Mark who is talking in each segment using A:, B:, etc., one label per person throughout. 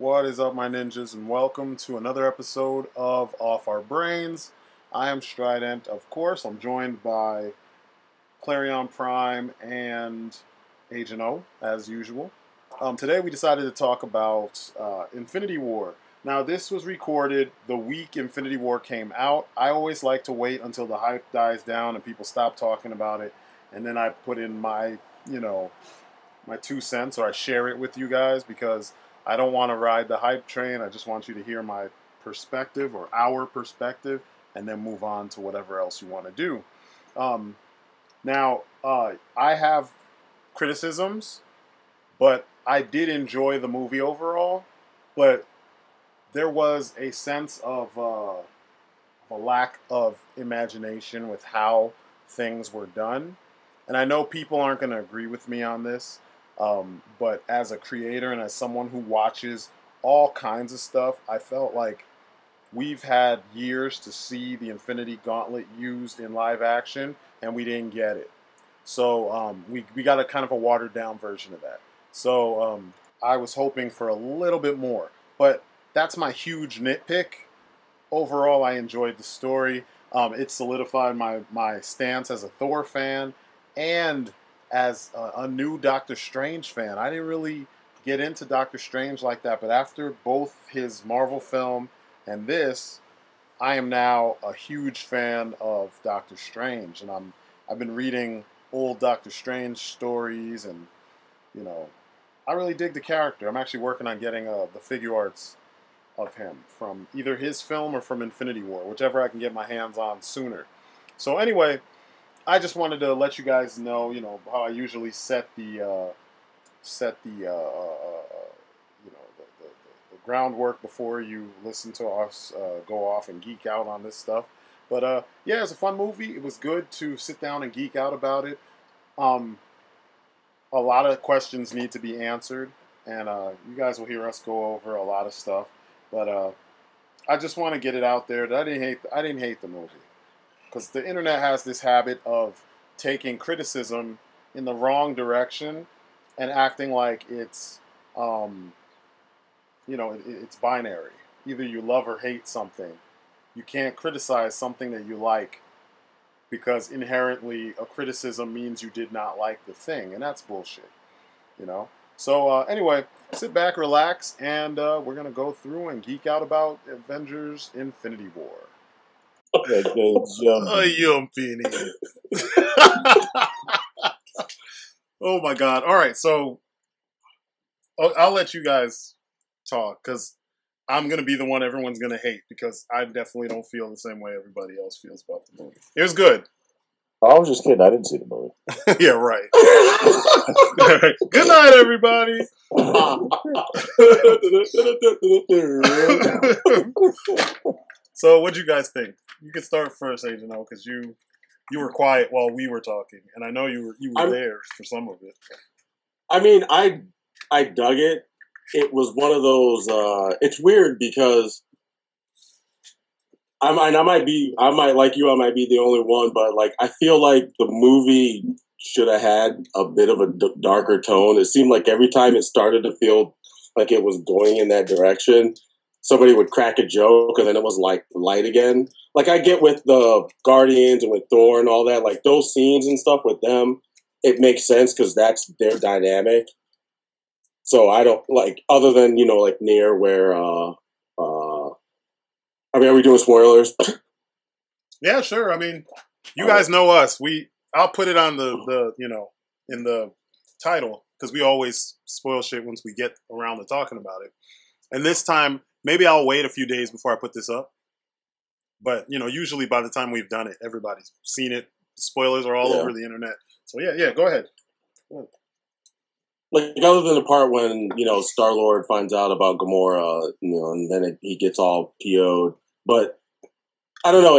A: What is up, my ninjas, and welcome to another episode of Off Our Brains. I am Strydent, of course. I'm joined by Clarion Prime and Agent O, as usual. Today we decided to talk about Infinity War. Now, this was recorded the week Infinity War came out. I always like to wait until the hype dies down and people stop talking about it, and then I put in my, my 2 cents, or I share it with you guys because I don't want to ride the hype train. I just want you to hear my perspective or our perspective and then move on to whatever else you want to do. I have criticisms, but I did enjoy the movie overall. But there was a sense of a lack of imagination with how things were done. And I know people aren't going to agree with me on this. But as a creator and as someone who watches all kinds of stuff, I felt like we've had years to see the Infinity Gauntlet used in live action, and we didn't get it. So we got a kind of a watered down version of that. So I was hoping for a little bit more. But that's my huge nitpick. Overall, I enjoyed the story. It solidified my stance as a Thor fan and as a new Doctor Strange fan. I didn't really get into Doctor Strange like that, but after both his Marvel film and this, I am now a huge fan of Doctor Strange, and I've been reading old Doctor Strange stories, and I really dig the character. I'm actually working on getting the figure arts of him from either his film or from Infinity War, whichever I can get my hands on sooner. So anyway, I just wanted to let you guys know, how I usually set the groundwork before you listen to us go off and geek out on this stuff. But yeah, it's a fun movie. It was good to sit down and geek out about it. A lot of questions need to be answered, and you guys will hear us go over a lot of stuff. But I just want to get it out there that I didn't hate the movie. Because the internet has this habit of taking criticism in the wrong direction and acting like it's, it's binary. Either you love or hate something. You can't criticize something that you like because inherently a criticism means you did not like the thing, and that's bullshit. So anyway, sit back, relax, and we're gonna go through and geek out about Avengers: Infinity War. Yumpy. Oh my god. All right, so I'll let you guys talk because I'm going to be the one everyone's going to hate because I definitely don't feel the same way everybody else feels about the movie. It was good.
B: I was just kidding. I didn't see the movie.
A: Yeah, right. Good night, everybody. So, what'd you guys think? You can start first, Agent O, because you were quiet while we were talking, and I know you were there for some of it.
C: I mean, I dug it. It was one of those. It's weird because I might like you. I might be the only one, but like I feel like the movie should have had a bit of a darker tone. It seemed like every time it started to feel like it was going in that direction, somebody would crack a joke, and then it was like light again. Like I get with the Guardians and with Thor and all that, like those scenes and stuff with them, it makes sense because that's their dynamic. So I don't like other than like near where. I mean, are we doing spoilers?
A: Yeah, sure. I mean, you guys know us. I'll put it on the in the title because we always spoil shit once we get around to talking about it. And this time, maybe I'll wait a few days before I put this up. But usually by the time we've done it, everybody's seen it. Spoilers are all over the internet. So yeah, go ahead.
C: Like other than the part when Star-Lord finds out about Gamora, and then he gets all PO'd. But I don't know.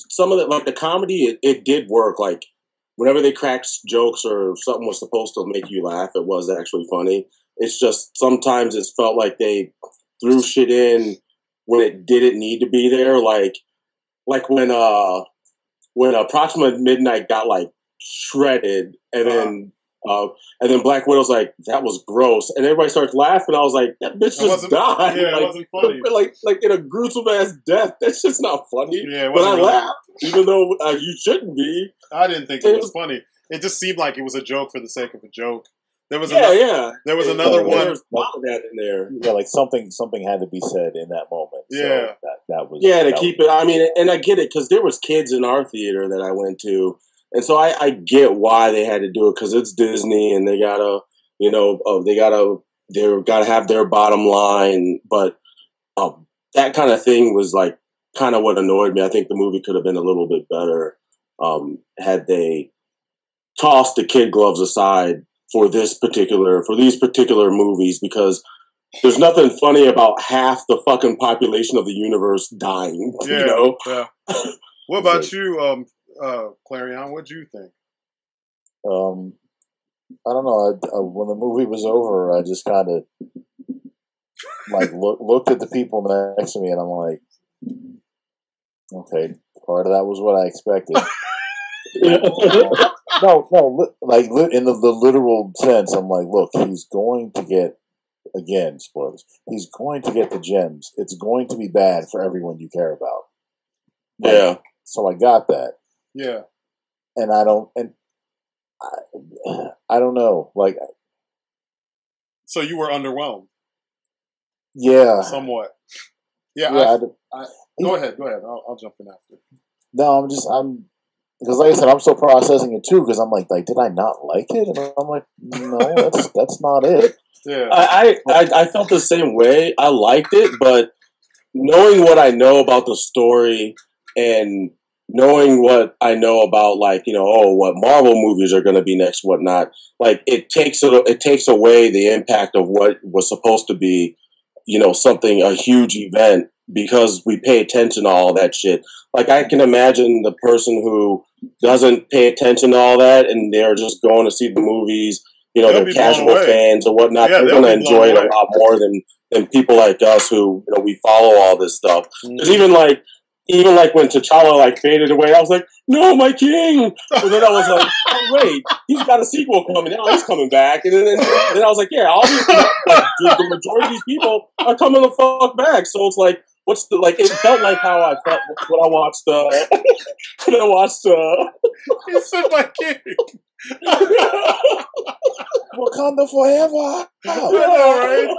C: Some of the comedy it did work. Like whenever they cracked jokes or something was supposed to make you laugh, it was actually funny. It's just sometimes it felt like they threw shit in when it didn't need to be there. Like when Approximate Midnight got like shredded, and then And then Black Widow's like, that was gross. And everybody starts laughing. I was like, that bitch just died.
A: Yeah,
C: like,
A: it wasn't funny.
C: Like in a gruesome ass death. That's just not funny.
A: Yeah,
C: but I laughed, even though you shouldn't be.
A: I didn't think it was funny. It just seemed like it was a joke for the sake of a joke. There was
C: There
A: was another one.
C: There's that in there.
B: Yeah, like something had to be said in that moment.
A: Yeah,
B: so that was
C: to keep it. I mean, and I get it because there was kids in our theater that I went to, and so I get why they had to do it because it's Disney and they gotta, they gotta have their bottom line. But that kind of thing was like kind of what annoyed me. I think the movie could have been a little bit better had they tossed the kid gloves aside for these particular movies, because there's nothing funny about half the fucking population of the universe dying.
A: Yeah. What about you, Clarion? What'd you think?
B: I don't know. When the movie was over, I just kind of like looked at the people next to me, and I'm like, okay, part of that was what I expected. No, like in the literal sense, I'm like, look, he's going to get, again, spoilers, he's going to get the gems. It's going to be bad for everyone you care about. So I got that.
A: Yeah.
B: And I don't know. Like,
A: so you were underwhelmed?
B: Yeah.
A: Somewhat. Yeah. Go ahead. I'll jump in after.
B: No, because like I said, I'm still processing it too. Because I'm like, did I not like it? And I'm like, no, that's not it.
A: Yeah,
C: I felt the same way. I liked it, but knowing what I know about the story and knowing what I know about, like, what Marvel movies are going to be next, whatnot, like it takes away the impact of what was supposed to be, a huge event, because we pay attention to all that shit. Like, I can imagine the person who doesn't pay attention to all that and they're just going to see the movies, they're casual fans or whatnot. They're going to enjoy it a lot more than people like us who, we follow all this stuff. Because even like when T'Challa faded away, I was like, no, my king. And then I was like, oh wait, he's got a sequel coming. Now he's coming back. And then I was like, yeah, obviously, the majority of these people are coming the fuck back. So it's like, it felt like how I felt when I watched
A: he said my king.
B: Wakanda forever.
A: Right?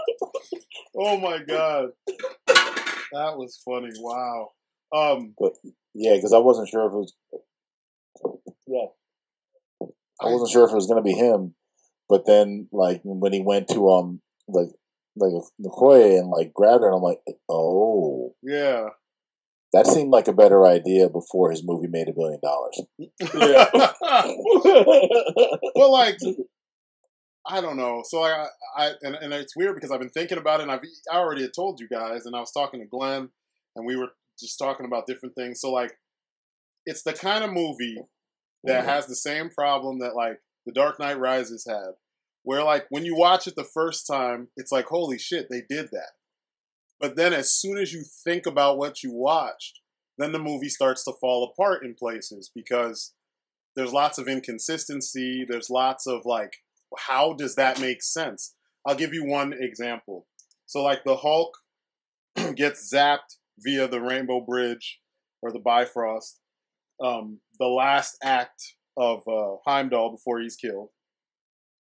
A: Oh my god, that was funny. Wow.
B: But yeah, because I wasn't sure if it was. Yeah, I wasn't sure if it was going to be him, but then when he went to Nicoya and grabbed her, and I'm like, oh
A: yeah,
B: that seemed like a better idea before his movie made $1 billion.
A: Yeah. Well, I don't know. So and it's weird because I've been thinking about it, and I already had told you guys, and I was talking to Glenn, and we were just talking about different things. So it's the kind of movie that has the same problem that The Dark Knight Rises had, where when you watch it the first time, it's like, holy shit, they did that. But then as soon as you think about what you watched, then the movie starts to fall apart in places because there's lots of inconsistency. There's lots of how does that make sense? I'll give you one example. So the Hulk gets zapped via the Rainbow Bridge or the Bifrost, the last act of Heimdall before he's killed.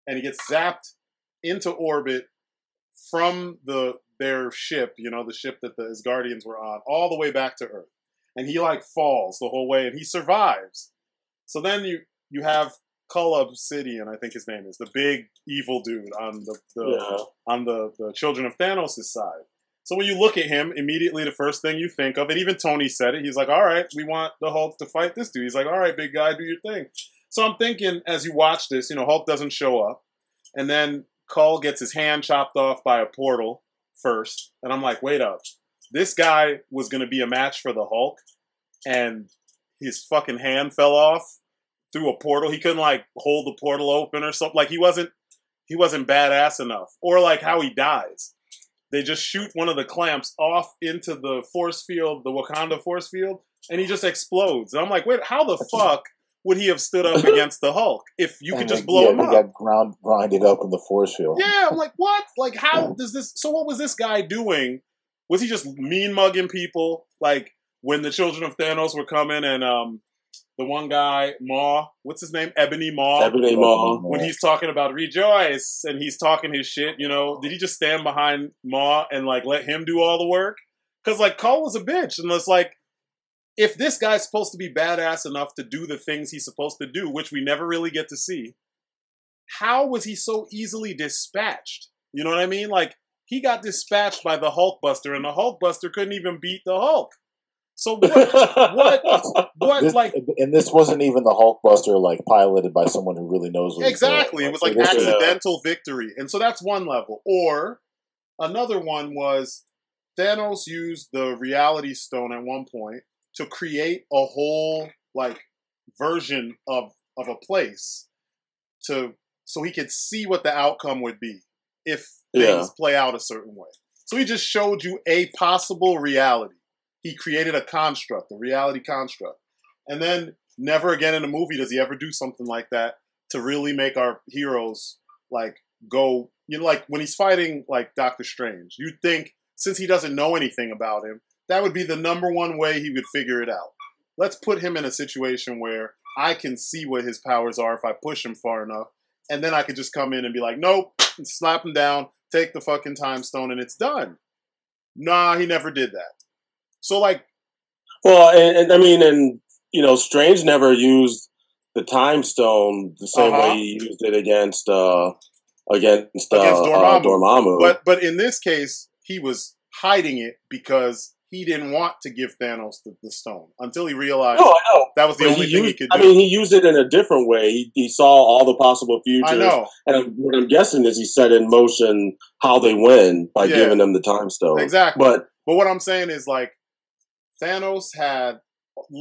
A: And he gets zapped into orbit from their ship, the ship that the Asgardians were on, all the way back to Earth. And he falls the whole way and he survives. So then you have Cull Obsidian, I think his name is, the big evil dude on the Children of Thanos' side. So when you look at him, immediately the first thing you think of, and even Tony said it, he's like, all right, we want the Hulk to fight this dude. He's like, all right, big guy, do your thing. So I'm thinking, as you watch this, Hulk doesn't show up. And then Cull gets his hand chopped off by a portal first. And I'm like, wait up. This guy was going to be a match for the Hulk, and his fucking hand fell off through a portal. He couldn't hold the portal open or something. He wasn't badass enough. Or how he dies. They just shoot one of the clamps off into the force field, the Wakanda force field, and he just explodes. And I'm like, wait, how the fuck would he have stood up against the Hulk if you could just blow him up?
B: He got grinded up in the force field.
A: Yeah, I'm like, what? Like, how does this... So what was this guy doing? Was he just mean-mugging people? Like, when the children of Thanos were coming and the one guy, Maw, what's his name? Ebony Maw.
C: Ebony Maw.
A: When he's talking about rejoice and he's talking his shit, you know, did he just stand behind Maw and, like, let him do all the work? Because, like, Cole was a bitch. And it's like, if this guy's supposed to be badass enough to do the things he's supposed to do, which we never really get to see, how was he so easily dispatched? You know what I mean? Like, he got dispatched by the Hulkbuster, and the Hulkbuster couldn't even beat the Hulk. So
B: and this wasn't even the Hulkbuster, like, piloted by someone who really knows what
A: exactly.
B: He's doing.
A: It was like accidental victory. And so that's one level. Or another one was Thanos used the Reality Stone at one point to create a whole, like, version of a place so he could see what the outcome would be if things play out a certain way. So he just showed you a possible reality. He created a construct, a reality construct. And then never again in a movie does he ever do something like that to really make our heroes, like, go, you know, like when he's fighting, like, Doctor Strange, you'd think, since he doesn't know anything about him, that would be the number one way he would figure it out. Let's put him in a situation where I can see what his powers are if I push him far enough, and then I could just come in and be like, nope, and slap him down, take the fucking time stone, and it's done. Nah, he never did that. So, like...
C: Well, and I mean, and, you know, Strange never used the time stone the same way he used it against Dormammu. But
A: in this case, he was hiding it because he didn't want to give Thanos the stone until he realized that was the only thing he could do.
C: I mean, he used it in a different way. He saw all the possible futures.
A: I know.
C: And what I'm guessing is he set in motion how they win by giving them the time stone.
A: Exactly. But what I'm saying is, like, Thanos had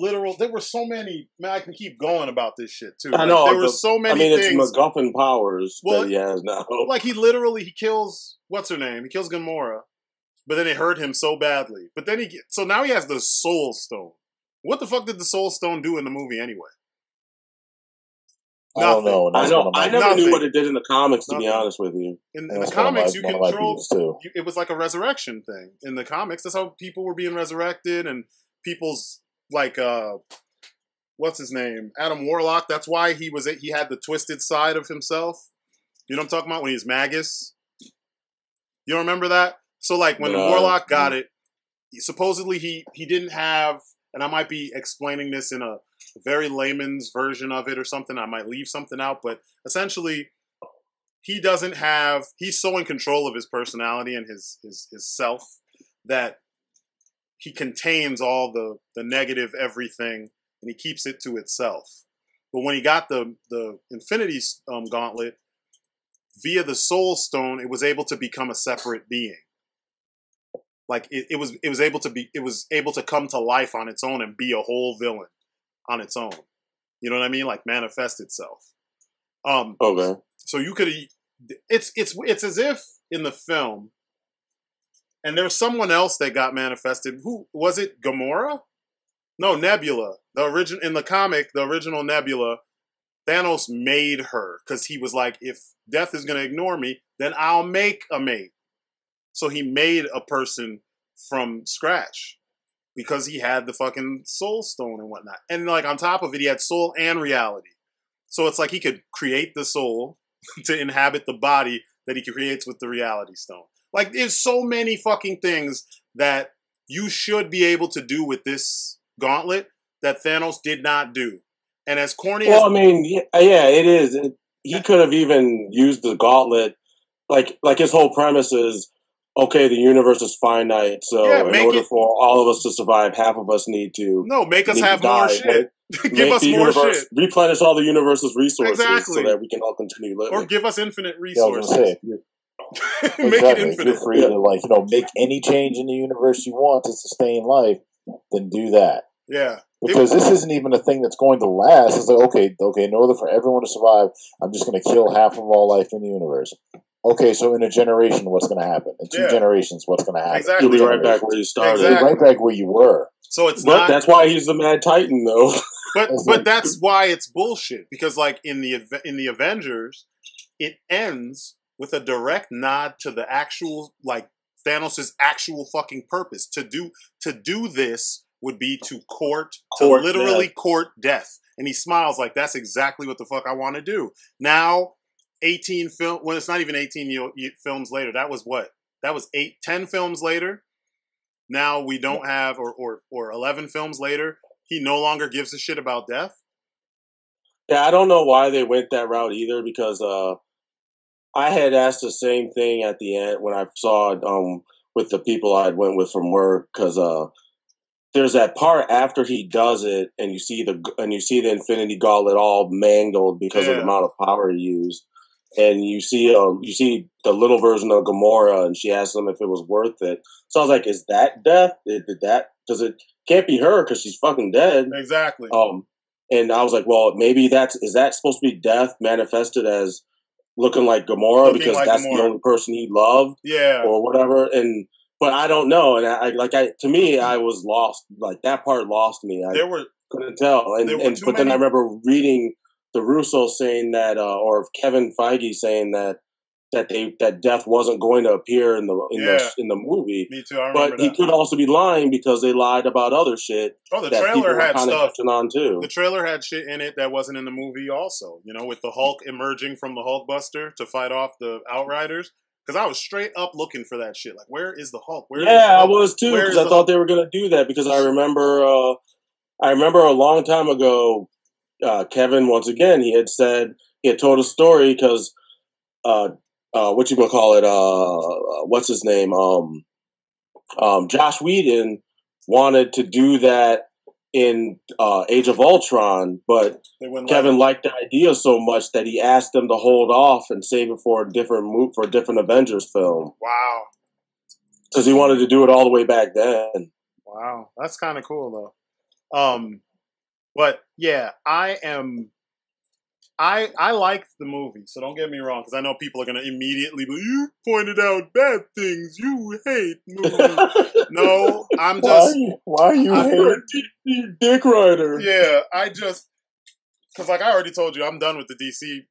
A: there were so many, man, I can keep going about this shit too.
C: I know.
A: There were so many things.
C: It's MacGuffin powers that he has now.
A: Like, he kills, what's her name? He kills Gamora. But then it hurt him so badly. But then so now he has the Soul Stone. What the fuck did the Soul Stone do in the movie anyway?
B: I don't know.
C: I never knew what it did in the comics, to be honest with you.
A: In the comics, you control. It was like a resurrection thing. In the comics, that's how people were being resurrected, and people's, like, what's his name? Adam Warlock. That's why he had the twisted side of himself. You know what I'm talking about? When he's Magus. You don't remember that? So, like, when Warlock got it, supposedly he didn't have, and I might be explaining this in a very layman's version of it or something. I might leave something out, but essentially, he's so in control of his personality and his self that he contains all the negative everything, and he keeps it to itself. But when he got the Infinity Gauntlet, via the Soul Stone, it was able to become a separate being. Like, it was able to come to life on its own and be a whole villain on its own. You know what I mean? Like, manifest itself.
C: Okay.
A: So you could, it's as if in the film, and there's someone else that got manifested. Who was it? Gamora? No, Nebula. In the comic, the original Nebula, Thanos made her because he was like, if death is going to ignore me, then I'll make a mate. So he made a person from scratch because he had the fucking Soul Stone and whatnot. And, like, on top of it, he had soul and reality. So it's like he could create the soul to inhabit the body that he creates with the Reality Stone. Like, there's so many fucking things that you should be able to do with this gauntlet that Thanos did not do. And as corny as...
C: Well, I mean, yeah, it is. He could have even used the gauntlet. Like his whole premise is, okay, the universe is finite, so in order for all of us to survive, half of us need to...
A: No, make us have more shit. Give us more shit.
C: Replenish all the universe's resources so that we can all continue living.
A: Or give us infinite resources.
B: Yeah, I was gonna say,
A: make it infinite.
B: If you're free to, like, make any change in the universe you want to sustain life, then do that.
A: Yeah.
B: Because this isn't even a thing that's going to last. It's like, okay, in order for everyone to survive, I'm just going to kill half of all life in the universe. Okay, so in a generation, what's going to happen? In 2 generations, what's going to happen?
C: Exactly. You'll be right back where you started.
B: Exactly. Right back where you were.
A: So it's
C: But that's why he's the Mad Titan, though.
A: but that's why it's bullshit. Because like in the Avengers, it ends with a direct nod to the actual like Thanos' actual fucking purpose. To do this would be to literally court death. And he smiles like that's exactly what the fuck I want to do. Now, 18 film when it's not even 18 films later. That was what? That was 10 films later. Now we don't have or 11 films later. He no longer gives a shit about death.
C: Yeah, I don't know why they went that route either, because I had asked the same thing at the end when I saw it with the people I went with from work, because there's that part after he does it, and you see the Infinity Gauntlet all mangled because of the amount of power he used, and you see the little version of Gamora, and she asks him if it was worth it. So I was like, "Is that death? Can't be her because she's fucking dead."
A: Exactly.
C: And I was like, "Well, maybe is that supposed to be death manifested as looking like Gamora because that's the only person he loved, or whatever." But I don't know, and to me, I was lost. Like that part lost me. I couldn't tell, but then I remember reading the Russos saying that, or Kevin Feige saying that death wasn't going to appear in the movie.
A: Me too. I remember
C: but he could also be lying because they lied about other shit.
A: Oh, the trailer had stuff
C: on too.
A: The trailer had shit in it that wasn't in the movie. Also, with the Hulk emerging from the Hulkbuster to fight off the Outriders. Because I was straight up looking for that shit. Like, where is the Hulk?
C: I was too. Because I thought they were going to do that. Because I remember a long time ago, Kevin, once again, he had told a story because, what's his name? Josh Whedon wanted to do that in Age of Ultron, but Kevin liked the idea so much that he asked them to hold off and save it for a different Avengers film.
A: Wow.
C: Because he wanted to do it all the way back then.
A: Wow. That's kind of cool, though. But, yeah, I liked the movie, so don't get me wrong, because I know people are going to immediately be, you pointed out bad things, you hate movies. No, I'm just...
B: Why are you hating
C: Dick Rider?
A: Yeah, because like I already told you, I'm done with the DC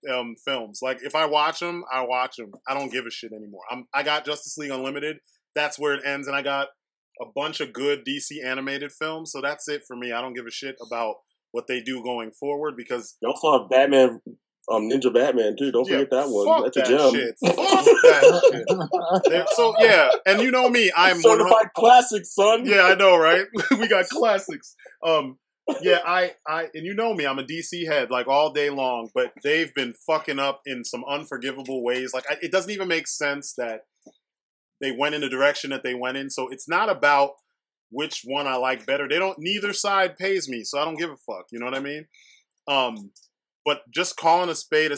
A: films. Like, if I watch them, I watch them. I don't give a shit anymore. I got Justice League Unlimited. That's where it ends, and I got a bunch of good DC animated films, so that's it for me. I don't give a shit about what they do going forward, because
C: you also have Batman, Ninja Batman too. Don't forget that one. That's a gem.
A: Shit. Fuck that shit. So yeah, and you know me, I'm
C: certified classics, son.
A: Yeah, I know, right? We got classics. Yeah, and you know me, I'm a DC head like all day long, but they've been fucking up in some unforgivable ways. Like it doesn't even make sense that they went in the direction that they went in. So it's not about which one I like better. Neither side pays me, so I don't give a fuck. You know what I mean? But just calling a spade.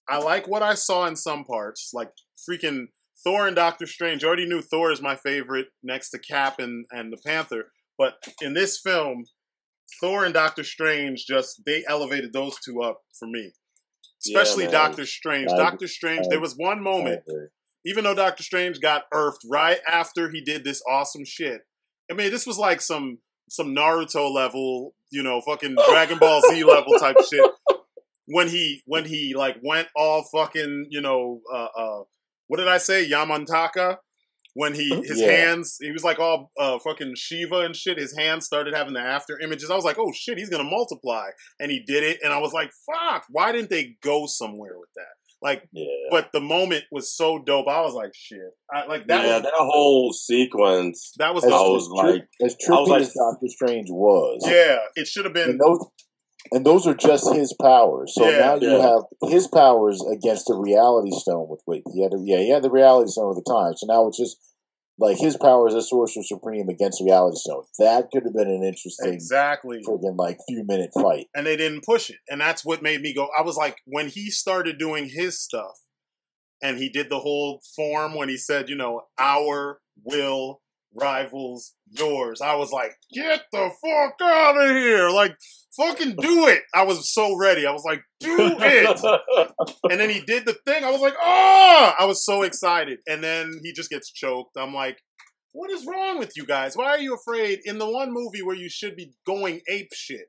A: I like what I saw in some parts, like freaking Thor and Doctor Strange. I already knew Thor is my favorite next to Cap and the Panther. But in this film, Thor and Doctor Strange they elevated those two up for me. Especially Doctor Strange. Doctor Strange, there was one moment, even though Doctor Strange got earthed right after he did this awesome shit. I mean, this was like some Naruto level, fucking Dragon Ball Z level type shit. When he like went all fucking, what did I say? Yamantaka? When his hands, he was like all fucking Shiva and shit. His hands started having the after images. I was like, oh shit, he's gonna multiply. And he did it. And I was like, fuck, why didn't they go somewhere with that? Like, but the moment was so dope. I was like, shit.
C: That whole sequence.
A: That was
B: as trippy as Doctor Strange was.
A: Yeah, it should have been.
B: And those are just his powers. So now you have his powers against the Reality Stone. He had the Reality Stone at the time. So now it's just like his powers as Sorcerer Supreme against the Reality Stone. That could have been an interesting, friggin' like few-minute fight.
A: And they didn't push it, and that's what made me go. I was like, when he started doing his stuff, and he did the whole form when he said, our will rivals yours. I was like, get the fuck out of here! Like, fucking do it! I was so ready. I was like, do it! And then he did the thing. I was like, oh! I was so excited. And then he just gets choked. I'm like, What is wrong with you guys? Why are you afraid in the one movie where you should be going ape shit?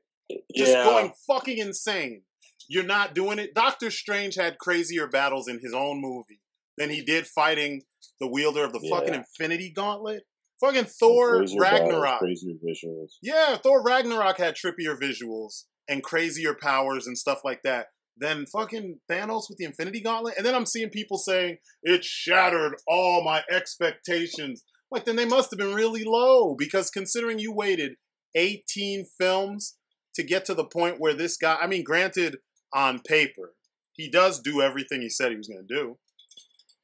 A: Just going fucking insane. You're not doing it. Doctor Strange had crazier battles in his own movie than he did fighting the wielder of the fucking Infinity Gauntlet. Fucking Thor Ragnarok.
B: Crazier visuals.
A: Yeah, Thor Ragnarok had trippier visuals and crazier powers and stuff like that than fucking Thanos with the Infinity Gauntlet. And then I'm seeing people saying, it shattered all my expectations. Like, then they must have been really low, because considering you waited 18 films to get to the point where this guy, I mean, granted, on paper, he does do everything he said he was going to do.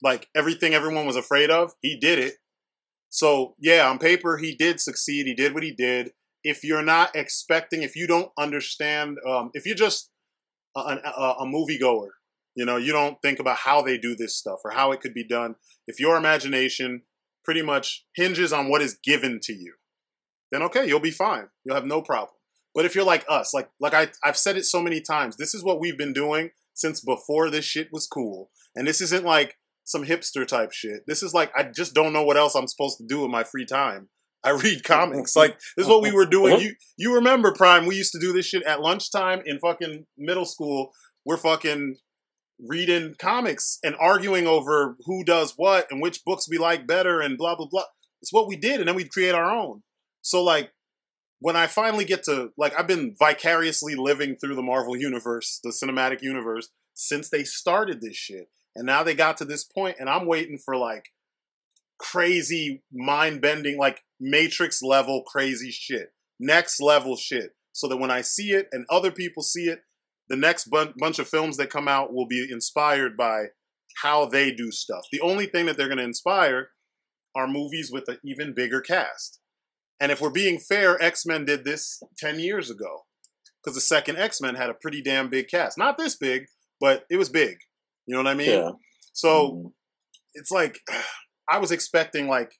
A: Like, everything everyone was afraid of, he did it. So, yeah, on paper, he did succeed. He did what he did. If you're not expecting, if you don't understand, if you're just a moviegoer, you know, you don't think about how they do this stuff or how it could be done. If your imagination pretty much hinges on what is given to you, then okay, you'll be fine. You'll have no problem. But if you're like us, like I've said it so many times, this is what we've been doing since before this shit was cool. And this isn't like some hipster type shit. This is like, I just don't know what else I'm supposed to do in my free time. I read comics. Like, this is what we were doing. You remember, Prime, we used to do this shit at lunchtime in fucking middle school. We're fucking reading comics and arguing over who does what and which books we like better and blah, blah, blah. It's what we did, and then we'd create our own. So, like, when I finally get to, like, I've been vicariously living through the Marvel universe, the cinematic universe, since they started this shit. And now they got to this point, and I'm waiting for, like, crazy, mind-bending, like, Matrix-level crazy shit. Next-level shit. So that when I see it and other people see it, the next bunch of films that come out will be inspired by how they do stuff. The only thing that they're going to inspire are movies with an even bigger cast. And if we're being fair, X-Men did this 10 years ago. Because the second X-Men had a pretty damn big cast. Not this big, but it was big. You know what I mean?
C: Yeah.
A: So, it's like, I was expecting, like,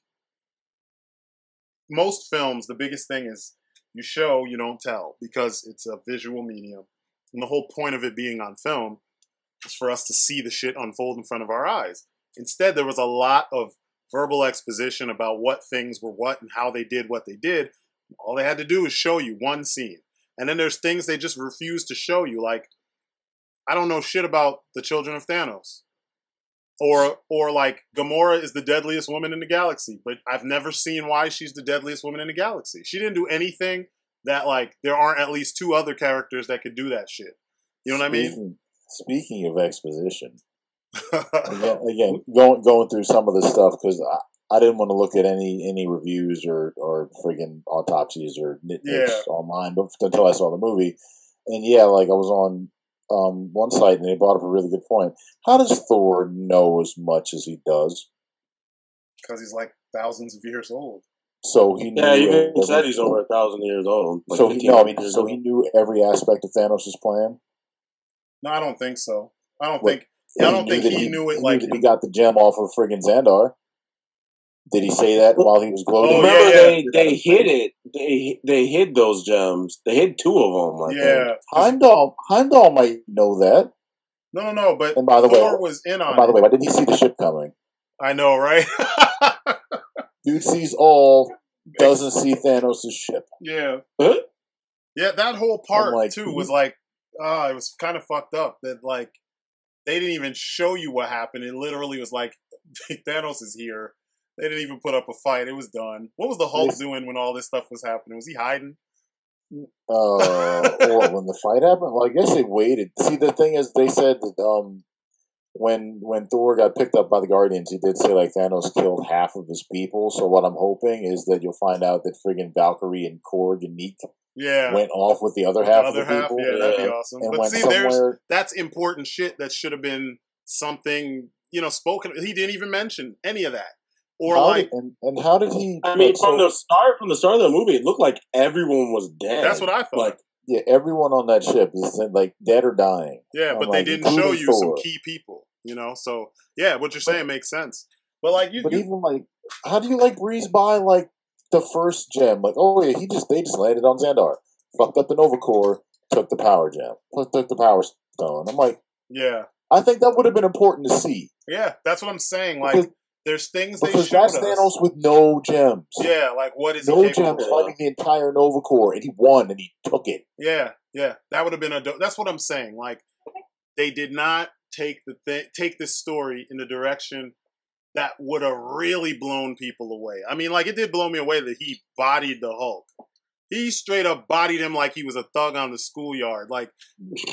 A: most films, the biggest thing is you show, you don't tell. Because it's a visual medium. And the whole point of it being on film is for us to see the shit unfold in front of our eyes. Instead, there was a lot of verbal exposition about what things were what and how they did what they did. All they had to do is show you one scene. And then there's things they just refuse to show you. Like, I don't know shit about the children of Thanos. Or like, Gamora is the deadliest woman in the galaxy. But I've never seen why she's the deadliest woman in the galaxy. She didn't do anything that, like, there aren't at least two other characters that could do that shit. You know what I mean?
B: Speaking of exposition, again, going through some of the stuff, because I didn't want to look at any reviews or friggin' autopsies or nitpicks online until I saw the movie. And yeah, like, I was on one site and they brought up a really good point. How does Thor know as much as he does?
A: Because he's like thousands of years old.
B: So he knew.
C: Yeah, he said he's over 1,000 years old. Like,
B: so he knew every aspect of Thanos' plan.
A: No, I don't think so. I don't think he knew it. Like,
B: he got the gem off of friggin' Xandar. Did he say that while he was gloating?
C: Remember, they hid it. They hid those gems. They hid two of them.
B: Heimdall might know that.
A: No. But
B: and by the
A: Thor
B: way,
A: was in on.
B: By the way, why didn't he see the ship coming?
A: I know, right?
B: Dude sees all, doesn't see Thanos' ship.
A: Yeah.
C: Huh?
A: Yeah, that whole part, too, was like, it was kind of fucked up. That, like, they didn't even show you what happened. It literally was like, Thanos is here. They didn't even put up a fight. It was done. What was the Hulk doing when all this stuff was happening? Was he hiding?
B: Or when the fight happened? Well, I guess they waited. See, the thing is, they said that when Thor got picked up by the Guardians, he did say, like, Thanos killed half of his people. So what I'm hoping is that you'll find out that friggin' Valkyrie and Korg and Neek went off with the other half of the people.
A: Yeah, that'd be awesome. And but see, that's important shit that should have been something, spoken. He didn't even mention any of that. Or how
B: did he?
C: I mean, from the start of the movie, it looked like everyone was dead.
A: That's what I thought.
B: Like, yeah, everyone on that ship is like dead or dying.
A: Yeah, but they didn't show you some key people. So yeah, what you're saying makes sense. But like,
B: even like, how do you like breeze by like the first gem? Like, oh yeah, they just landed on Xandar, fucked up the Nova Core, took the power gem, took the power stone. I'm like,
A: yeah,
B: I think that would have been important to see.
A: Yeah, that's what I'm saying. Like, There's things they
B: Because
A: showed
B: that's
A: us.
B: Thanos with no gems.
A: Yeah, like what is
B: no
A: he capable
B: gems
A: of?
B: fighting the entire Nova Corps, and he won, and he took it.
A: Yeah, that would have been that's what I'm saying. Like they did not take take this story in the direction that would have really blown people away. I mean, like it did blow me away that he bodied the Hulk. He straight up bodied him like he was a thug on the schoolyard. Like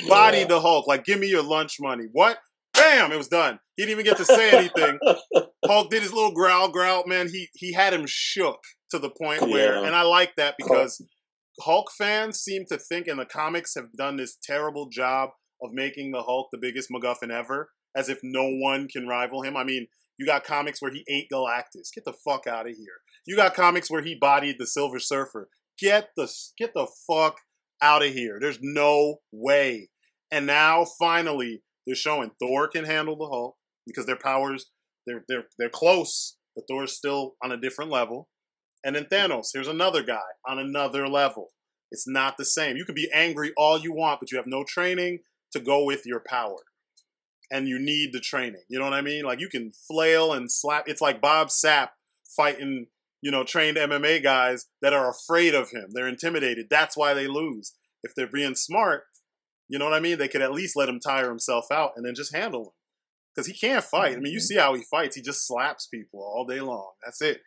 A: bodied the Hulk. Like give me your lunch money. What? Bam! It was done. He didn't even get to say anything. Hulk did his little growl, man. He had him shook to the point where, and I like that because Hulk fans seem to think, and the comics have done this terrible job of making the Hulk the biggest MacGuffin ever, as if no one can rival him. I mean, you got comics where he ate Galactus. Get the fuck out of here. You got comics where he bodied the Silver Surfer. Get the fuck out of here. There's no way. And now finally they're showing Thor can handle the Hulk because their powers they're close, but Thor's still on a different level. And then Thanos, here's another guy on another level. It's not the same. You can be angry all you want, but you have no training to go with your power. And you need the training. You know what I mean? Like you can flail and slap. It's like Bob Sapp fighting, trained MMA guys that are afraid of him. They're intimidated. That's why they lose. If they're being smart, you know what I mean? They could at least let him tire himself out and then just handle him. Because he can't fight. I mean, you see how he fights. He just slaps people all day long. That's it.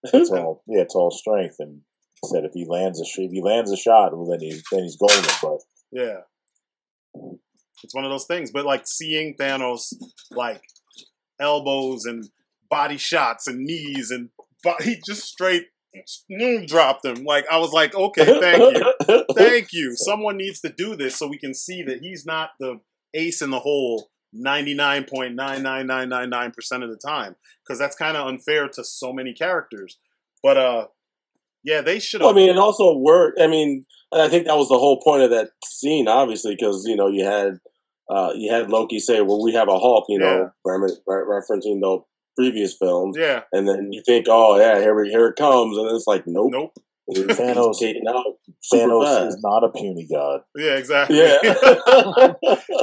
B: It's all strength. And said if he lands a shot, well, then he's golden. But
A: yeah, it's one of those things. But like seeing Thanos like elbows and body shots and knees and he just straight dropped him. Like I was like, okay, thank you. Someone needs to do this so we can see that he's not the ace in the hole 99.99999% of the time, because that's kind of unfair to so many characters. But yeah, they should have.
C: I mean, it also worked. I mean, I think that was the whole point of that scene, obviously, because you had Loki say, "Well, we have a Hulk," referencing the previous films.
A: Yeah,
C: and then you think, "Oh yeah, here it comes," and it's like, nope.
B: Thanos is not a puny god.
A: Yeah, exactly.
C: Yeah,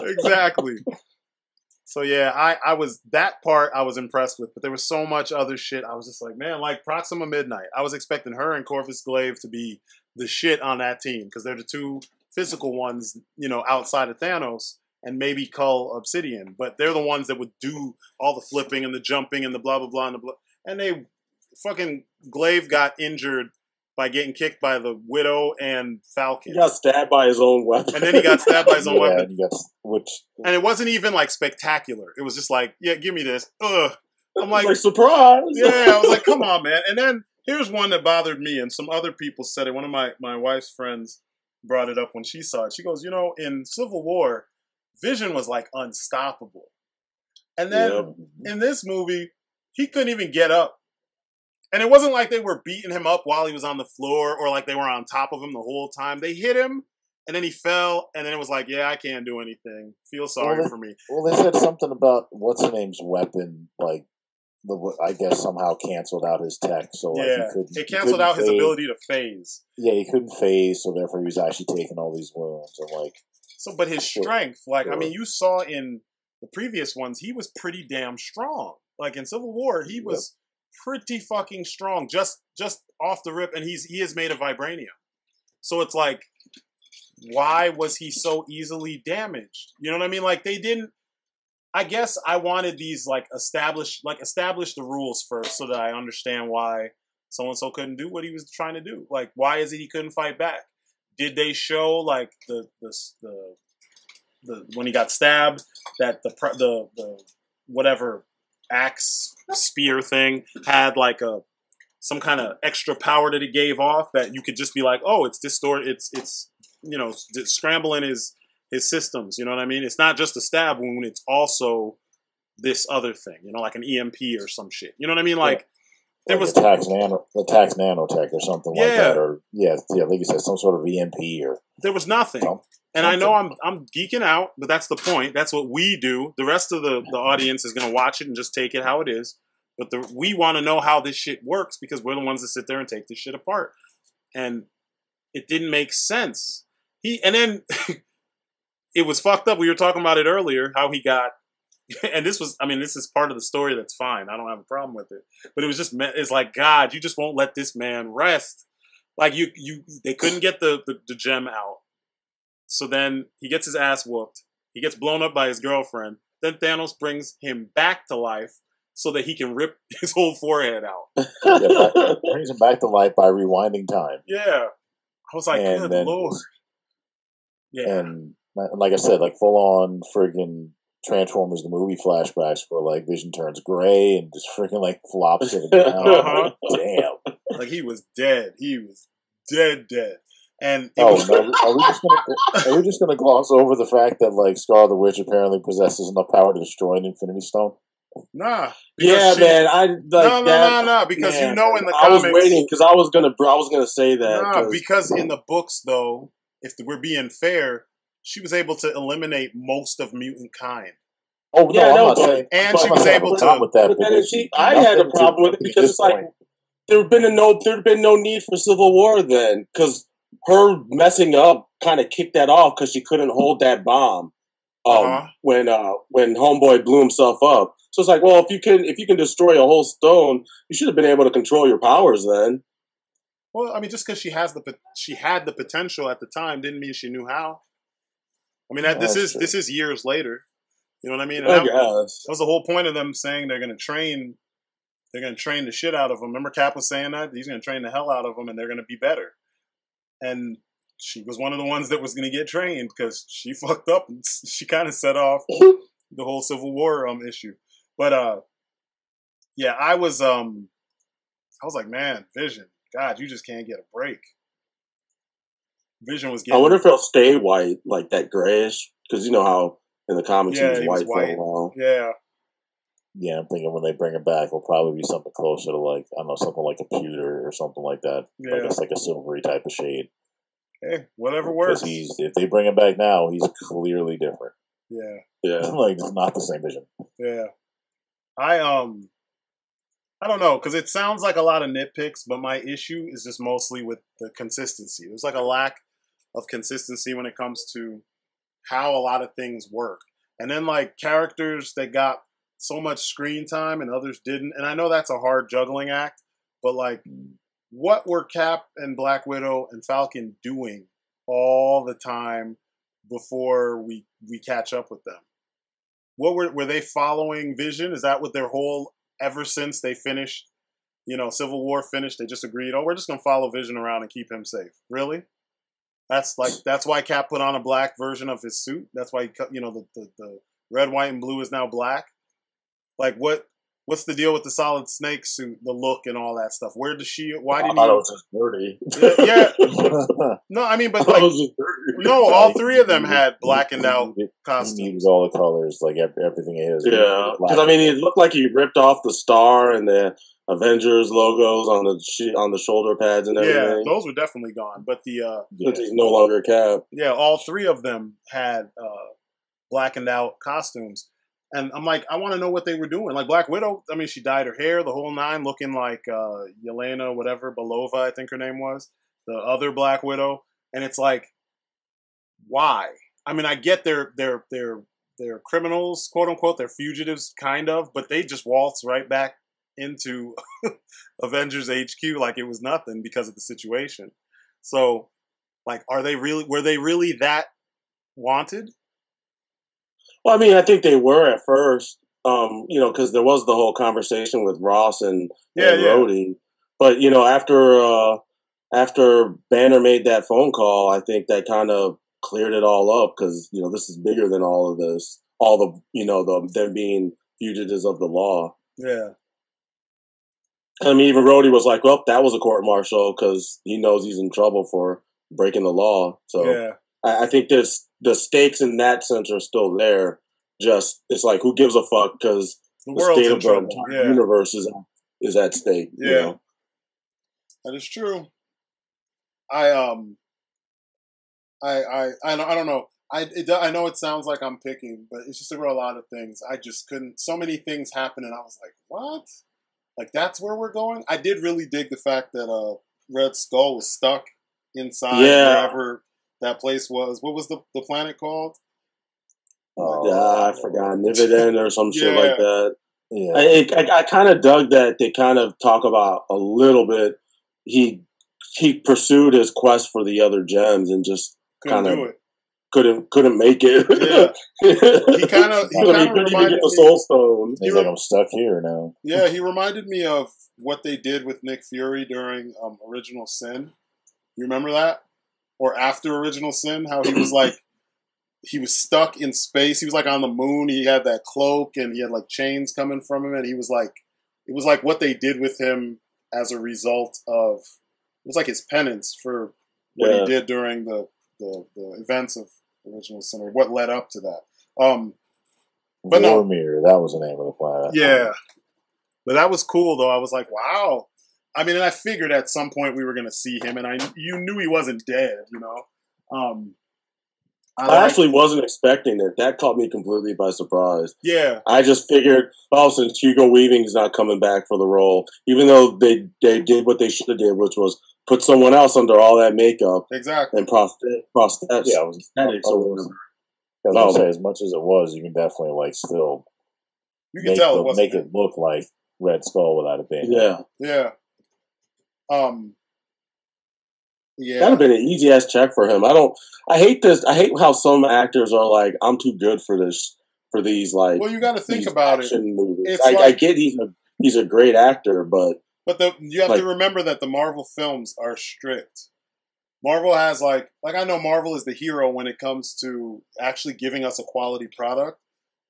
A: exactly. So yeah, I was that part I was impressed with, but there was so much other shit. I was just like, man, like Proxima Midnight. I was expecting her and Corvus Glaive to be the shit on that team because they're the two physical ones, outside of Thanos, and maybe Cull Obsidian, but they're the ones that would do all the flipping and the jumping and the blah blah blah and they fucking Glaive got injured by getting kicked by the Widow and Falcon.
C: He got stabbed by his own weapon.
A: And then he got stabbed by his own weapon.
B: And
A: it wasn't even like spectacular. It was just like, yeah, give me this. Ugh. I'm like,
C: surprise.
A: Yeah, I was like, come on, man. And then here's one that bothered me, and some other people said it. One of my wife's friends brought it up when she saw it. She goes, in Civil War, Vision was like unstoppable. And then in this movie, he couldn't even get up. And it wasn't like they were beating him up while he was on the floor or like they were on top of him the whole time. They hit him, and then he fell, and then it was like, yeah, I can't do anything. Feel sorry for me.
B: Well, they said something about what's-her-name's weapon, like, I guess somehow canceled out his tech. So like
A: it canceled out his ability to phase.
B: Yeah, he couldn't phase, so therefore he was actually taking all these wounds. And
A: but his strength, I mean, you saw in the previous ones, he was pretty damn strong. Like in Civil War, he was pretty fucking strong, just off the rip, and he is made of vibranium. So it's like, why was he so easily damaged? You know what I mean? Like they didn't. I guess I wanted these establish the rules first, so that I understand why so and so couldn't do what he was trying to do. Like, why is it he couldn't fight back? Did they show like the when he got stabbed that the whatever axe spear thing had like some kind of extra power that it gave off that you could just be like, oh, it's distorted, it's scrambling his systems, you know what I mean? It's not just a stab wound, it's also this other thing, like an EMP or some shit. You know what I mean? Like there was
B: attacks nanotech or something like that, or like you said, some sort of EMP or
A: there was nothing. And I know I'm geeking out, but that's the point. That's what we do. The rest of the audience is going to watch it and just take it how it is. But we want to know how this shit works because we're the ones that sit there and take this shit apart. And it didn't make sense. And then it was fucked up. We were talking about it earlier, how he got and this is part of the story that's fine. I don't have a problem with it. But it was just, it's like, God, you just won't let this man rest. Like they couldn't get the gem out. So then he gets his ass whooped. He gets blown up by his girlfriend. Then Thanos brings him back to life so that he can rip his whole forehead out.
B: Brings him back to life by rewinding time.
A: Yeah. I was like, good Lord. Yeah.
B: And like I said, like full on friggin' Transformers the movie flashbacks where like Vision turns gray and just freaking like flops to the ground. Damn.
A: Like he was dead. He was dead. And
B: are we just gonna gloss over the fact that like Scarlet the Witch apparently possesses enough power to destroy an Infinity Stone?
A: Nah.
C: Yeah, man.
A: No. Because in the comics,
C: I was waiting because I was gonna say that.
A: Nah, because in the books, though, if we're being fair, she was able to eliminate most of mutant kind.
B: Oh no, I'm not saying.
A: And she was able to.
B: With that,
C: but then I had a problem with it because it's like there'd been no need for Civil War then, because her messing up kind of kicked that off because she couldn't hold that bomb when Homeboy blew himself up. So it's like, well, if you can destroy a whole stone, you should have been able to control your powers then.
A: Well, I mean, just because she had the potential at the time didn't mean she knew how. I mean, this is years later. You know what I mean? And that was the whole point of them saying they're going to train the shit out of them. Remember Cap was saying that? He's going to train the hell out of them and they're going to be better. And she was one of the ones that was going to get trained because she fucked up and she kind of set off the whole Civil War issue. But yeah, I was like, man, Vision, God, you just can't get a break. Vision was getting...
C: I wonder if he'll stay white, like that grayish, because you know how in the comics he was white for a while.
A: Yeah.
B: Yeah, I'm thinking when they bring it back, it'll probably be something closer to like, I don't know, something like a pewter or something like that.
A: Yeah.
B: Like it's like a silvery type of shade.
A: Hey, whatever works.
B: If they bring him back now, he's clearly different.
C: Yeah.
B: Like it's not the same Vision.
A: Yeah. I don't know, because it sounds like a lot of nitpicks, but my issue is just mostly with the consistency. There's like a lack of consistency when it comes to how a lot of things work. And then like characters that got so much screen time and others didn't. And I know that's a hard juggling act, but like what were Cap and Black Widow and Falcon doing all the time before we catch up with them? What were they following Vision? Is that what their whole, ever since they finished, Civil War finished, they just agreed, we're just going to follow Vision around and keep him safe. Really? That's why Cap put on a black version of his suit. That's why, the red, white, and blue is now black. Like, what's the deal with the Solid Snake suit, the look and all that stuff? Why didn't he?
C: I thought it was just dirty.
A: Yeah. No, I mean, but like, no, all three of them had blackened out costumes.
B: He needs all the colors, like everything is.
C: Yeah, because I mean, it looked like he ripped off the star and the Avengers logos on the shoulder pads and everything.
A: Yeah, those were definitely gone. But he's
C: no longer Cap.
A: Yeah, all three of them had blackened out costumes. And I'm like, I want to know what they were doing. Like Black Widow, I mean, she dyed her hair, the whole nine, looking like Yelena, whatever, Belova, I think her name was, the other Black Widow. And it's like, why? I mean, I get they're criminals, quote unquote, they're fugitives, kind of, but they just waltz right back into Avengers HQ like it was nothing because of the situation. So, like, were they really that wanted?
C: Well, I mean, I think they were at first, because there was the whole conversation with Ross and Rhodey. But, after Banner made that phone call, I think that kind of cleared it all up because, this is bigger than all of this. All the, them being fugitives of the law.
A: Yeah.
C: I mean, even Rhodey was like, well, that was a court-martial because he knows he's in trouble for breaking the law. So
A: yeah.
C: I think the stakes in that sense are still there. Just it's like who gives a fuck because the state of the entire universe is at stake.
A: Yeah, that is true. I don't know. I know it sounds like I'm picking, but it's just there were a lot of things I just couldn't. So many things happened, and I was like, what? Like that's where we're going? I did really dig the fact that Red Skull was stuck inside wherever that place was. What was the planet called?
C: I forgot Nivedent or some shit like that.
B: Yeah.
C: I kind of dug that they kind of talk about a little bit. He pursued his quest for the other gems and just kind of couldn't make it.
A: Yeah. he kind of
C: couldn't even get the Soul Stone.
B: He's like, I'm stuck here now.
A: Yeah, he reminded me of what they did with Nick Fury during Original Sin. You remember that? Or after Original Sin, how he was like, he was stuck in space. He was like on the moon. He had that cloak and he had like chains coming from him. And he was like, it was like what they did with him as a result of, it was like his penance for what he did during the events of Original Sin, or what led up to that. But
B: Vormir, that was the name of the planet.
A: Yeah. But that was cool though. I was like, wow. I mean, and I figured at some point we were going to see him, and you knew he wasn't dead, you know?
C: I actually wasn't expecting it. That caught me completely by surprise.
A: Yeah.
C: I just figured, since Hugo Weaving's not coming back for the role, even though they did what they should have did, which was put someone else under all that makeup.
A: Exactly.
C: And prosthetics.
B: Yeah, I was going to say, as much as it was, you can definitely, like, still make it look like Red Skull without it being.
C: Yeah.
A: Yeah.
C: Yeah. That'd have been an easy ass check for him. I hate this. I hate how some actors are like, I'm too good for this, for these, like.
A: Well, you got to think about it.
C: Movies. I get he's a great actor, but
A: you have to remember that the Marvel films are strict. Marvel has like I know Marvel is the hero when it comes to actually giving us a quality product,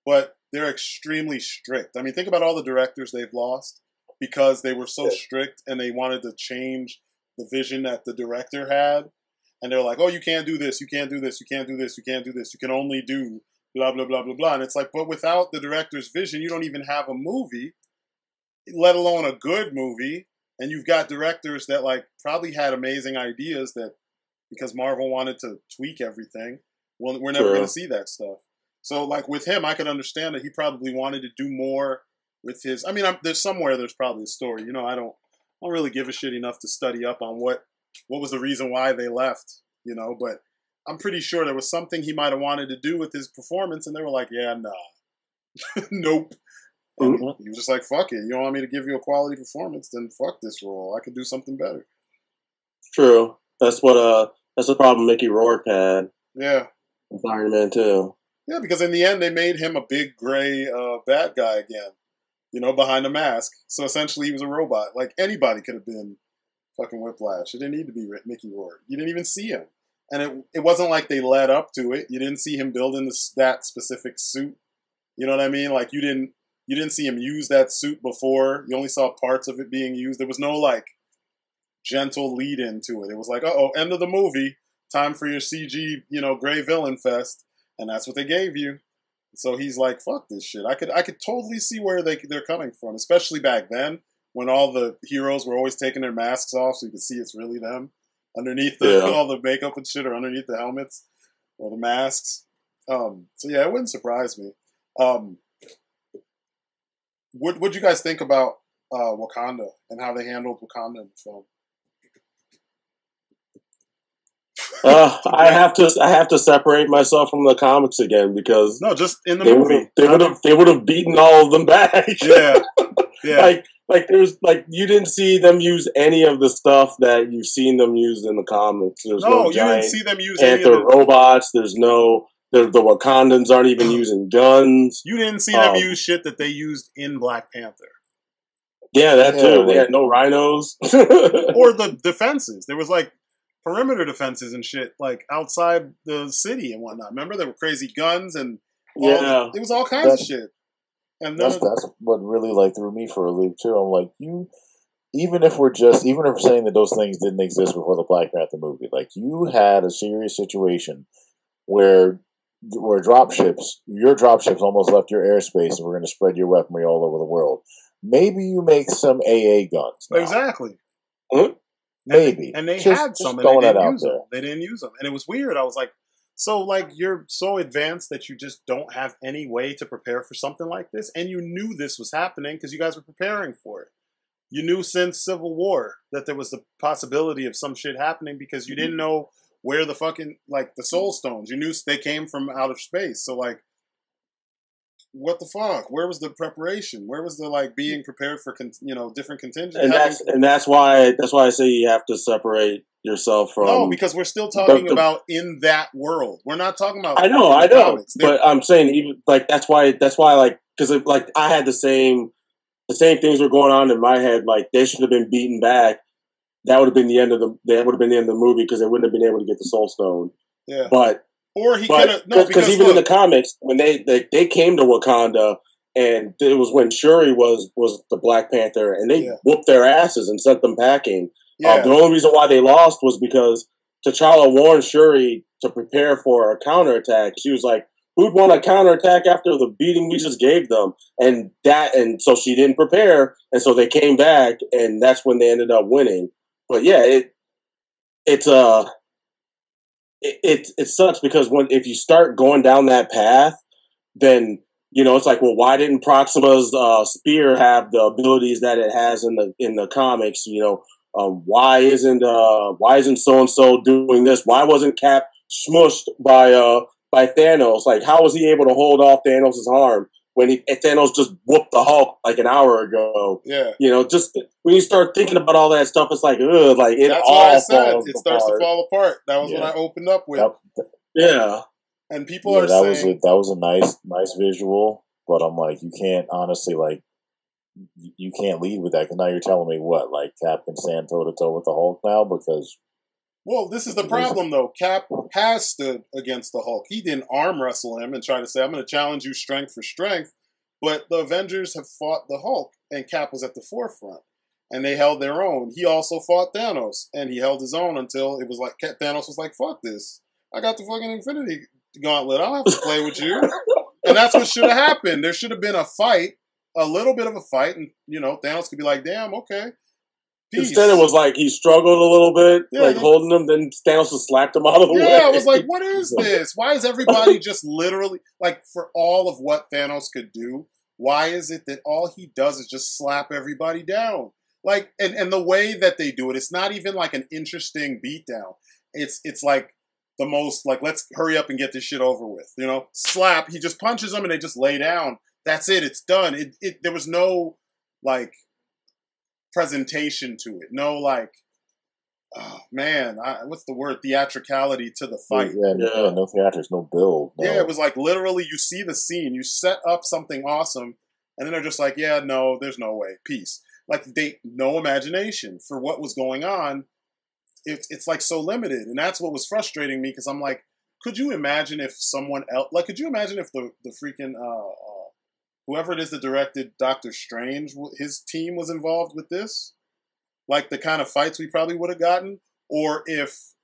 A: but they're extremely strict. I mean, think about all the directors they've lost because they were so strict and they wanted to change the vision that the director had. And they're like, oh, you can't do this, you can't do this, you can't do this, you can't do this, you can only do blah, blah, blah, blah, blah. And it's like, but without the director's vision, you don't even have a movie, let alone a good movie. And you've got directors that like probably had amazing ideas that because Marvel wanted to tweak everything, well, we're never going to see that stuff. So like with him, I could understand that he probably wanted to do more with his, I mean, there's probably a story, you know, I don't really give a shit enough to study up on what was the reason why they left, you know, but I'm pretty sure there was something he might have wanted to do with his performance and they were like, yeah, nah, nope. And he was just like, fuck it. You don't want me to give you a quality performance, then fuck this role. I could do something better.
C: True. That's the problem Mickey Rourke had.
A: Yeah.
C: With Iron Man 2.
A: Yeah, because in the end they made him a big gray bad guy again. You know, behind a mask. So essentially he was a robot. Like anybody could have been fucking Whiplash. It didn't need to be Mickey Rourke. You didn't even see him. And it wasn't like they led up to it. You didn't see him building that specific suit. You know what I mean? Like you didn't see him use that suit before. You only saw parts of it being used. There was no like gentle lead into it. It was like, end of the movie. Time for your CG, you know, gray villain fest. And that's what they gave you. So he's like, fuck this shit. I could totally see where they're coming from, especially back then when all the heroes were always taking their masks off so you could see it's really them underneath all the makeup and shit, or underneath the helmets or the masks. So yeah, it wouldn't surprise me. What'd you guys think about Wakanda and how they handled Wakanda in the film?
C: I have to separate myself from the comics again because
A: just in the movie
C: they would have beaten all of them back.
A: Yeah.
C: like there's like you didn't see them use any of the stuff that you've seen them use in the comics. There's no
A: you didn't see them use
C: Panther
A: any of the
C: robots. There's no the Wakandans aren't even using guns.
A: You didn't see them use shit that they used in Black Panther.
C: Yeah, that too. They had no rhinos
A: or the defenses. There was like perimeter defenses and shit, like outside the city and whatnot. Remember, there were crazy guns and it was all kinds of shit. And
B: that's what really like threw me for a loop too. I'm like, even if we're saying that those things didn't exist before the Black Panther movie, like you had a serious situation where your dropships almost left your airspace and we're going to spread your weaponry all over the world. Maybe you make some AA guns now.
A: Exactly.
B: Maybe.
A: And they had some, and they didn't use them. They didn't use them. And it was weird. I was like, so, like, you're so advanced that you just don't have any way to prepare for something like this? And you knew this was happening because you guys were preparing for it. You knew since Civil War that there was the possibility of some shit happening because you didn't know where the fucking, like, the Soul Stones. You knew they came from outer space. So, like, what the fuck? Where was the preparation? Where was the like being prepared for different contingents?
C: And that's why I say you have to separate yourself from.
A: No, because we're still talking about in that world. We're not talking about.
C: I know, but I'm saying even like that's why like because like I had the same things were going on in my head. Like they should have been beaten back. That would have been the end of the movie because they wouldn't have been able to get the Soul Stone.
A: Yeah,
C: or he could have because even in the comics when they came to Wakanda and it was when Shuri was the Black Panther and they whooped their asses and sent them packing. Yeah. The only reason why they lost was because T'Challa warned Shuri to prepare for a counterattack. She was like, "Who'd want a counterattack after the beating we just gave them?" And so she didn't prepare, and so they came back, and that's when they ended up winning. But yeah, it sucks because if you start going down that path, then it's like, well, why didn't Proxima's spear have the abilities that it has in the comics? Why isn't so and so doing this? Why wasn't Cap smushed by Thanos? Like, how was he able to hold off Thanos' arm when Thanos just whooped the Hulk like an hour ago?
A: Yeah,
C: just when you start thinking about all that stuff, it's like, ugh, like it
A: that's
C: all
A: what I said.
C: falls
A: It starts
C: apart.
A: to fall apart. That was what I opened up with.
C: Yeah,
A: and people are saying
B: that was a nice visual, but I'm like, you can't honestly you can't lead with that because now you're telling me what, like Cap can stand toe to toe with the Hulk now because.
A: Well, this is the problem though. Cap has stood against the Hulk. He didn't arm wrestle him and try to say, "I'm going to challenge you strength for strength." But the Avengers have fought the Hulk, and Cap was at the forefront, and they held their own. He also fought Thanos, and he held his own until it was like Thanos was like, "Fuck this! I got the fucking Infinity Gauntlet. I don't have to play with you." And that's what should have happened. There should have been a fight. A little bit of a fight, and Thanos could be like, "Damn, okay." Peace.
C: Instead, it was like he struggled a little bit, holding him. Then Thanos just slapped him out of the way.
A: Yeah, I was like, "What is this? Why is everybody just literally like for all of what Thanos could do? Why is it that all he does is just slap everybody down? Like, and the way that they do it, it's not even like an interesting beatdown. It's like the most like let's hurry up and get this shit over with. Slap. He just punches them and they just lay down. That's it. It's done. There was no like presentation to it. No like, oh man, what's the word? Theatricality to the fight.
B: Yeah, no theatrics, no build. No.
A: Yeah, it was like literally you see the scene, you set up something awesome, and then they're just like, yeah, no, there's no way. Peace. Like no imagination for what was going on. It's like so limited, and that's what was frustrating me because I'm like, could you imagine if someone else? Like, could you imagine if the freaking whoever it is that directed Doctor Strange, his team was involved with this? Like the kind of fights we probably would have gotten? Or if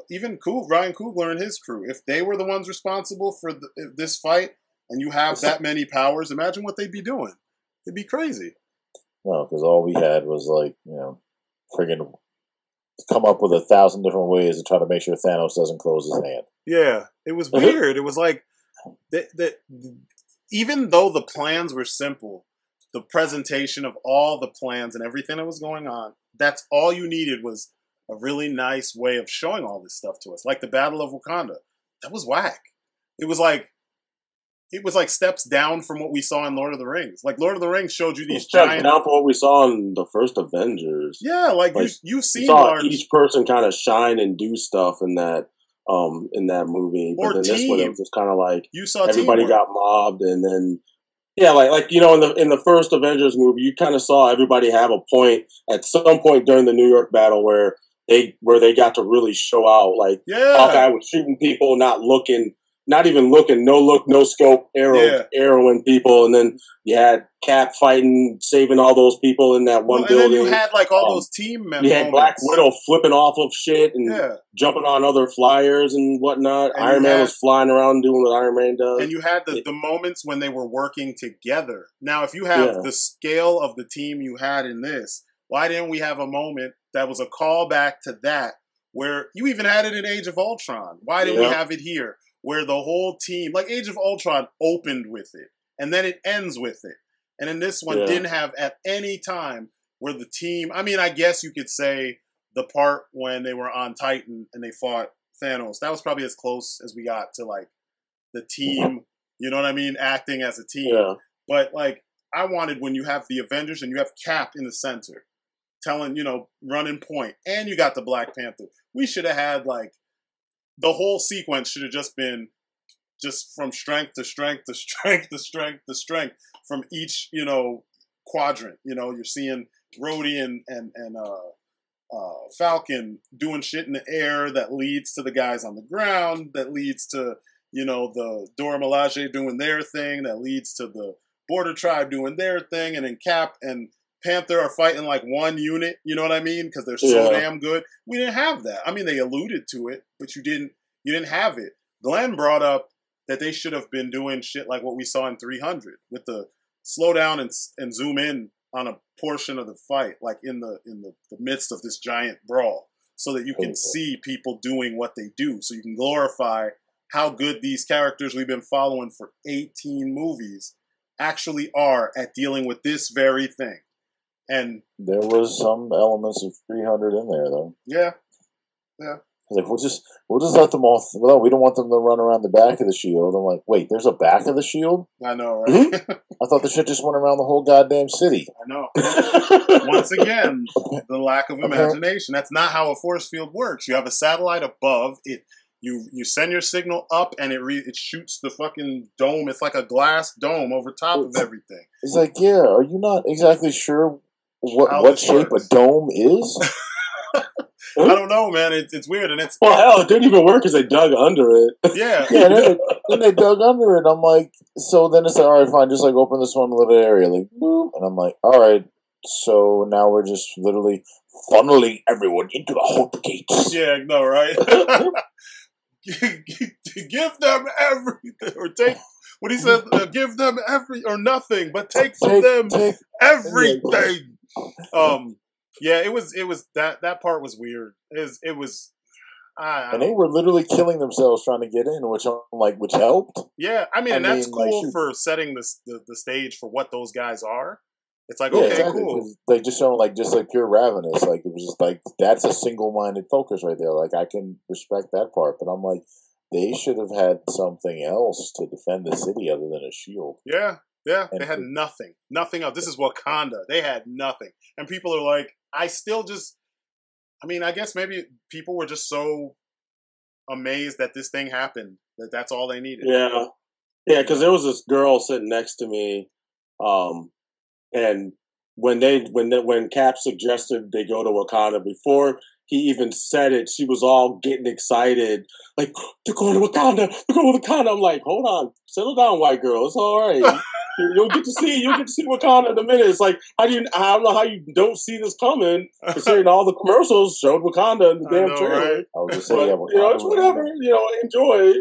A: even Ryan Coogler and his crew, if they were the ones responsible for this fight and you have that many powers, imagine what they'd be doing. It'd be crazy.
B: No, because all we had was like, friggin' come up with 1,000 different ways to try to make sure Thanos doesn't close his hand.
A: Yeah, it was weird. It was like that. Even though the plans were simple, the presentation of all the plans and everything that was going on, that's all you needed was a really nice way of showing all this stuff to us. Like the Battle of Wakanda. That was whack. It was like steps down from what we saw in Lord of the Rings. Like Lord of the Rings showed you these giant...
C: down from what we saw in the first Avengers.
A: Yeah, like you've seen
C: you saw each person kind of shine and do stuff in that movie.
A: Or
C: but then
A: team.
C: This one, it was just kind of like
A: you saw
C: everybody
A: teamwork.
C: got mobbed, and then like in the first Avengers movie, you kind of saw everybody have a point at some point during the New York battle where they got to really show out. Like Hawkeye was shooting people, not even looking, no look, no scope, arrowing people, and then you had Cap fighting, saving all those people in that one building.
A: And then you had like all those team members.
C: You had Black Widow flipping off of shit and jumping on other flyers and whatnot. And Iron Man was flying around doing what Iron Man does.
A: And you had the moments when they were working together. Now, if you have the scale of the team you had in this, why didn't we have a moment that was a callback to that, where you even had it in Age of Ultron? Why didn't we have it here? Where the whole team, like Age of Ultron opened with it, and then it ends with it. And in this one, didn't have at any time where the team, I mean, I guess you could say the part when they were on Titan and they fought Thanos, that was probably as close as we got to like the team You know what I mean? Acting as a team.
C: Yeah.
A: But like, I wanted when you have the Avengers and you have Cap in the center, telling, running point, and you got the Black Panther. We should have had like the whole sequence should have just been just from strength to strength to strength to strength to strength from each quadrant. You're seeing Rhodey and Falcon doing shit in the air that leads to the guys on the ground, that leads to the Dora Milaje doing their thing, that leads to the Border Tribe doing their thing, and then Cap and Panther are fighting like one unit, you know what I mean? Because they're so damn good. We didn't have that. I mean, they alluded to it, but you didn't have it. Glenn brought up that they should have been doing shit like what we saw in 300 with the slow down and zoom in on a portion of the fight, like in the midst of this giant brawl, so that you can see people doing what they do, so you can glorify how good these characters we've been following for 18 movies actually are at dealing with this very thing. And
B: there was some elements of 300 in there, though.
A: Yeah.
B: Like, we'll just let them all. Well, we don't want them to run around the back of the shield. I'm like, wait, there's a back of the shield?
A: I know, right?
B: I thought the shit just went around the whole goddamn city.
A: I know. Once again, the lack of imagination. That's not how a force field works. You have a satellite above it. You send your signal up, and it shoots the fucking dome. It's like a glass dome over top of everything.
B: It's like, yeah, are you not exactly sure what shape a dome is?
A: I don't know, man. It's weird, and it's
C: hell, it didn't even work because they dug under it.
A: Yeah.
B: Then they dug under it. I'm like, so then it's like, all right, fine, just like open this one little area, like, boop. And I'm like, all right, so now we're just literally funneling everyone into the Hope Gates.
A: Yeah, no, right? Give them everything, or take what he said. Give them or nothing, but take from them everything. Yeah, it was that part was weird. It was,
B: and they were literally killing themselves trying to get in, which helped.
A: Yeah, I mean, that's cool for setting the stage for what those guys are. It's like, okay, exactly. Cool.
B: They just show just like pure ravenous. Like, it was just like, that's a single-minded focus right there. Like, I can respect that part, but I'm like, they should have had something else to defend the city other than a shield.
A: Yeah, they had nothing else. This is Wakanda. They had nothing, and people are like, I guess maybe people were just so amazed that this thing happened that's all they needed.
C: Yeah, because there was this girl sitting next to me. And when Cap suggested they go to Wakanda, before he even said it, she was all getting excited, like, they're going to Wakanda, I'm like, hold on, settle down, white girl, it's all right. You'll get to see Wakanda in a minute. It's like, I don't know how you don't see this coming, considering all the commercials showed Wakanda in the damn trailer. Right?
B: I was just saying,
C: it's whatever. Enjoy.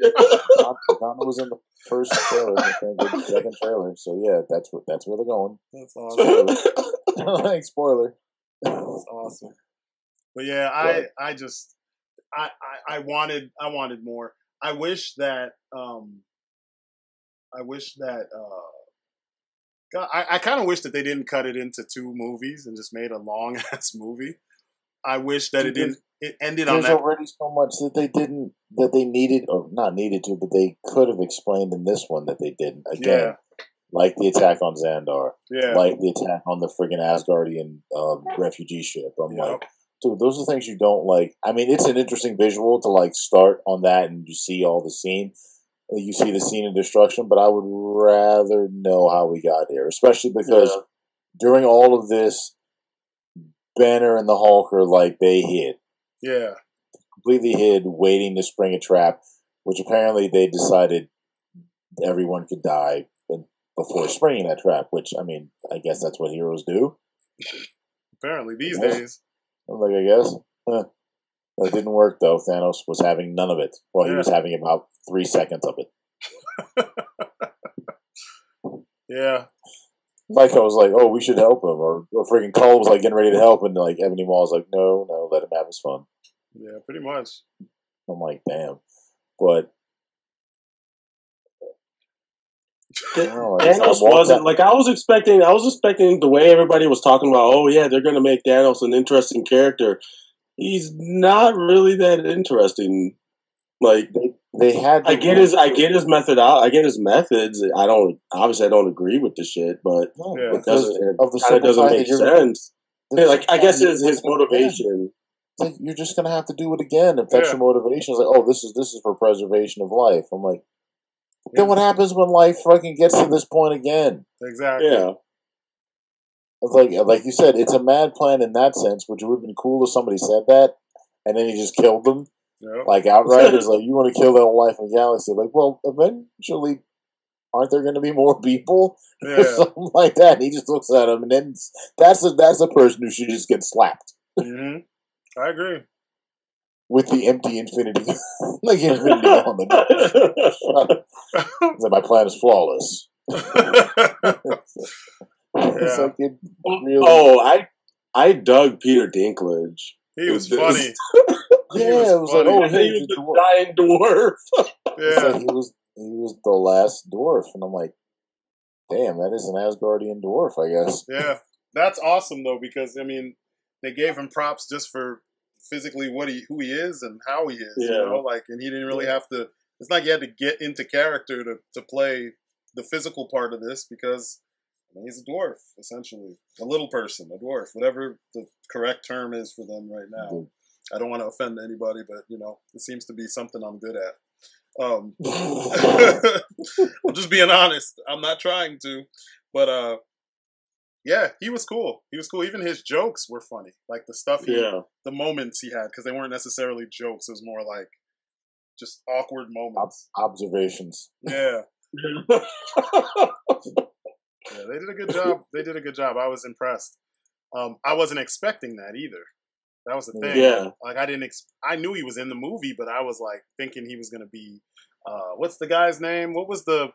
B: Wakanda was in the first trailer, the second trailer. So yeah, that's where they're going.
A: That's awesome.
B: Like, spoiler.
A: That's awesome. But yeah, I wanted more. I wish that I kind of wish that they didn't cut it into 2 movies and just made a long ass movie. I wish that it ended on that.
B: There's already so much that they needed, or not needed to, but they could have explained in this one that they didn't. Again, like the attack on Xandar, like the attack on the friggin' Asgardian refugee ship. I'm like, dude, those are things you don't like. I mean, it's an interesting visual to like start on that and you see all the scene. You see the scene of destruction, but I would rather know how we got here, especially because during all of this, Banner and the Hulk are like, they hid.
A: Yeah.
B: Completely hid, waiting to spring a trap, which apparently they decided everyone could die before springing that trap, which, I mean, I guess that's what heroes do.
A: Apparently, these days.
B: I'm like, I guess. That didn't work, though. Thanos was having none of it. Well, he was having about 3 seconds of it.
A: Yeah.
B: Like, I was like, oh, we should help him. Or freaking Cole was like getting ready to help, and like Ebony Maw was like, no, let him have his fun.
A: Yeah, pretty much.
B: I'm like, damn. But
C: Thanos wasn't like I was expecting the way everybody was talking about, oh yeah, they're gonna make Thanos an interesting character. He's not really that interesting. Like
B: they had.
C: I get his method out. I get his methods. I don't agree with the shit, but
B: No,
C: it doesn't. It
B: of the
C: kind of doesn't make sense.
B: Like
C: I guess his motivation.
B: It's like you're just gonna have to do it again if that's your motivation. It's like, oh, this is for preservation of life. I'm like, then what happens when life fucking gets to this point again?
A: Exactly.
B: Yeah. It's like you said, it's a mad plan in that sense, which would have been cool if somebody said that, and then he just killed them, like outright. It's like, you want to kill that life in the galaxy? Like, well, eventually, aren't there going to be more people or something like that? And he just looks at him, and then that's a person who should just get slapped.
A: Mm-hmm. I agree.
B: With the empty infinity, like infinity on the door. Like, my plan is flawless. It's like it really...
C: I dug Peter Dinklage.
A: He was funny.
B: Yeah, it was funny. Like,
C: he was the dying dwarf.
B: Like he was the last dwarf, and I'm like, damn, that is an Asgardian dwarf, I guess.
A: Yeah, that's awesome though, because I mean, they gave him props just for physically who he is and how he is. You know, like, and he didn't really have to. It's like he had to get into character to play the physical part of this, because he's a dwarf, essentially. A little person, a dwarf, whatever the correct term is for them right now. Mm-hmm. I don't want to offend anybody, but, you know, it seems to be something I'm good at. I'm just being honest. I'm not trying to. But, yeah, he was cool. He was cool. Even his jokes were funny. Like, the stuff the moments he had, because they weren't necessarily jokes. It was more like just awkward moments.
B: Observations.
A: Yeah. Yeah, they did a good job. They did a good job. I was impressed. I wasn't expecting that either. That was the thing.
C: Yeah.
A: Like, I knew he was in the movie, but I was like thinking he was going to be. What's the guy's name? What was the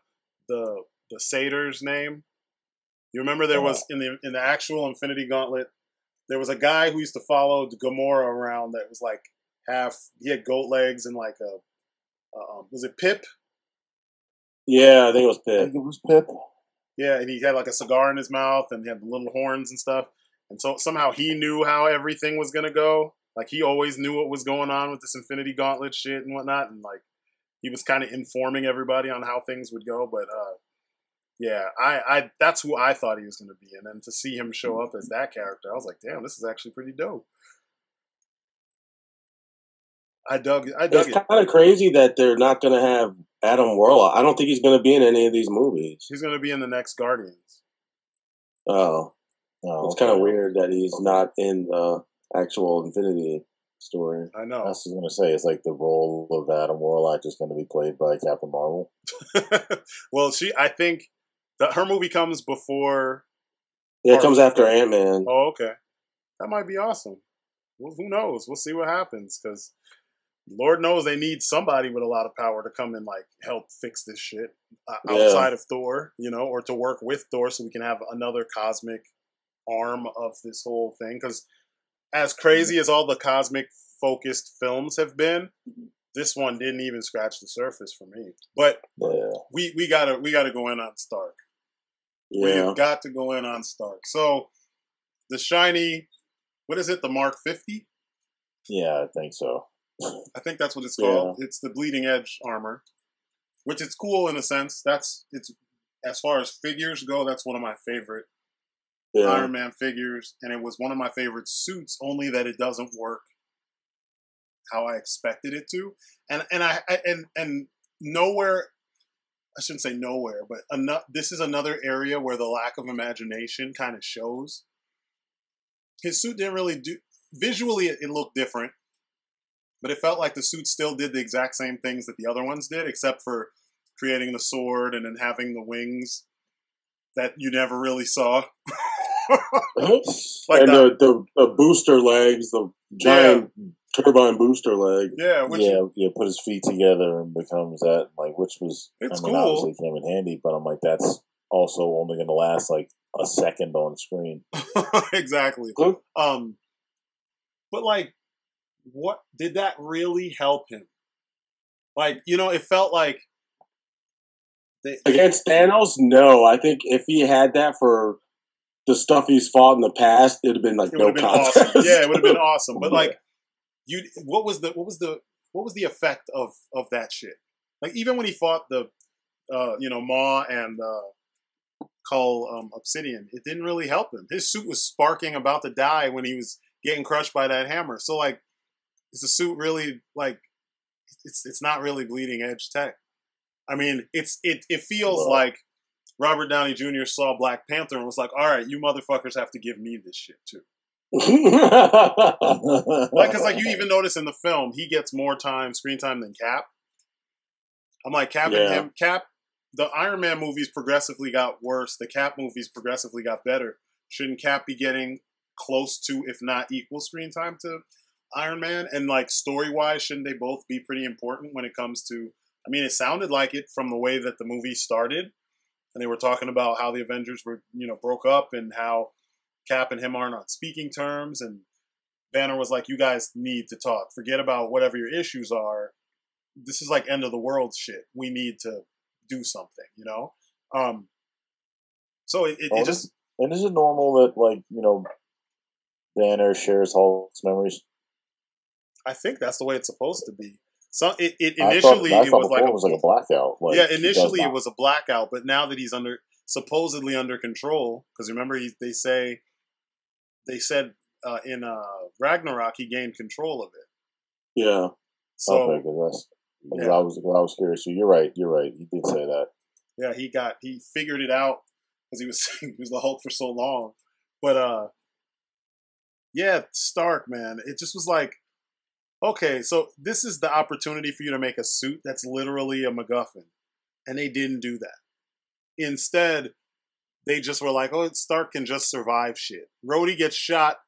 A: satyr's name? You remember there was in the actual Infinity Gauntlet, there was a guy who used to follow Gamora around that was like he had goat legs and like was it Pip?
C: Yeah, I think it was Pip.
A: Yeah, and he had like a cigar in his mouth, and he had the little horns and stuff. And so somehow he knew how everything was going to go. Like, he always knew what was going on with this Infinity Gauntlet shit and whatnot. And, like, he was kind of informing everybody on how things would go. But, yeah, I that's who I thought he was going to be. And then to see him show up as that character, I was like, damn, this is actually pretty dope. I dug it.
C: It's kind of crazy that they're not going to have Adam Warlock. I don't think he's going to be in any of these movies.
A: He's going to be in the next Guardians.
C: Oh, it's kind of weird that he's not in the actual Infinity story.
A: I know.
B: I was going to say, it's like the role of Adam Warlock is going to be played by Captain Marvel.
A: Well, I think that her movie comes before.
C: Yeah, it comes after Ant-Man.
A: Oh, okay. That might be awesome. Well, who knows? We'll see what happens, because Lord knows they need somebody with a lot of power to come and like help fix this shit outside of Thor, you know, or to work with Thor so we can have another cosmic arm of this whole thing. Because as crazy as all the cosmic focused films have been, this one didn't even scratch the surface for me. But we gotta go in on Stark.
C: Yeah.
A: We've got to go in on Stark. So the shiny, what is it? The Mark 50?
B: Yeah, I think so.
A: I think that's what it's called. Yeah. It's the bleeding edge armor, which is cool in a sense. It's as far as figures go, that's one of my favorite Iron Man figures, and it was one of my favorite suits. Only that it doesn't work how I expected it to, and nowhere. I shouldn't say nowhere, but this is another area where the lack of imagination kind of shows. His suit didn't really do visually. It looked different. But it felt like the suit still did the exact same things that the other ones did, except for creating the sword and then having the wings that you never really saw.
C: Like and the booster legs, the giant turbine booster leg.
A: Yeah,
B: put his feet together and becomes that, like, which was,
A: cool.
B: Obviously came in handy, but I'm like, that's also only going to last like a second on screen.
A: Exactly. But like, what did that really help him? Like, you know, it felt like
C: against Thanos. No, I think if he had that for the stuff he's fought in the past, it'd have been like no contest.
A: Awesome. Yeah, it would have been awesome. But like, what was the effect of that shit? Like even when he fought the Maw and Cull Obsidian, it didn't really help him. His suit was sparking about to die when he was getting crushed by that hammer. So like, is the suit really like? It's not really bleeding edge tech. I mean, it feels like Robert Downey Jr. saw Black Panther and was like, all right, you motherfuckers have to give me this shit too. Like, cause like you even notice in the film, he gets more screen time than Cap. I'm like, Cap and him, the Iron Man movies progressively got worse. The Cap movies progressively got better. Shouldn't Cap be getting close to, if not equal screen time to Iron Man? And like story-wise, shouldn't they both be pretty important when it comes to, I mean, it sounded like it from the way that the movie started. And they were talking about how the Avengers were, broke up and how Cap and him aren't on speaking terms. And Banner was like, you guys need to talk. Forget about whatever your issues are. This is like end of the world shit. We need to do something, So it just...
B: And is it normal that, like, Banner shares Hulk's memories?
A: I think that's the way it's supposed to be. So it initially it was like
B: a blackout. Like,
A: initially it was a blackout, but now that he's supposedly under control, because remember they said in Ragnarok he gained control of it.
C: Yeah.
A: So
B: okay, I was curious. So you're right. He did say that.
A: Yeah, he figured it out because he was the Hulk for so long. But yeah, Stark, man, it just was like, okay, so this is the opportunity for you to make a suit that's literally a MacGuffin. And they didn't do that. Instead, they just were like, oh, Stark can just survive shit. Rhodey gets shot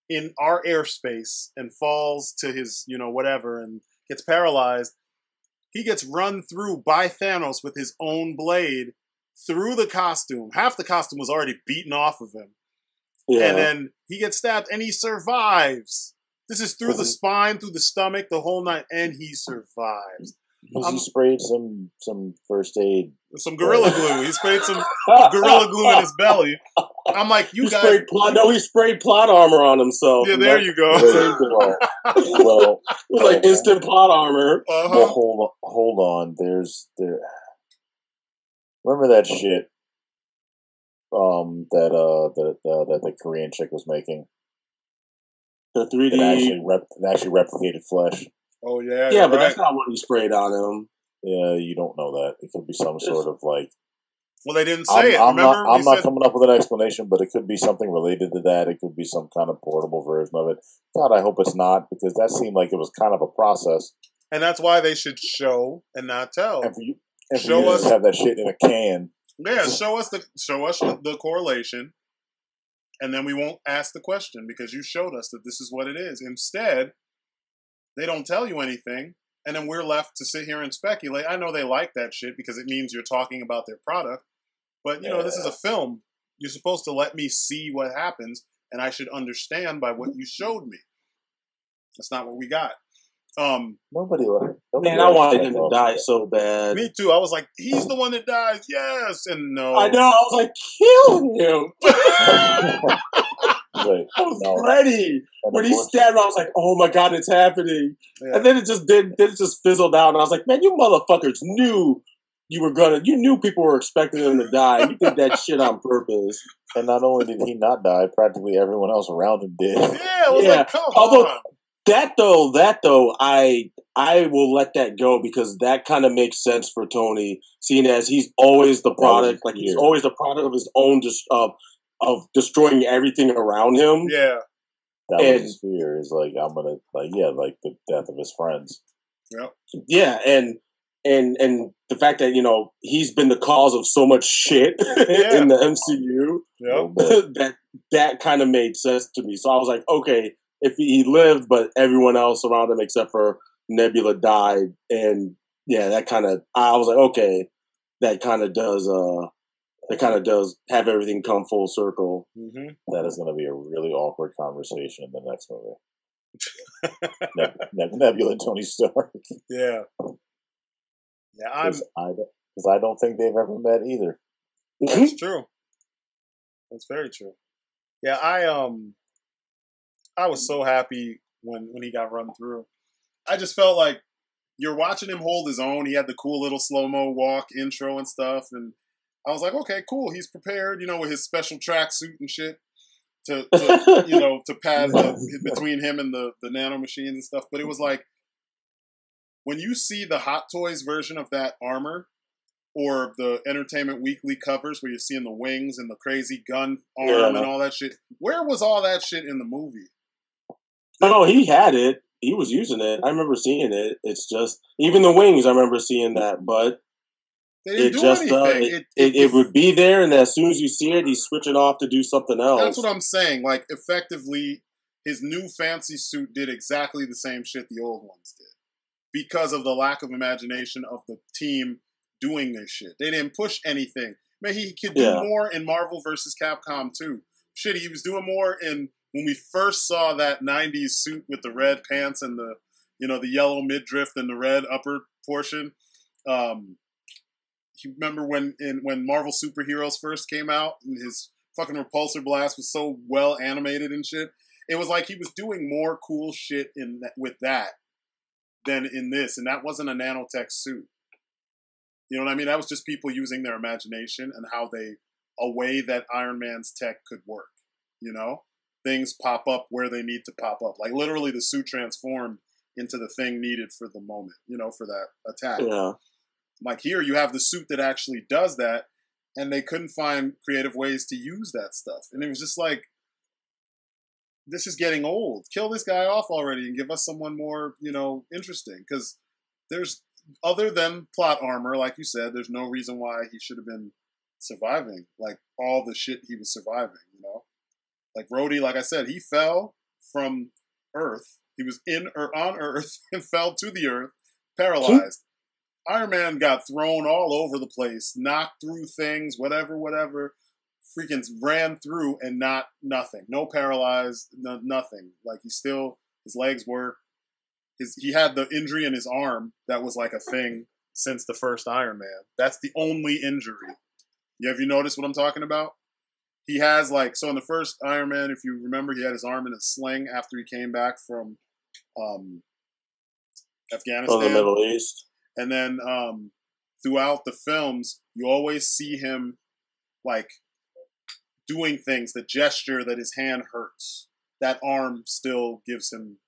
A: in our airspace and falls to his, whatever, and gets paralyzed. He gets run through by Thanos with his own blade through the costume. Half the costume was already beaten off of him. Yeah. And then he gets stabbed and he survives. This is through the spine, through the stomach, the whole night, and he survives.
B: He sprayed some first aid.
A: Some Gorilla Glue. He sprayed some Gorilla Glue in his belly. I'm like, he sprayed
C: plot armor on himself.
A: Yeah, there you go.
B: Well,
C: it was like instant plot armor.
B: Uh-huh. Well, hold on. Remember that shit that the Korean chick was making?
C: The 3D.
B: It actually replicated flesh.
A: Oh, yeah.
C: Yeah, but that's not what he sprayed on him.
B: Yeah, you don't know that. It could be some sort of like...
A: Well, they didn't say it.
B: I'm not coming up with an explanation, but it could be something related to that. It could be some kind of portable version of it. God, I hope it's not, because that seemed like it was kind of a process.
A: And that's why they should show and not tell.
B: And for you just have that shit in a can.
A: Yeah, show us the correlation, and then we won't ask the question because you showed us that this is what it is. Instead, they don't tell you anything, and then we're left to sit here and speculate. I know they like that shit because it means you're talking about their product, but this is a film. You're supposed to let me see what happens, and I should understand by what you showed me. That's not what we got.
B: Nobody
C: man, I wanted him to die so bad.
A: Me too. I was like, he's the one that dies. Yes, and no.
C: I know. I was like, kill him. I was ready. When he stabbed me, I was like, oh my God, it's happening. Yeah. And then it just fizzled out. And I was like, man, you motherfuckers knew you knew people were expecting him to die. You did that shit on purpose.
B: And not only did he not die, practically everyone else around him did.
A: Yeah, I was like, come on.
C: That though, I will let that go because that kind of makes sense for Tony, seeing as he's always the product, like he's always the product of his own, of destroying everything around him.
A: Yeah,
B: that was his fear. Is like I'm gonna like the death of his friends.
A: Yep.
C: Yeah, and the fact that he's been the cause of so much shit in the MCU.
A: Yep.
C: that kind of made sense to me. So I was like, okay. If he lived, but everyone else around him except for Nebula died, and that kind of, I was like, okay, that kind of does have everything come full circle.
A: Mm-hmm.
B: That is going to be a really awkward conversation in the next movie. Nebula and Tony Stark.
A: Yeah,
B: because I don't think they've ever met either.
A: That's true. That's very true. Yeah, I was so happy when he got run through. I just felt like you're watching him hold his own. He had the cool little slow-mo walk intro and stuff, and I was like, okay, cool. He's prepared, with his special tracksuit and shit to to pad between him and the nano machines and stuff. But it was like, when you see the Hot Toys version of that armor, or the Entertainment Weekly covers where you're seeing the wings and the crazy gun arm and all that shit, where was all that shit in the movie?
C: No, he had it. He was using it. I remember seeing it. It's just, even the wings, I remember seeing that, but
A: they didn't do anything.
C: It would be there, and as soon as you see it, he's switching off to do something else.
A: That's what I'm saying. Like, effectively, his new fancy suit did exactly the same shit the old ones did, because of the lack of imagination of the team doing this shit. They didn't push anything. Man, he could do more in Marvel vs. Capcom 2. Shit, he was doing more in when we first saw that 90s suit with the red pants and the the yellow midriff and the red upper portion. You remember when Marvel Superheroes first came out and his fucking repulsor blast was so well animated and shit? It was like he was doing more cool shit with that than in this, and that wasn't a nanotech suit. You know what I mean? That was just people using their imagination and a way that Iron Man's tech could work. Things pop up where they need to pop up. Like, literally the suit transformed into the thing needed for the moment, for that attack.
C: Yeah.
A: Like, here you have the suit that actually does that, and they couldn't find creative ways to use that stuff. And it was just like, this is getting old. Kill this guy off already and give us someone more, interesting. Because there's, other than plot armor, like you said, there's no reason why he should have been surviving, like, all the shit he was surviving, Like, Rhodey, like I said, he fell from Earth. He was on Earth and fell to the Earth, paralyzed. Iron Man got thrown all over the place, knocked through things, whatever, freaking ran through and nothing. No paralyzed, nothing. Like, his legs work. He had the injury in his arm that was like a thing since the first Iron Man. That's the only injury. Have you noticed what I'm talking about? He has, so in the first Iron Man, if you remember, he had his arm in a sling after he came back from Afghanistan.
C: From the Middle East.
A: And then throughout the films, you always see him, doing things, the gesture that his hand hurts. That arm still gives him,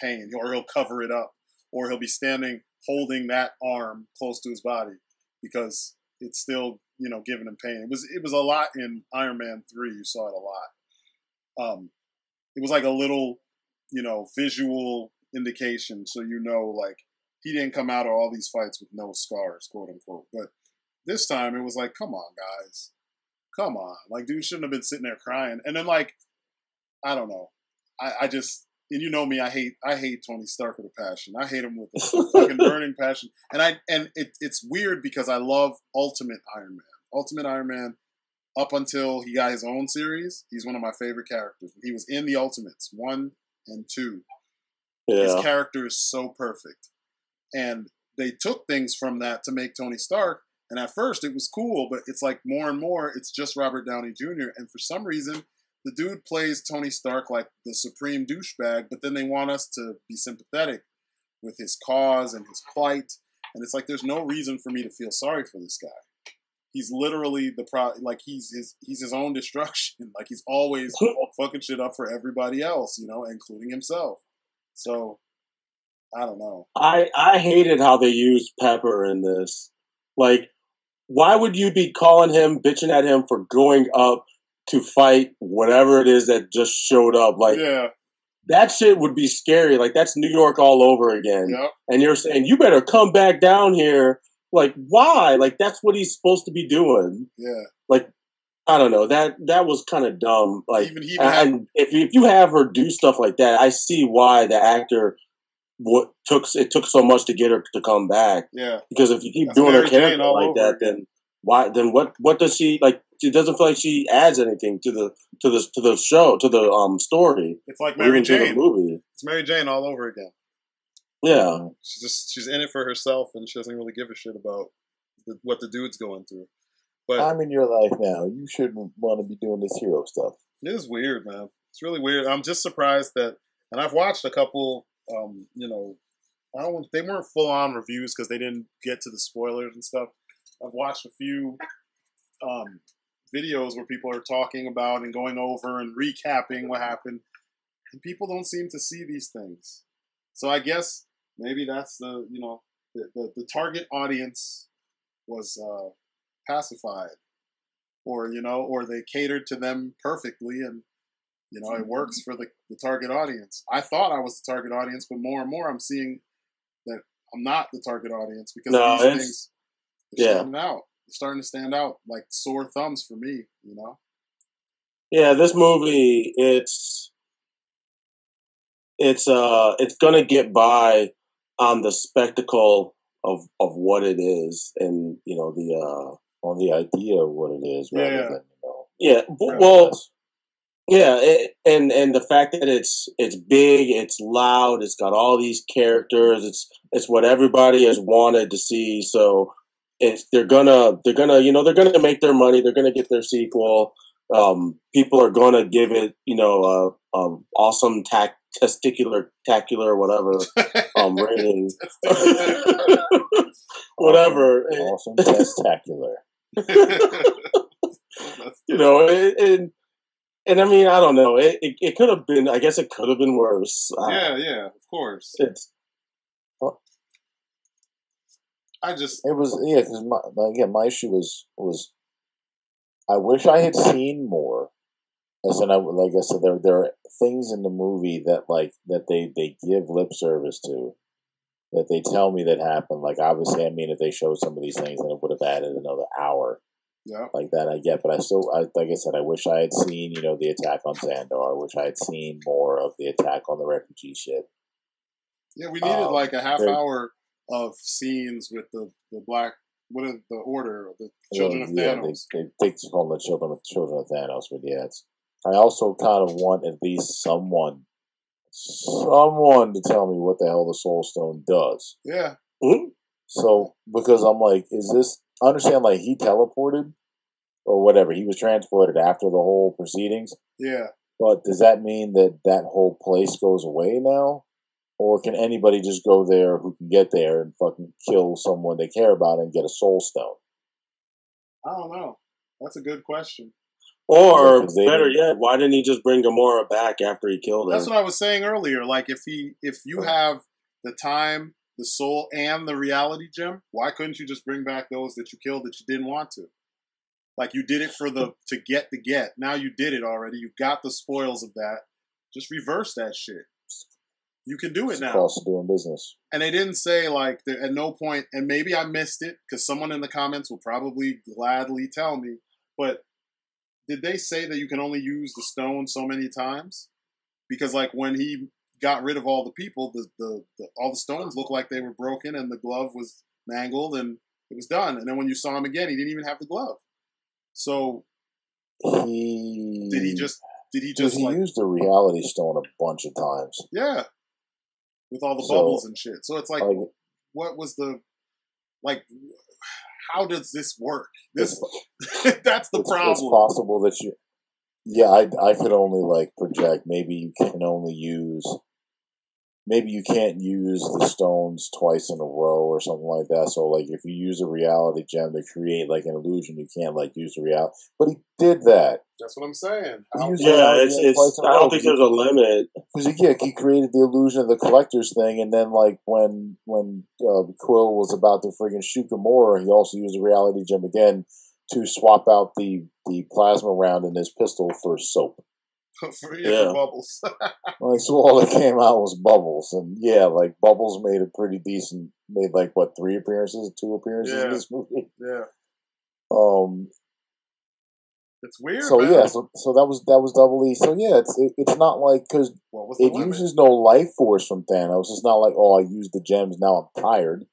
A: pain, or he'll cover it up, or he'll be standing holding that arm close to his body because it's still, giving him pain. It was a lot in Iron Man 3. You saw it a lot. It was like a little, visual indication, so he didn't come out of all these fights with no scars, quote unquote. But this time it was like, come on, guys, come on, dude shouldn't have been sitting there crying. And then I don't know, I just. And you know me, I hate Tony Stark with a passion. I hate him with a fucking burning passion. And it's weird because I love Ultimate Iron Man. Ultimate Iron Man, up until he got his own series, he's one of my favorite characters. He was in the Ultimates 1 and 2. Yeah. His character is so perfect. And they took things from that to make Tony Stark. And at first it was cool, but it's like more and more, it's just Robert Downey Jr. And for some reason, the dude plays Tony Stark like the supreme douchebag, but then they want us to be sympathetic with his cause and his plight. And it's like, there's no reason for me to feel sorry for this guy. He's literally he's his own destruction. Like, he's always fucking shit up for everybody else, including himself. So, I don't know.
C: I hated how they used Pepper in this. Like, why would you be calling him, bitching at him for going up to fight whatever it is that just showed up? That shit would be scary. Like, that's New York all over again.
A: Yep.
C: And you're saying, you better come back down here. Like, why? Like, that's what he's supposed to be doing.
A: Yeah.
C: Like, I don't know. That was kind of dumb. Like,
A: and
C: if you have her do stuff like that, I see why the actor it took so much to get her to come back.
A: Yeah.
C: Because if you keep doing her character like that, then why? Then what does she like? It doesn't feel like she adds anything to the show, to the story.
A: It's like Mary Jane.
C: The movie.
A: It's Mary Jane all over again.
C: Yeah,
A: she's in it for herself, and she doesn't really give a shit about what the dude's going through. But
B: I'm in your life now. You shouldn't want to be doing this hero stuff.
A: It is weird, man. It's really weird. I'm just surprised that, and I've watched a couple, They weren't full on reviews because they didn't get to the spoilers and stuff. I've watched a few videos where people are talking about and going over and recapping what happened, and people don't seem to see these things. So I guess maybe that's the target audience was pacified, or or they catered to them perfectly, and it works for the target audience. I thought I was the target audience, but more and more I'm seeing that I'm not the target audience because these things are standing out. They're starting to stand out like sore thumbs for me,
C: Yeah, this movie, it's gonna get by on the spectacle of what it is, and
B: on the idea of what it is, rather than
C: and the fact that it's big, it's loud, it's got all these characters, it's what everybody has wanted to see. So they're gonna make their money. They're gonna get their sequel. People are gonna give it awesome testicular whatever rating. Whatever.
B: Awesome testicular.
C: And I mean, I don't know. It could have been. I guess it could have been worse.
A: Yeah, of course.
B: It was because my issue was I wish I had seen more. Like I said, there are things in the movie that they give lip service to, that they tell me that happened. Like, obviously, I mean, if they showed some of these things, then it would have added another hour.
A: Yeah.
B: Like that, I get, but like I said, I wish I had seen, the attack on Xandar. I wish I had seen more of the attack on the refugee ship.
A: Yeah, we needed like a half hour of scenes with the black. What are the Order? The Children of Thanos.
B: They call them the Children of Thanos, but yeah, I also kind of want at least someone to tell me what the hell the Soul Stone does.
A: Yeah.
B: Mm-hmm. So, because I'm like, is this? I understand, like, he teleported or whatever. He was transported after the whole proceedings.
A: Yeah.
B: But does that mean that whole place goes away now? Or can anybody just go there who can get there and fucking kill someone they care about and get a soul stone?
A: I don't know. That's a good question.
C: Or better yet, why didn't he just bring Gamora back after he killed her?
A: That's what I was saying earlier. Like, if you have the time, the soul, and the reality gem, why couldn't you just bring back those that you killed that you didn't want to? Like, you did it to get the get. Now you did it already. You got the spoils of that. Just reverse that shit. You can do it now.
B: Cost of doing business.
A: And they didn't say, like, at no point, and maybe I missed it, because someone in the comments will probably gladly tell me, but did they say that you can only use the stone so many times? Because, like, when he got rid of all the people, all the stones looked like they were broken, and the glove was mangled, and it was done. And then when you saw him again, he didn't even have the glove. So did he just
B: used the reality stone a bunch of times?
A: Yeah, with all the bubbles and shit. So it's like what was the how does this work? That's the problem.
B: It's possible that you. Yeah, I could only project. Maybe you can only use. Maybe you can't use the stones twice in a row or something like that. So, if you use a reality gem to create an illusion, you can't use the reality. But he did that.
A: That's what I'm saying.
C: I don't think there's a limit.
B: Because he created the illusion of the collector's thing, and then when Quill was about to friggin' shoot Gamora, he also used the reality gem again to swap out the plasma round in his pistol for soap.
A: For bubbles.
B: So all that came out was Bubbles, and Bubbles made a pretty decent. Made 3 appearances, 2 appearances in this movie.
A: Yeah. It's weird.
B: So
A: man.
B: so that was Double E. So yeah, it's not because it uses no life force from Thanos. It's not I used the gems, now I'm tired.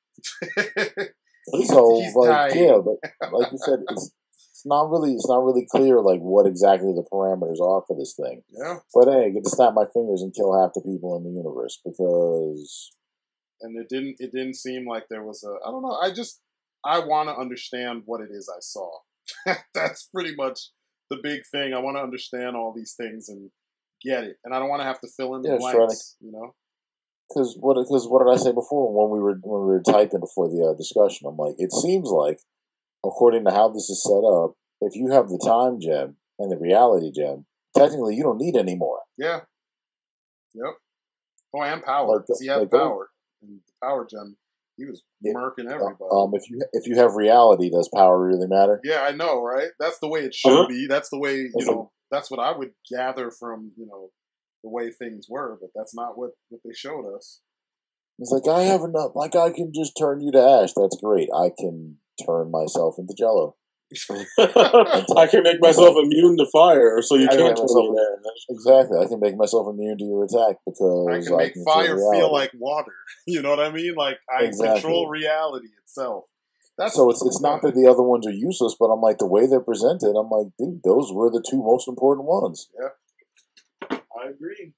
A: He's dying.
B: But like you said, it's not really clear what exactly the parameters are for this thing.
A: Yeah.
B: But hey, I get to snap my fingers and kill half the people in the universe because.
A: And it didn't seem like there was I don't know. I want to understand what it is I saw. That's pretty much the big thing. I want to understand all these things and get it, and I don't want to have to fill in the blanks.
B: Because what did I say before when we were typing before the discussion? I'm like, it seems like, according to how this is set up, if you have the time gem and the reality gem, technically you don't need any more.
A: Yeah. Yep. Oh, and power. Because he had power. And the power gem, he was murking everybody.
B: If you have reality, does power really matter?
A: Yeah, I know, right? That's the way it should be. That's the way, that's what I would gather from, the way things were, but that's not what they showed us.
B: It's like, I have enough. Like, I can just turn you to ash. That's great. I can turn myself into Jello.
C: I can make myself immune to fire, so you can't turn me there.
B: Exactly. I can make myself immune to your attack because
A: I can make fire feel like water. You know what I mean? Like, I control reality itself.
B: So it's not that the other ones are useless, but I'm like, the way they're presented, I'm like, dude, those were the two most important ones.
A: Yeah, I agree.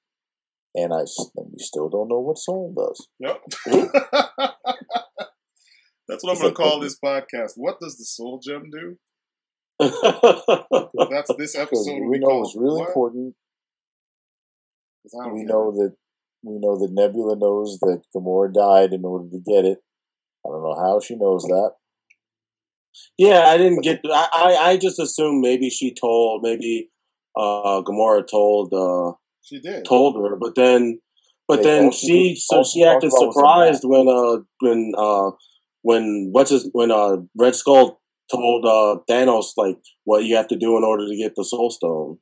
B: And we still don't know what Soul does.
A: Yep. That's what I'm going to call this podcast. What does the Soul Gem do? That's this episode.
B: We know it's really important. We know that Nebula knows that Gamora died in order to get it. I don't know how she knows that.
C: Yeah, I didn't get. I just assumed maybe Gamora told. She did. Told her, but then she acted surprised when Red Skull told Thanos like what you have to do in order to get the Soul Stone.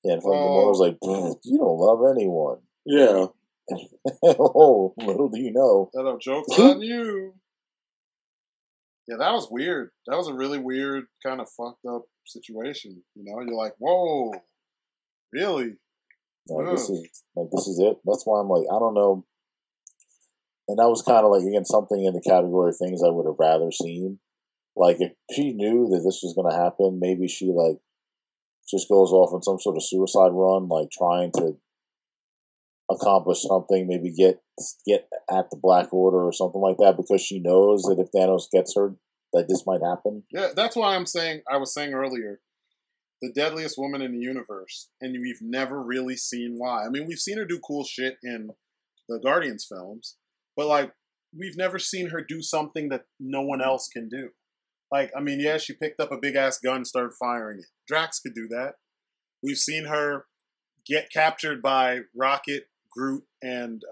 B: Yeah, and Gamora was like, "You don't love anyone."
C: Yeah.
B: Oh, little do you know.
A: That joke's on you. Yeah, that was weird. That was a really weird, kind of fucked up situation. You're like, whoa, really?
B: This is it. That's why I'm like, I don't know. And that was kind of like, again, something in the category of things I would have rather seen. Like, if she knew that this was going to happen, maybe she like just goes off on some sort of suicide run, like trying to accomplish something, maybe get at the Black Order or something like that, because she knows that if Thanos gets her, that this might happen.
A: Yeah, that's why I was saying earlier, the deadliest woman in the universe, and we've never really seen why. I mean, we've seen her do cool shit in the Guardians films, but like, we've never seen her do something that no one else can do. Like, I mean, yeah, she picked up a big ass gun and started firing it. Drax could do that. We've seen her get captured by Rocket, Groot, and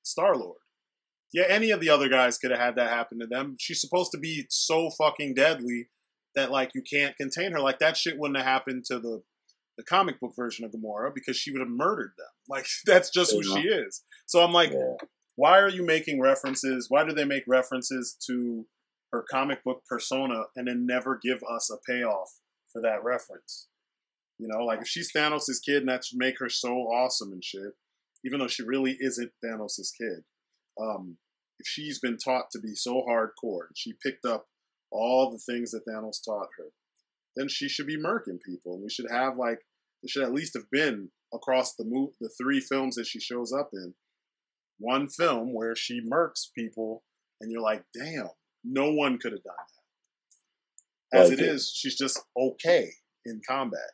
A: Star-Lord. Yeah, any of the other guys could have had that happen to them. She's supposed to be so fucking deadly that, like, you can't contain her. Like, that shit wouldn't have happened to the comic book version of Gamora because she would have murdered them. Like, that's just who she is. So I'm like, why are you making references? Why do they make references to her comic book persona and then never give us a payoff for that reference? Like, if she's Thanos' kid and that should make her so awesome and shit, even though she really isn't Thanos' kid. If she's been taught to be so hardcore and she picked up all the things that Thanos taught her, then she should be murking people. And we should have, like, there should at least have been across the 3 films that she shows up in, one film where she murks people and you're like, damn, no one could have done that. As it is, she's just okay in combat,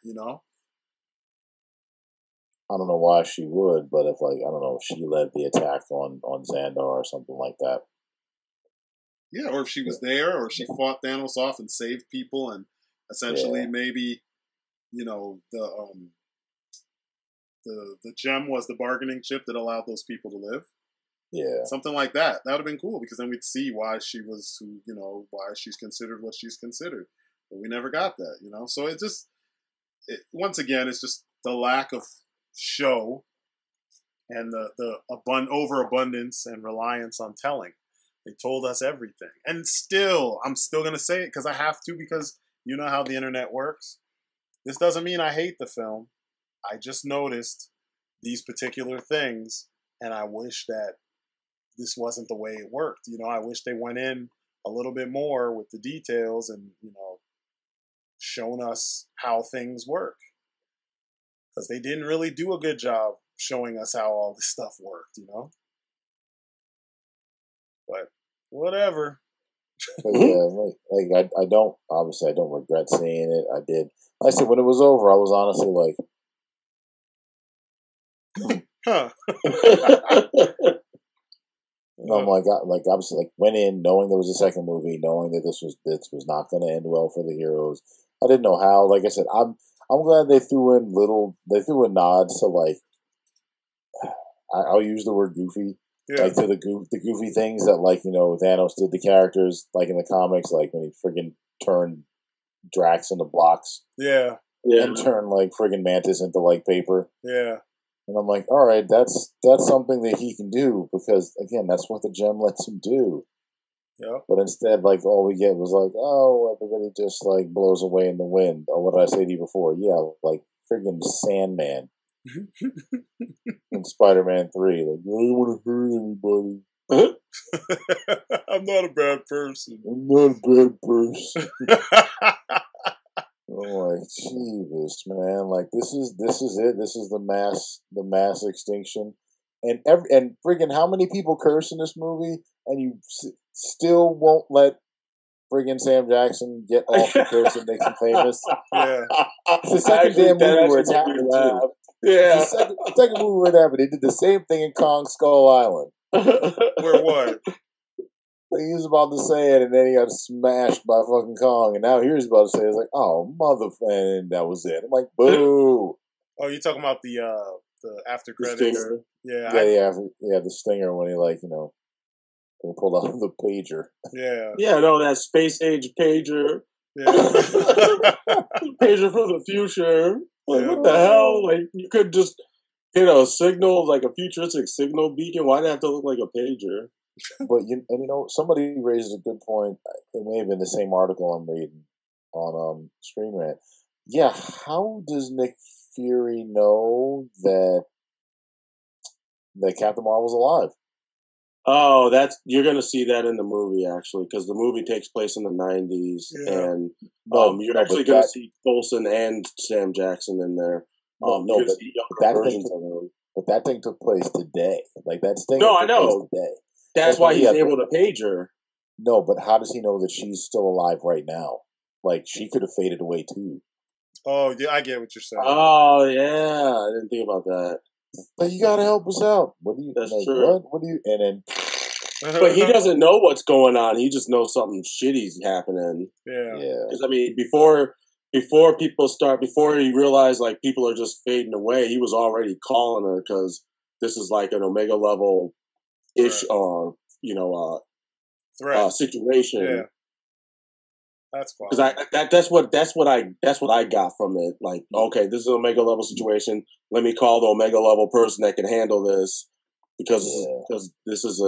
B: I don't know why she would, but if, like, I don't know, if she led the attack on Xandar or something like that.
A: Yeah, or if she was there, or she fought Thanos off and saved people, and essentially maybe, the gem was the bargaining chip that allowed those people to live.
B: Yeah.
A: Something like that. That would have been cool, because then we'd see why she was why she's considered what she's considered. But we never got that, So once again, it's just the lack of show and the overabundance and reliance on telling. They told us everything, and I'm still gonna say it because I have to, because you know how the internet works. This doesn't mean I hate the film. I just noticed these particular things, and I wish that this wasn't the way it worked. I wish they went in a little bit more with the details and shown us how things work. Because they didn't really do a good job showing us how all this stuff worked, But whatever.
B: But yeah, I don't regret seeing it. I did. Like I said, when it was over, I was honestly like,
A: huh.
B: And I'm like, I was like, went in knowing there was a second movie, knowing that this was not going to end well for the heroes. I didn't know how. Like I said, I'm glad they threw in nods to like, I'll use the word goofy, like to the goofy things that like Thanos did to characters like in the comics, like when he friggin' turned Drax into blocks, and turned like friggin' Mantis into like paper, And I'm like, all right, that's something that he can do because again, that's what the gem lets him do.
A: Yeah.
B: But instead, like all we get was like, oh, everybody just like blows away in the wind. Or what did I say to you before? Yeah, like friggin' Sandman in Spider-Man 3. Like, I don't want to hurt anybody.
A: I'm not a bad person.
B: I'm not a bad person. I'm like, Jeebus, man! Like this is it. This is the mass extinction, and friggin' how many people curse in this movie, and you still won't let friggin' Sam Jackson get off the curse and make him famous.
A: Yeah,
B: it's the second damn movie where it's happening too.
C: Yeah,
B: it's the second movie where it happened. They did the same thing in Kong Skull Island.
A: Where what?
B: He was about to say it, and then he got smashed by fucking Kong, and now here's about to say it. It's like, oh, and that was it. I'm like, boo.
A: Oh, you talking about the after credits?
C: The stinger.
B: Yeah, the stinger when he when he pulled out the pager.
C: Yeah, no, that space age pager.
A: Yeah.
C: Pager from the future. Like, what the hell? Like, you could just hit a signal, like a futuristic signal beacon. Why'd it have to look like a pager?
B: But somebody raises a good point. It may have been the same article I'm reading on Screen Rant. Yeah, how does Nick Fury know that Captain Marvel's alive?
C: Oh, you're gonna see that in the movie actually, because the movie takes place in the '90s, and you're actually gonna see Coulson and Sam Jackson in there.
B: But that thing took place today. Like that thing.
C: No, I know.
B: Today.
C: That's why he's able to page her.
B: No, but how does he know that she's still alive right now? Like, she could have faded away, too.
A: Oh, yeah, I get what you're saying.
C: Oh, yeah. I didn't think about that.
B: But you gotta help us out.
C: That's true.
B: What do you... And
C: then... But he doesn't know what's going on. He just knows something shitty's happening.
A: Yeah.
C: Because, I mean, before he realized, like, people are just fading away, he was already calling her because this is, like, an Omega level ish or threat situation.
A: Yeah, that's fine.
C: Because that's what I got from it. Like, okay, this is an Omega level situation. Let me call the Omega level person that can handle this because this is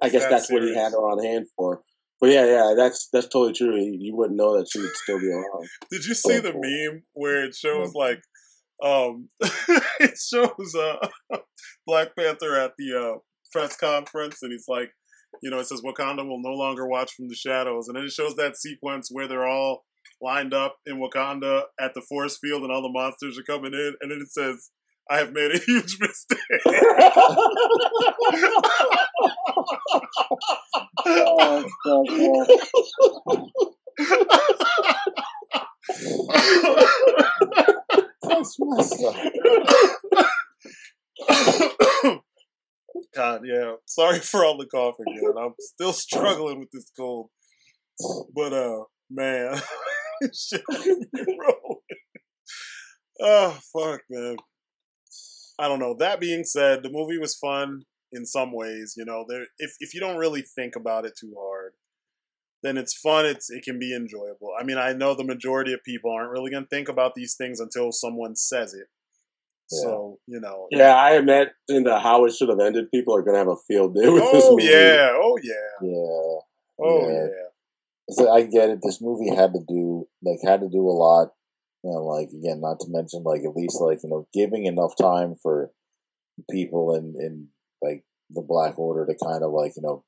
C: I guess that's what he had her on hand for. But yeah, that's totally true. You wouldn't know that she would still be around.
A: Did you see the meme where it shows like? It shows Black Panther at the press conference, and he's like, it says Wakanda will no longer watch from the shadows, and then it shows that sequence where they're all lined up in Wakanda at the force field, and all the monsters are coming in, and then it says, "I have made a huge mistake."
B: That's messed up.
A: God, yeah. Sorry for all the coughing, man. I'm still struggling with this cold. But, man. Shit be rolling. Oh, fuck, man. I don't know. That being said, the movie was fun in some ways. If you don't really think about it too hard, then it's fun. It can be enjoyable. I mean, I know the majority of people aren't really going to think about these things until someone says it. Yeah. So,
C: Yeah, I imagine that how it should have ended. People are going to have a field day with this movie.
A: Oh, yeah.
B: Yeah. So I get it. This movie had to do a lot. Like, again, not to mention, like, at least, like, giving enough time for people in like, the Black Order to kind of, like, for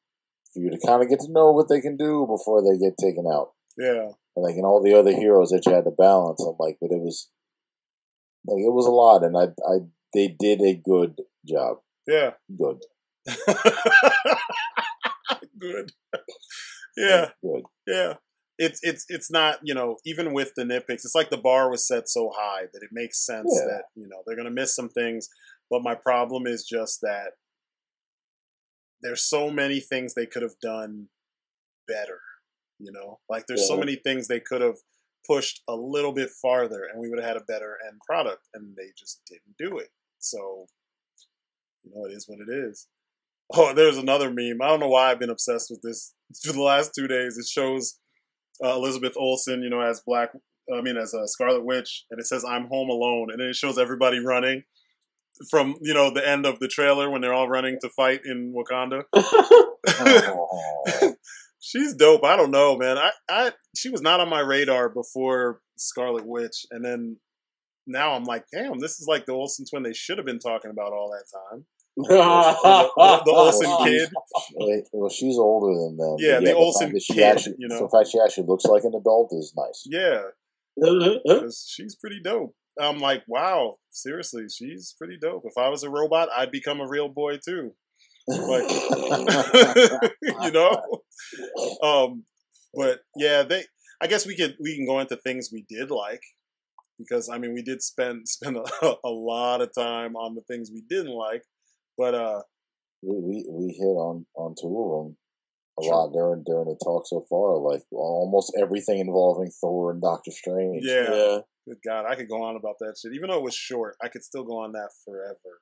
B: you to kind of get to know what they can do before they get taken out.
A: Yeah.
B: And, like, and all the other heroes that you had to balance. I'm like, but it was a lot, and they did a good job.
A: Yeah.
B: Good.
A: Good. Yeah.
B: Good.
A: Yeah. It's not, even with the nitpicks, it's like the bar was set so high that it makes sense that, they're going to miss some things. But my problem is just that there's so many things they could have done better, you know? Like, there's so many things they could have pushed a little bit farther and we would have had a better end product, and they just didn't do it. So, you know, it is what it is. Oh, there's another meme. I don't know why I've been obsessed with this for the last 2 days. It shows Elizabeth Olsen, you know, as as a Scarlet Witch, and it says, "I'm home alone," and then it shows everybody running from, you know, the end of the trailer when they're all running to fight in Wakanda. She's dope. I don't know, man. She was not on my radar before Scarlet Witch, and then now I'm like, damn, this is like the Olsen twin they should have been talking about all that time. The Olsen kid.
B: Well, she's older than them.
A: Yeah, the Olsen kid. You know,
B: the fact she actually looks like an adult is nice.
A: Yeah, because she's pretty dope. I'm like, wow, seriously, she's pretty dope. If I was a robot, I'd become a real boy too. Like, you know. But yeah, I guess we can go into things we did like, because I mean we did spend a lot of time on the things we didn't like, but
B: we hit on two of them a lot during the talk so far. Like almost everything involving Thor and Doctor Strange.
A: Yeah. Good God, I could go on about that shit. Even though it was short, I could still go on that forever.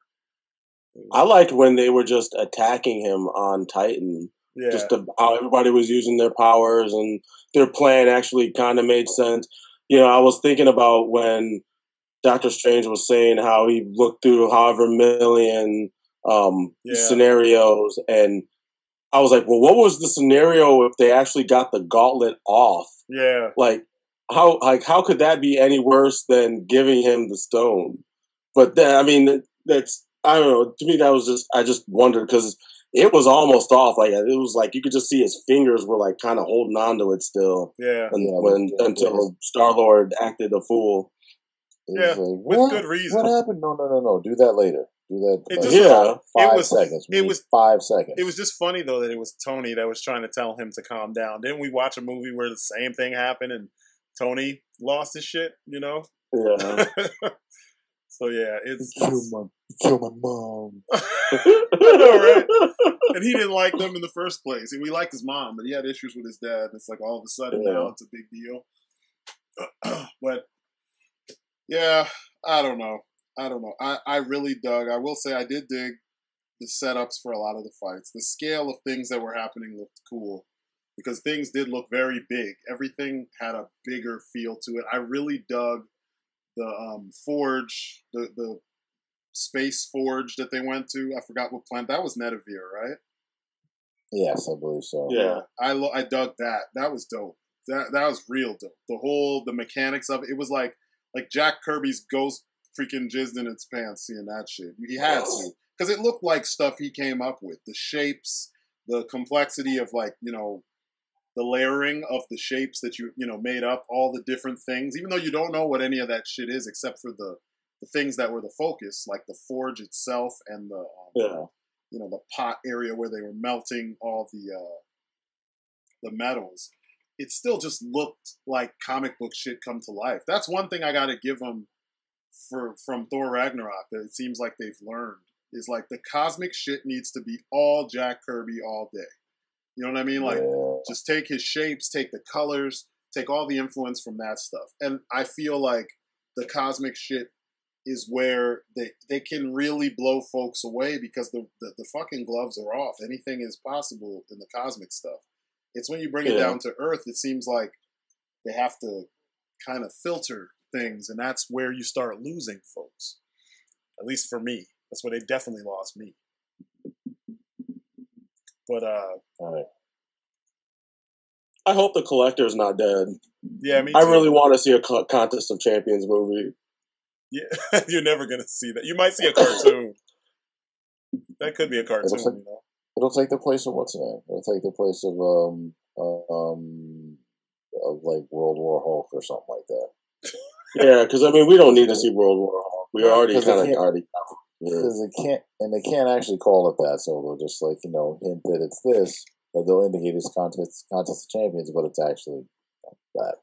C: I liked when they were just attacking him on Titan. Yeah. Just how everybody was using their powers, and their plan actually kind of made sense. You know, I was thinking about when Doctor Strange was saying how he looked through however million scenarios, and I was like, well, what was the scenario if they actually got the gauntlet off?
A: Yeah.
C: Like, how could that be any worse than giving him the stone? But then, I mean, that's, I don't know. To me, that was just, I just wondered, because it was almost off. Like, it was like you could just see his fingers were like kind of holding on to it still.
A: Yeah.
C: Until Star-Lord acted a fool.
A: Yeah, like, with good reason.
B: What happened? No. Do that later. Do that.
A: It just,
B: 5 seconds.
A: It was
B: 5 seconds.
A: It was just funny though that it was Tony that was trying to tell him to calm down. Didn't we watch a movie where the same thing happened and Tony lost his shit? You know.
C: Yeah.
B: So yeah, it's kill my mom.
A: I know, right? And he didn't like them in the first place. And we liked his mom, but he had issues with his dad. It's like all of a sudden now it's a big deal. But yeah, I don't know. I really dug. I will say I did dig the setups for a lot of the fights. The scale of things that were happening looked cool because things did look very big. Everything had a bigger feel to it. I really dug the forge, the space forge that they went to. I forgot what planet. That was Netavir, right?
B: Yes, I believe so.
A: Yeah. I dug that. That was dope. That was real dope. The mechanics of it. It was like Jack Kirby's ghost freaking jizzed in its pants seeing that shit. He had to. Because it looked like stuff he came up with. The shapes, the complexity of the layering of the shapes that you made up, all the different things, even though you don't know what any of that shit is except for the things that were the focus, like the forge itself and the pot area where they were melting all the metals. It still just looked like comic book shit come to life. That's one thing I got to give them from Thor Ragnarok that it seems like they've learned is like the cosmic shit needs to be all Jack Kirby all day. You know what I mean? Like, just take his shapes, take the colors, take all the influence from that stuff. And I feel like the cosmic shit is where they can really blow folks away because the fucking gloves are off. Anything is possible in the cosmic stuff. It's when you bring it down to Earth, it seems like they have to kind of filter things, and that's where you start losing folks. At least for me. That's where they definitely lost me. But
B: all right.
C: I hope the Collector's not dead.
A: Yeah, me too.
C: I really want to see a Contest of Champions movie.
A: Yeah, you're never gonna see that. You might see a cartoon. That could be a cartoon.
B: It'll take the place of what's name? It'll take the place of like World War Hulk or something like that.
C: Yeah, because I mean we don't need to see World War Hulk. We already already.
B: Because they can't actually call it that, so they'll just hint that it's this, but they'll indicate it's Contest of Champions, but it's actually that.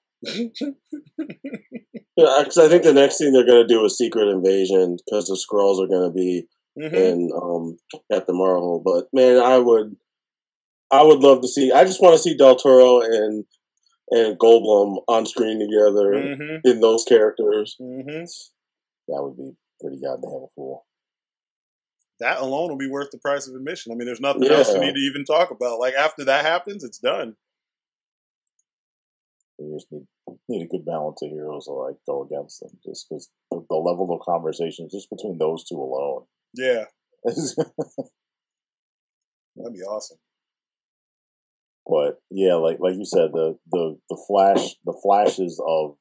C: Yeah, because I think the next thing they're going to do is Secret Invasion, because the Skrulls are going to be in Captain Marvel. But man, I would love to see. I just want to see Del Toro and Goldblum on screen together in those characters.
B: That would be pretty goddamn cool.
A: That alone will be worth the price of admission. I mean, there's nothing else you need to even talk about. Like, after that happens, it's done.
B: You just need a good balance of heroes to like go against them, just because the level of conversation just between those two alone.
A: Yeah, that'd be awesome.
B: But yeah, like you said, the flashes of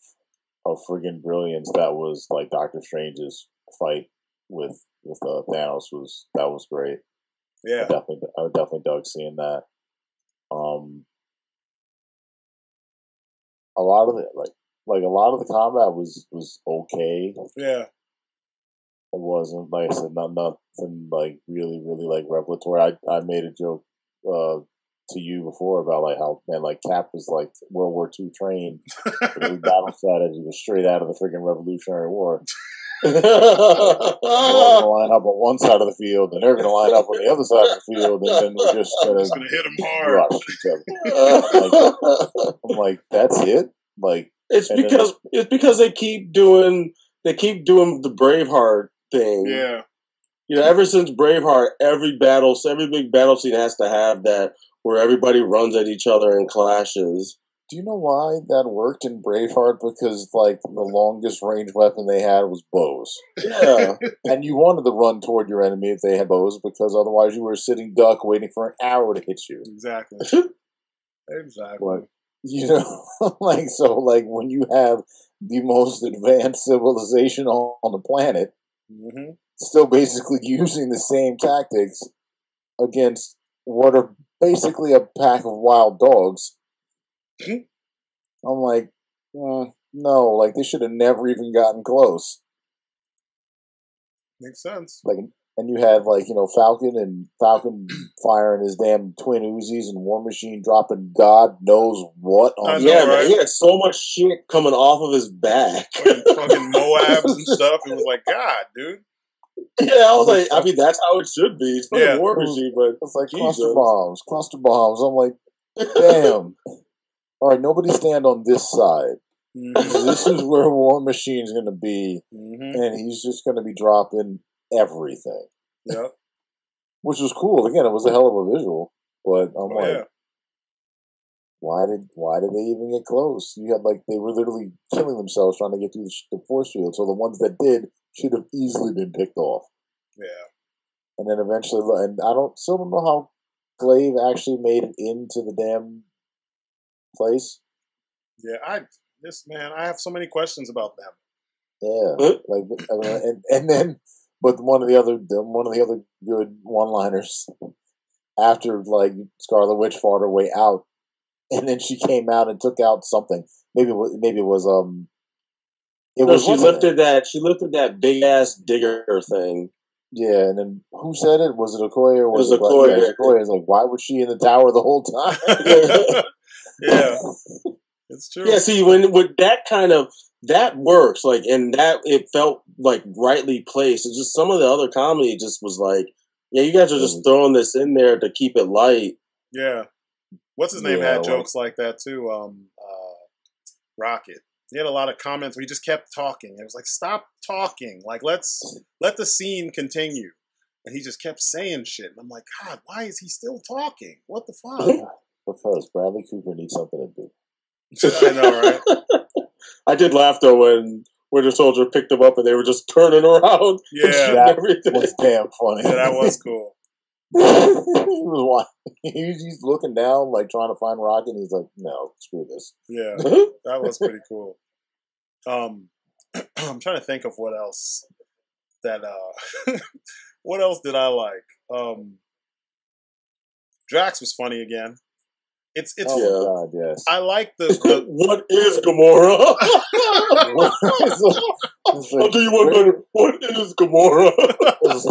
B: friggin' brilliance that was like Doctor Strange's fight with Thanos was great.
A: Yeah,
B: I definitely dug seeing that. A lot of the combat was okay.
A: Yeah,
B: it wasn't, like I said, nothing like really like revelatory. I made a joke to you before about like how, man, like Cap was like World War II trained. Every battle strategy was straight out of the freaking Revolutionary War. We're all gonna line up on one side of the field, and they're gonna line up on the other side of the field, and then we're just gonna
A: hit them hard.
B: Rush each other. I'm like, that's it. Like,
C: it's because they keep doing the Braveheart thing.
A: Yeah,
C: you know, ever since Braveheart, every big battle scene has to have that where everybody runs at each other and clashes.
B: Do you know why that worked in Braveheart? Because, like, the longest range weapon they had was bows.
C: Yeah.
B: And you wanted to run toward your enemy if they had bows, because otherwise you were a sitting duck waiting for an arrow to hit you.
A: Exactly.
B: But, you know, like, when you have the most advanced civilization on the planet, still basically using the same tactics against what are basically a pack of wild dogs, I'm like, no, like they should have never even gotten close.
A: Makes sense.
B: Like, and you had like, you know, Falcon firing his damn twin Uzis and War Machine dropping God knows what on.
C: Yeah, right? Man, he had so much shit coming off of his back,
A: fucking Moabs and stuff. It was like, God, dude.
C: Yeah, I was like, I mean, that's how it should be. It's for the War Machine, but
B: it's like cluster bombs. I'm like, damn. All right, nobody stand on this side. This is where War Machine's going to be, and he's just going to be dropping everything.
A: Yep.
B: Which was cool. Again, it was a hell of a visual, but I'm why did they even get close? You had like they were literally killing themselves trying to get through the force field. So the ones that did should have easily been picked off.
A: Yeah.
B: And then eventually, and I still don't know how Glaive actually made it into the damn place.
A: Yeah, I have so many questions about them.
B: Yeah, like, and then, but one of the other good one-liners after like Scarlet Witch fought her way out, and then she came out and took out something. Maybe it was
C: she lifted that big ass digger thing.
B: Yeah, and then who said it? Was it Okoye or was it
C: Okoye?
B: Yeah, Okoye is like, why was she in the tower the whole time?
A: Yeah, it's true.
C: Yeah, see, when with that kind of that works, like, and that it felt like rightly placed. It's just some of the other comedy just was like, yeah, you guys are just throwing this in there to keep it light.
A: Yeah, what's his name had jokes like that too. Rocket. He had a lot of comments where he just kept talking. It was like, stop talking. Like, let the scene continue. And he just kept saying shit. And I'm like, God, why is he still talking? What the fuck?
B: Because Bradley Cooper needs something to do.
A: I know, right?
C: I did laugh though when Winter Soldier picked him up and they were just turning around.
A: Yeah,
B: that was damn funny.
A: Yeah, that was cool.
B: He's looking down, like trying to find Rocket. And he's like, "No, screw this."
A: Yeah, that was pretty cool. I'm trying to think of what else that. What else did I like? Drax was funny again. It's
B: oh my God, yes.
C: I
A: like the
C: what is Gamora? I'll tell you what better. What is Gamora?
B: It's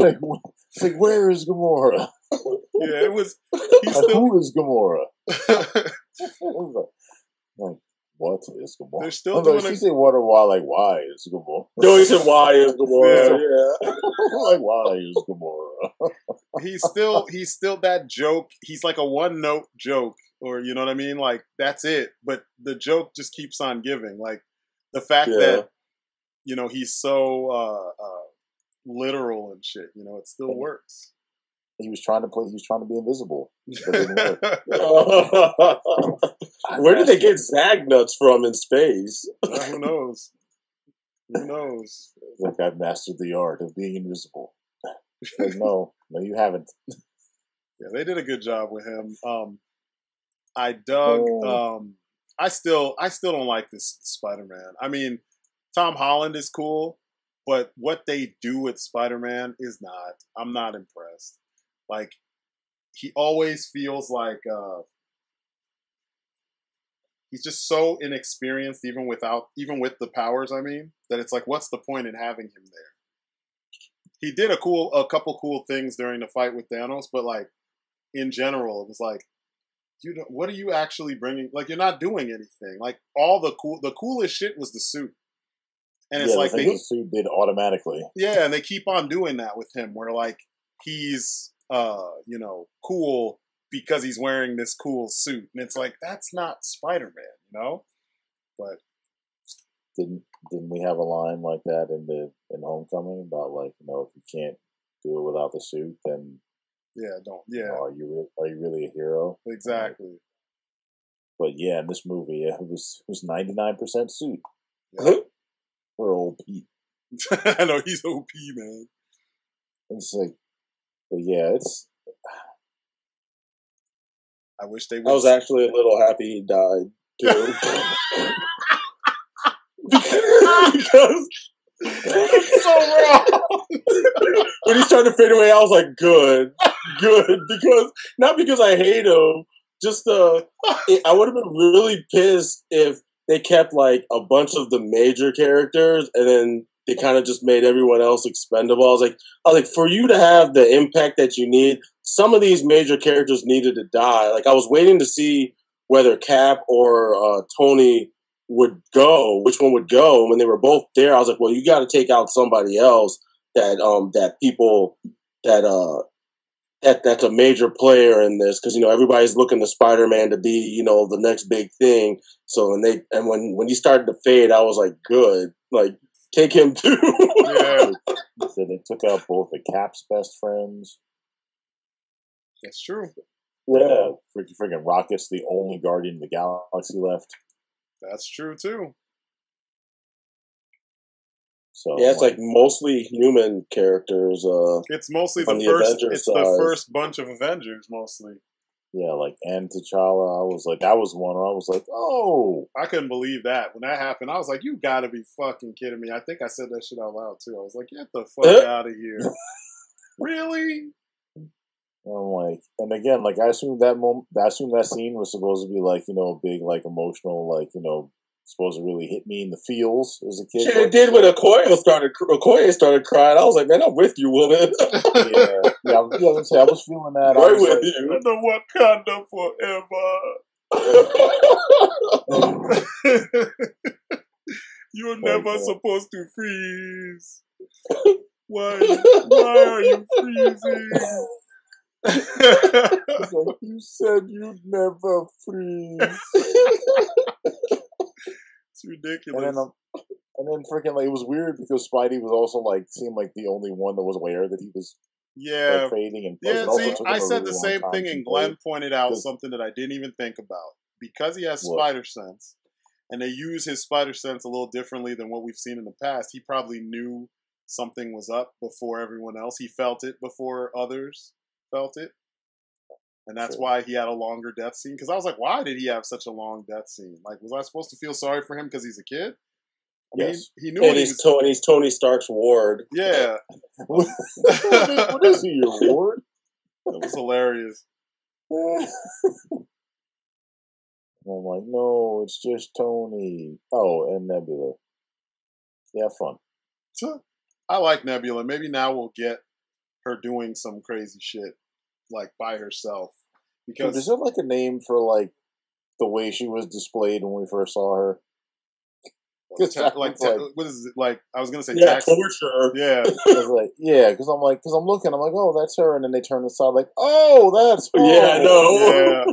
B: like, where is Gamora?
A: Yeah, it was.
B: Who is Gamora? Like, What is Gamora?
A: They're still doing
B: she said what or why, like why is Gamora?
C: No, he said why is Gamora?
B: Yeah. Like why is Gamora?
A: He's still that joke. He's like a one note joke, or you know what I mean? Like that's it. But the joke just keeps on giving. Like the fact that he's so literal and shit. It still works.
B: He was trying to be invisible.
C: Where did they get Zag nuts from in space?
A: Who knows? Who knows?
B: Like I've mastered the art of being invisible. Like, no, you haven't.
A: Yeah, they did a good job with him. I dug. I still don't like this Spider-Man. I mean, Tom Holland is cool, but what they do with Spider-Man is not. I'm not impressed. Like, he always feels like he's just so inexperienced, even with the powers. I mean, that it's like, what's the point in having him there? He did a couple cool things during the fight with Thanos, but like in general, it was like, what are you actually bringing? Like, you're not doing anything. Like the coolest shit was the suit, and it's like
B: the suit did automatically.
A: Yeah, and they keep on doing that with him, where like he's cool because he's wearing this cool suit, and it's like that's not Spider-Man, But
B: didn't we have a line like that in Homecoming about like if you can't do it without the suit, then are you really a hero?
A: Exactly.
B: But yeah, in this movie, it was 99% suit.
A: Yeah.
B: We're OP.
A: I know he's OP, man.
B: It's like, but yeah, it's.
A: I wish they would.
C: I was actually a little happy he died too. Because
A: it's so wrong.
C: When he started to fade away, I was like, good, because I hate him. Just I would have been really pissed if they kept like a bunch of the major characters and then they kind of just made everyone else expendable. I was like, for you to have the impact that you need, some of these major characters needed to die. Like I was waiting to see whether Cap or Tony would go, which one would go. And when they were both there, I was like, well, you got to take out somebody else that's a major player in this, because everybody's looking to Spider-Man to be the next big thing. So when he started to fade, I was like, good, like take him too.
A: Yeah.
B: So they took out both the Cap's best friends.
A: That's true.
B: Yeah, freaking Rocket's the only Guardian of the Galaxy left.
A: That's true too.
B: So
C: yeah, it's like mostly human characters.
A: It's mostly
C: the
A: first. It's the first bunch of Avengers mostly.
B: Yeah, like and T'Challa. I was like, that was one where I was like, oh,
A: I couldn't believe that when that happened. I was like, you got to be fucking kidding me! I think I said that shit out loud too. I was like, get the fuck out of here! Really?
B: I'm like, and again, like I assumed that scene was supposed to be like a big like emotional like supposed to really hit me in the feels as a kid.
C: Shit, it did when Okoye started crying. I was like, man, I'm with you, woman.
B: I was feeling that.
C: Right with you.
A: I know Wakanda forever. You're never supposed to freeze. Why are you freezing?
B: It's like, you said you'd never freeze.
A: It's ridiculous.
B: And then freaking like it was weird because Spidey was also like seemed like the only one that was aware that he was like, fading and
A: see, I said the same thing, and Glenn pointed out something that I didn't even think about. Because he has spider sense, and they use his spider sense a little differently than what we've seen in the past. He probably knew something was up before everyone else. He felt it before others felt it. And that's why he had a longer death scene. Because I was like, why did he have such a long death scene? Like, was I supposed to feel sorry for him because he's a kid? I mean, he knew
C: he's Tony Stark's ward.
A: Yeah.
B: What is he, your ward?
A: That was hilarious.
B: I'm like, no, it's just Tony. Oh, and Nebula. Yeah, fun.
A: I like Nebula. Maybe now we'll get her doing some crazy shit, like by herself. Because
B: is there like a name for like the way she was displayed when we first saw her. What
A: is it like? I was gonna say
C: Yeah,
A: tax.
C: torture.
A: Yeah,
B: because I'm looking, I'm like, oh, that's her, and then they turn the side, like, oh, that's her.
C: Yeah, I know.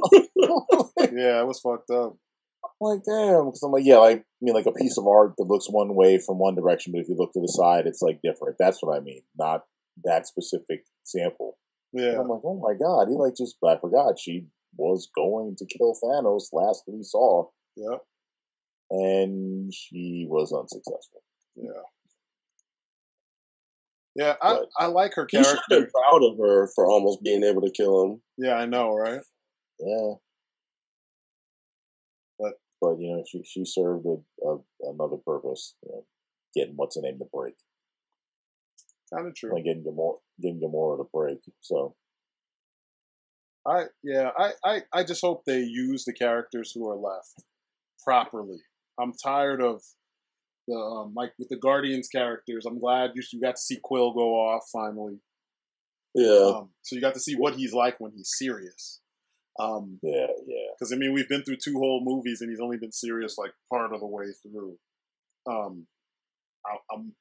A: yeah, yeah. It was fucked up.
B: I'm like, damn, because I'm like, yeah, like, I mean, like a piece of art that looks one way from one direction, but if you look to the side, it's like different. That's what I mean, not that specific sample.
A: Yeah,
B: and I'm like, oh my god, he like just, I forgot she was going to kill Thanos last we saw.
A: yeah.
B: And she was unsuccessful.
A: Yeah. Yeah, I like her
C: He should have been
A: character.
C: proud of her for almost being able to kill him.
A: Yeah, I know, right?
B: Yeah. But you know, she served another purpose, you know, getting what's her name to break.
A: Kind of true.
B: Like getting Gamora to break. So
A: I just hope they use the characters who are left properly. I'm tired of the like with the Guardians characters. I'm glad you got to see Quill go off finally.
C: Yeah.
A: So you got to see what he's like when he's serious.
B: Yeah.
A: Because I mean, we've been through 2 whole movies, and he's only been serious like part of the way through. I'm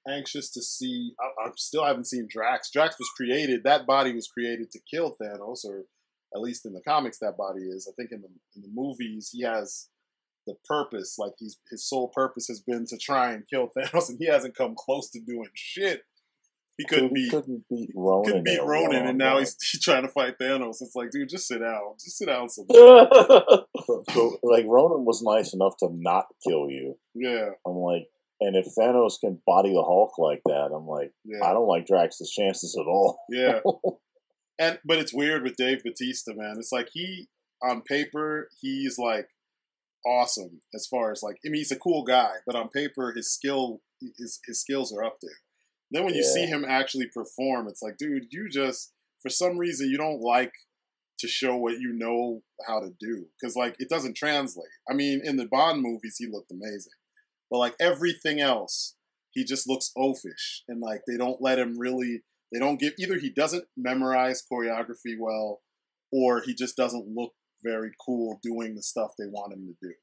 A: anxious to see. I still haven't seen Drax. Drax was created. That body was created to kill Thanos, or at least in the comics, that body is. I think in the movies, he has the purpose. Like his sole purpose has been to try and kill Thanos, and he hasn't come close to doing shit. He couldn't beat
B: Ronan.
A: And now he's trying to fight Thanos. It's like, dude, just sit down. Just sit down somewhere.
B: So, like, Ronan was nice enough to not kill you.
A: Yeah.
B: I'm like, and if Thanos can body the Hulk like that, I'm like,
A: yeah.
B: I don't like Drax's chances at all.
A: Yeah. But it's weird with Dave Bautista, man. It's like on paper, he's like awesome as far as like, I mean, he's a cool guy, but on paper, his skills are up there. Then when you see him actually perform, it's like, dude, you just, for some reason, you don't like to show what you know how to do. Because, like, it doesn't translate. I mean, in the Bond movies, he looked amazing. But, like, everything else, he just looks oafish. And, like, they don't let him really, they don't give, either he doesn't memorize choreography well, or he just doesn't look very cool doing the stuff they want him to do.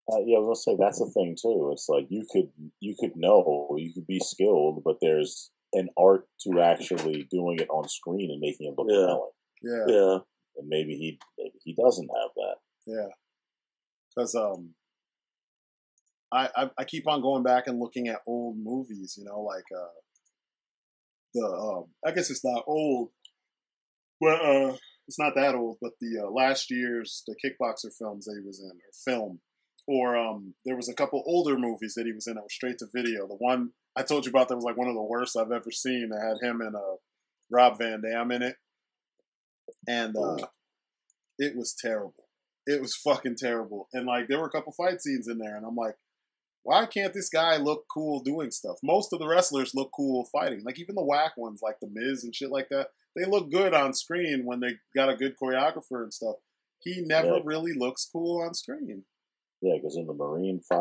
B: Yeah, I was gonna say that's the thing too. It's like you could know, you could be skilled, but there's an art to actually doing it on screen and making it look compelling.
A: Yeah.
B: And maybe he doesn't have that.
A: Yeah. Because I keep on going back and looking at old movies, you know, like I guess it's not old, but it's not that old, but the last year's the kickboxer films that he was in, or film. Or there was a couple older movies that he was in that were straight to video. The one I told you about that was like one of the worst I've ever seen. That had him and Rob Van Dam in it. And it was terrible. It was fucking terrible. And like there were a couple fight scenes in there. And I'm like, why can't this guy look cool doing stuff? Most of the wrestlers look cool fighting. Like even the whack ones like The Miz and shit like that. They look good on screen when they got a good choreographer and stuff. He never really looks cool on screen.
B: Yeah, because in the Marine 5,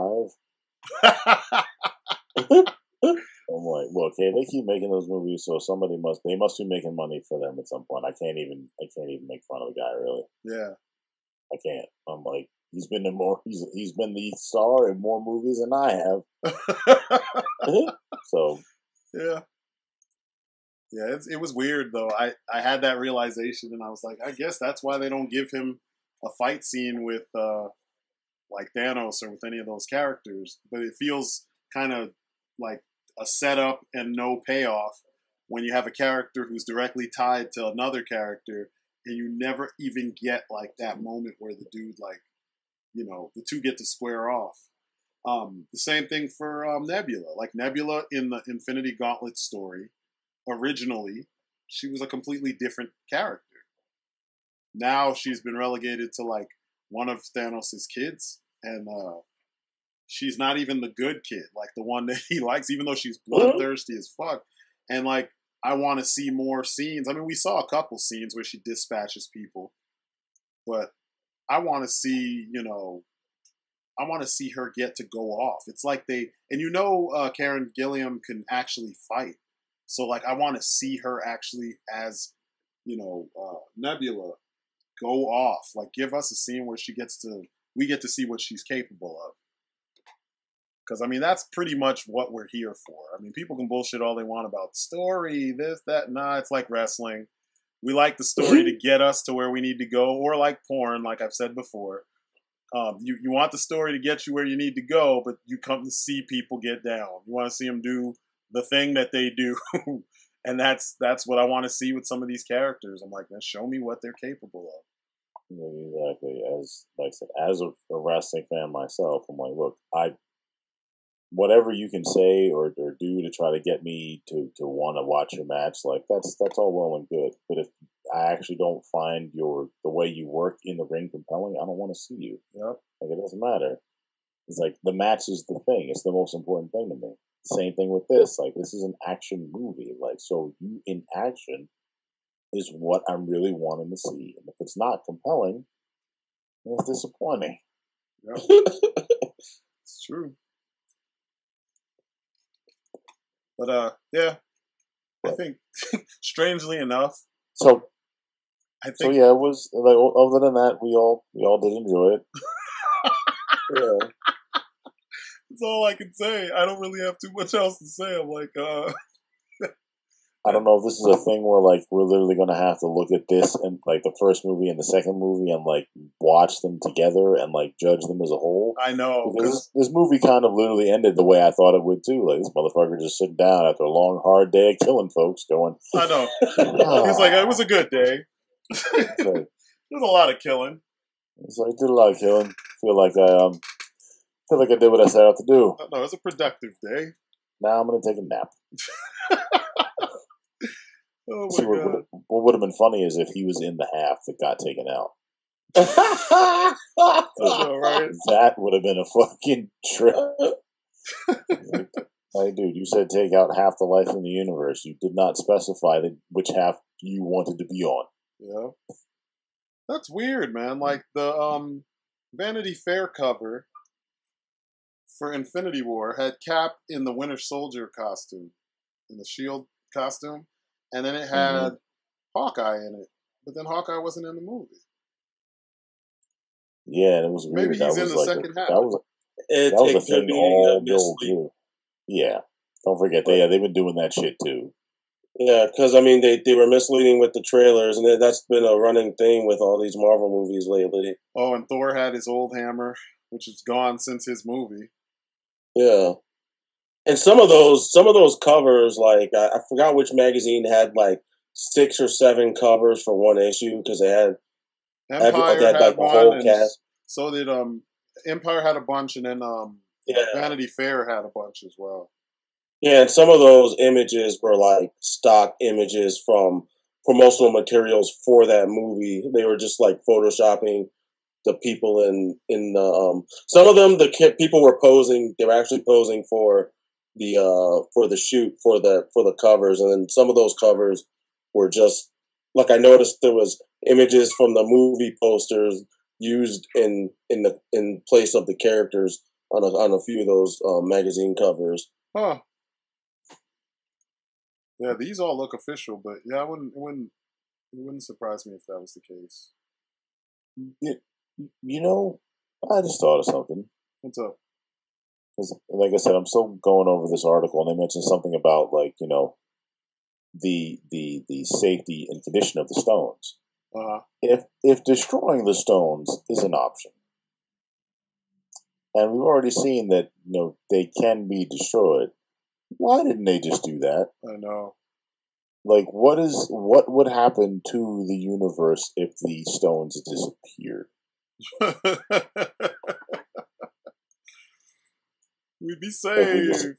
B: I'm like, look, hey, they keep making those movies, so they must be making money for them at some point. I can't even make fun of the guy, really.
A: Yeah,
B: I can't. I'm like, he's been the star in more movies than I have. So
A: yeah, it was weird though. I had that realization, and I was like, I guess that's why they don't give him a fight scene with like Thanos or with any of those characters. But it feels kind of like a setup and no payoff when you have a character who's directly tied to another character, and you never even get like that moment where the dude, like, you know, the two get to square off. The same thing for Nebula. Like Nebula in the Infinity Gauntlet story, originally, she was a completely different character. Now she's been relegated to like one of Thanos' kids, and she's not even the good kid, like the one that he likes, even though she's bloodthirsty as fuck. And like, I want to see more scenes. I mean, we saw a couple scenes where she dispatches people, but I want to see, you know, I want to see her get to go off. It's like Karen Gilliam can actually fight. So like, I want to see her actually as, you know, Nebula go off. Like, give us a scene where she gets to we get to see what she's capable of. Because, I mean, that's pretty much what we're here for. I mean, people can bullshit all they want about story, this, that. Nah, it's like wrestling. We like the story to get us to where we need to go, or like porn, like I've said before. You want the story to get you where you need to go, but you come to see people get down. You want to see them do the thing that they do. And that's what I want to see with some of these characters. I'm like, man, show me what they're capable of.
B: Yeah, exactly. As like I said, as a wrestling fan myself, I'm like, look, whatever you can say or do to try to get me to want to watch your match, like that's all well and good. But if I actually don't find the way you work in the ring compelling, I don't want to see you.
A: Yep.
B: Like, it doesn't matter. It's like the match is the thing. It's the most important thing to me. Same thing with this. Like, this is an action movie. Like, so you in action is what I'm really wanting to see. And if it's not compelling, then it's disappointing.
A: Yep. It's true. But yeah, I think strangely enough,
B: so
A: yeah,
B: it was like, other than that, we all did enjoy it.
A: Yeah, that's all I can say. I don't really have too much else to say. I'm like,
B: I don't know if this is a thing where like we're literally going to have to look at this and like the first movie and the second movie and like watch them together and like judge them as a whole.
A: I know,
B: because this movie kind of literally ended the way I thought it would too. Like, this motherfucker just sitting down after a long hard day of killing folks, going.
A: I know. He's like, it was a good day. There's a lot of killing.
B: It's like, did a lot of killing. Feel like I did what I set out to do.
A: No, it was a productive day.
B: Now I'm gonna take a nap.
A: Oh my God.
B: What would have been funny is if he was in the half that got taken out.
A: Right?
B: That would have been a fucking trip. Like, dude, you said take out half the life in the universe. You did not specify which half you wanted to be on.
A: Yeah. That's weird, man. Like the Vanity Fair cover for Infinity War had Cap in the Winter Soldier costume, in the Shield costume, and then it had Hawkeye in it. But then Hawkeye wasn't in the movie.
B: Yeah, and it was weird.
A: Maybe he's in the second half.
B: That was a thing all built too. Yeah, don't forget they've been doing that shit too.
C: Yeah, because I mean they were misleading with the trailers, and that's been a running thing with all these Marvel movies lately.
A: Oh, and Thor had his old hammer, which is gone since his movie.
C: Yeah, and some of those covers, like I forgot which magazine had like 6 or 7 covers for one issue because they had
A: Empire
C: had like
A: one,
C: a whole cast.
A: So did Empire had a bunch, and then Vanity Fair had a bunch as well.
C: Yeah, and some of those images were like stock images from promotional materials for that movie. They were just like photoshopping the people in the some of them people were posing. They were actually posing for the shoot for the covers, and then some of those covers were just like I noticed there was images from the movie posters used in place of the characters on a few of those magazine covers.
A: Huh. Yeah, these all look official, but yeah, it wouldn't surprise me if that was the case.
B: You know, I just thought of something.
A: What's up?
B: 'Cause, like I said, I'm still going over this article, and they mentioned something about like the safety and condition of the stones. If destroying the stones is an option, and we've already seen that they can be destroyed. Why didn't they just do that?
A: I know.
B: Like, what would happen to the universe if the stones disappeared?
A: We'd be safe.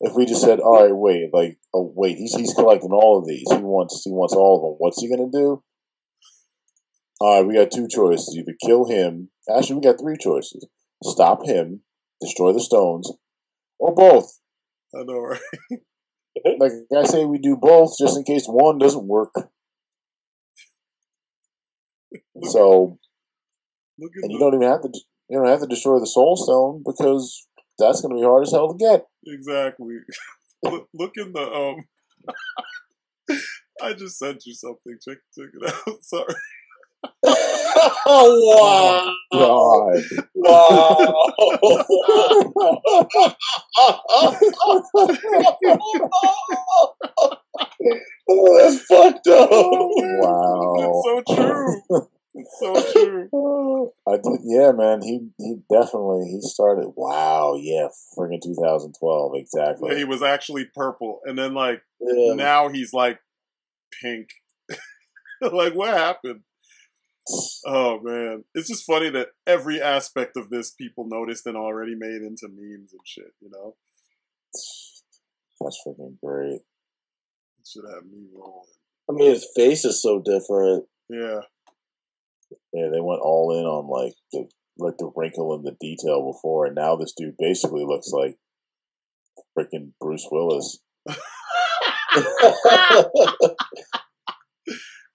B: If we just said, all right, wait, he's collecting all of these. He wants all of them. What's he gonna do? All right, we got 2 choices: either kill him. Actually, we got 3 choices: stop him, destroy the stones, or both.
A: I know, right?
B: Like I say, we do both just in case one doesn't work. And you don't have to destroy the soul stone because that's going to be hard as hell to get.
A: Exactly. Look in the I just sent you something. Check it out. Sorry.
C: Oh, wow.
B: God.
C: Wow. Oh, that's fucked up.
A: Oh, man.
B: Wow.
A: It's so true. It's so true.
B: I did, yeah, man. He definitely he started. Wow, yeah, friggin' 2012, exactly.
A: Yeah, he was actually purple, and then like
C: Yeah.
A: now he's like pink. Like, what happened? Oh man, it's just funny that every aspect of this people noticed and already made into memes and shit. You know,
B: That's freaking great.
A: it should have me rolling.
C: I mean, his face is so different.
A: Yeah,
B: Yeah, they went all in on like the wrinkle in the detail before, and now this dude basically looks like freaking Bruce Willis.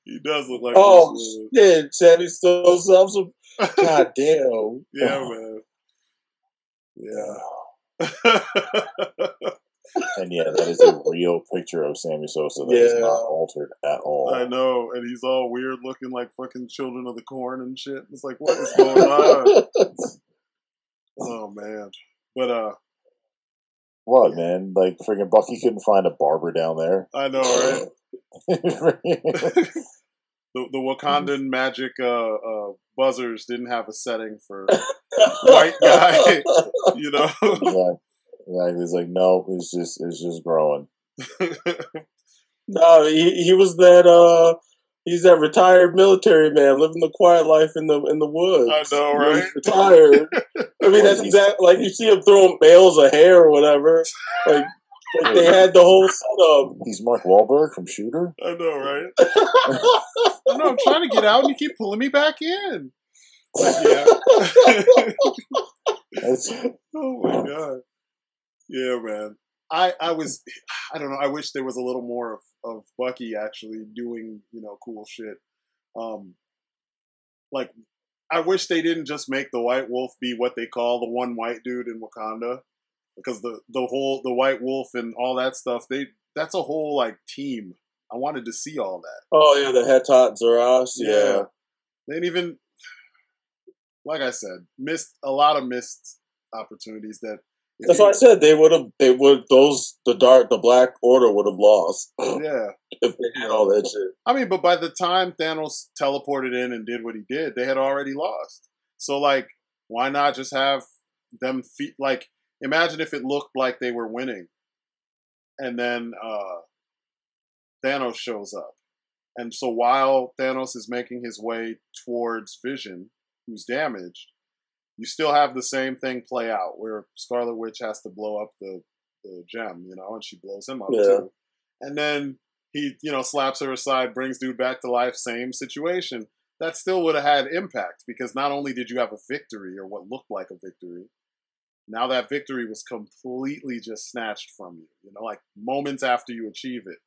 A: he does look like.
C: Oh
A: Bruce
C: shit! Sammy stole some. God damn.
A: Yeah, man. Yeah.
B: And yeah, that is a real picture of Sammy Sosa that is not altered at all.
A: I know, and he's all weird looking like fucking Children of the Corn and shit. It's like, what is going on? Oh man. But
B: what, man? Like friggin' Bucky couldn't find a barber down there.
A: I know, right? The Wakandan magic buzzers didn't have a setting for white guy, you know.
B: Yeah, he's like, no, it's just growing.
C: No, he was that he's that retired military man living the quiet life in the woods.
A: I know, right?
C: He's retired. I mean, that's exactly like you see him throwing bales of hair or whatever. Like they had the whole setup.
B: He's Mark Wahlberg from Shooter.
A: I know, right? I know. I'm trying to get out, and you keep pulling me back in. Like, yeah. Oh my god. Yeah, man. I don't know. I wish there was a little more of Bucky actually doing, cool shit. Like, I wish they didn't just make the White Wolf be what they call the one white dude in Wakanda, because the White Wolf and all that stuff, that's a whole like team. I wanted to see all that.
C: Oh yeah, the Hetat Zaras. Yeah.
A: They didn't even, like I said, missed a lot of missed opportunities that.
C: That's why I said the Black Order would have lost.
A: Yeah.
C: If they had all that shit.
A: I mean, but by the time Thanos teleported in and did what he did, they had already lost. So, like, why not just have them like, imagine if it looked like they were winning, and then Thanos shows up. And so while Thanos is making his way towards Vision, who's damaged, you still have the same thing play out, where Scarlet Witch has to blow up the gem, and she blows him up too. And then he, slaps her aside, brings dude back to life, same situation. That still would have had impact, because not only did you have a victory, or what looked like a victory, now that victory was completely just snatched from you, like moments after you achieve it.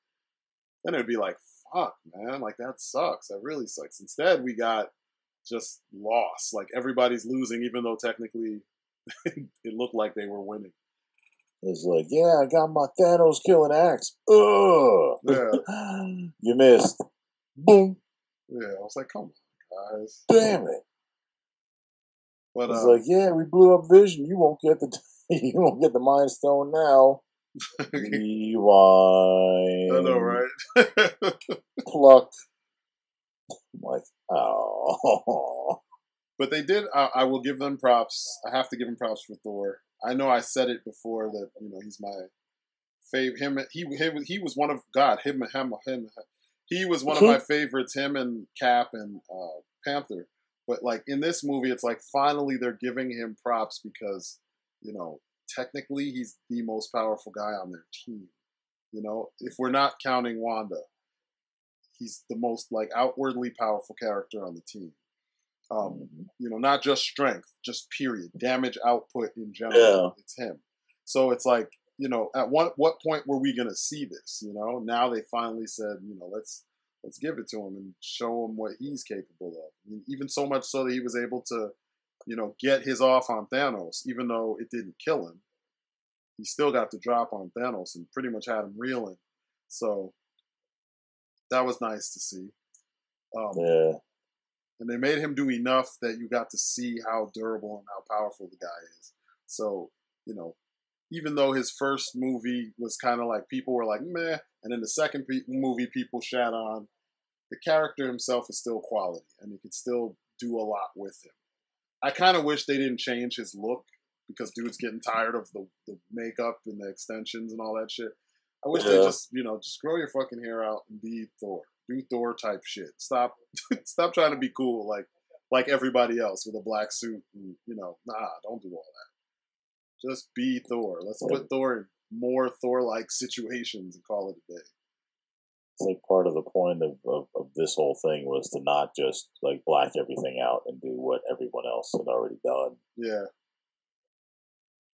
A: Then it'd be like, fuck, man, like that sucks. That really sucks. Instead, we got just loss. Like everybody's losing, even though technically it looked like they were winning.
B: It's like, yeah, I got my Thanos killing axe. Ugh.
A: Yeah.
B: You missed. Boom.
A: Yeah, I was like, come on, guys.
B: Damn it.
A: But
B: it's like, yeah, we blew up Vision. You won't get the Mind Stone now. Rewind.
A: I know, right?
B: Pluck. I'm like, oh.
A: But they did. I will give them props. I have to give them props for Thor. I know I said it before that he's my favorite. He was one of him. He was one of my favorites. Him and Cap and Panther. But like in this movie, it's like finally they're giving him props because technically he's the most powerful guy on their team. If we're not counting Wanda, he's the most like outwardly powerful character on the team. Not just strength, just period. Damage output in general. Yeah. It's him. So it's like, at what point were we gonna see this? Now they finally said, let's give it to him and show him what he's capable of. I mean, even so much so that he was able to, get his off on Thanos, even though it didn't kill him. He still got the drop on Thanos and pretty much had him reeling. So that was nice to see.
B: Yeah.
A: And they made him do enough that you got to see how durable and how powerful the guy is. So, even though his first movie was kind of like, people were like, meh, and then the second movie people shat on, the character himself is still quality, and you can still do a lot with him. I kind of wish they didn't change his look, because dude's getting tired of the makeup and the extensions and all that shit. I wish they just grow your fucking hair out and be Thor. Do Thor type shit. Stop trying to be cool like everybody else with a black suit and, don't do all that. Just be Thor. Let's put Thor in more Thor-like situations and call it a day.
B: It's like part of the point of this whole thing was to not just like black everything out and do what everyone else had already done.
A: Yeah.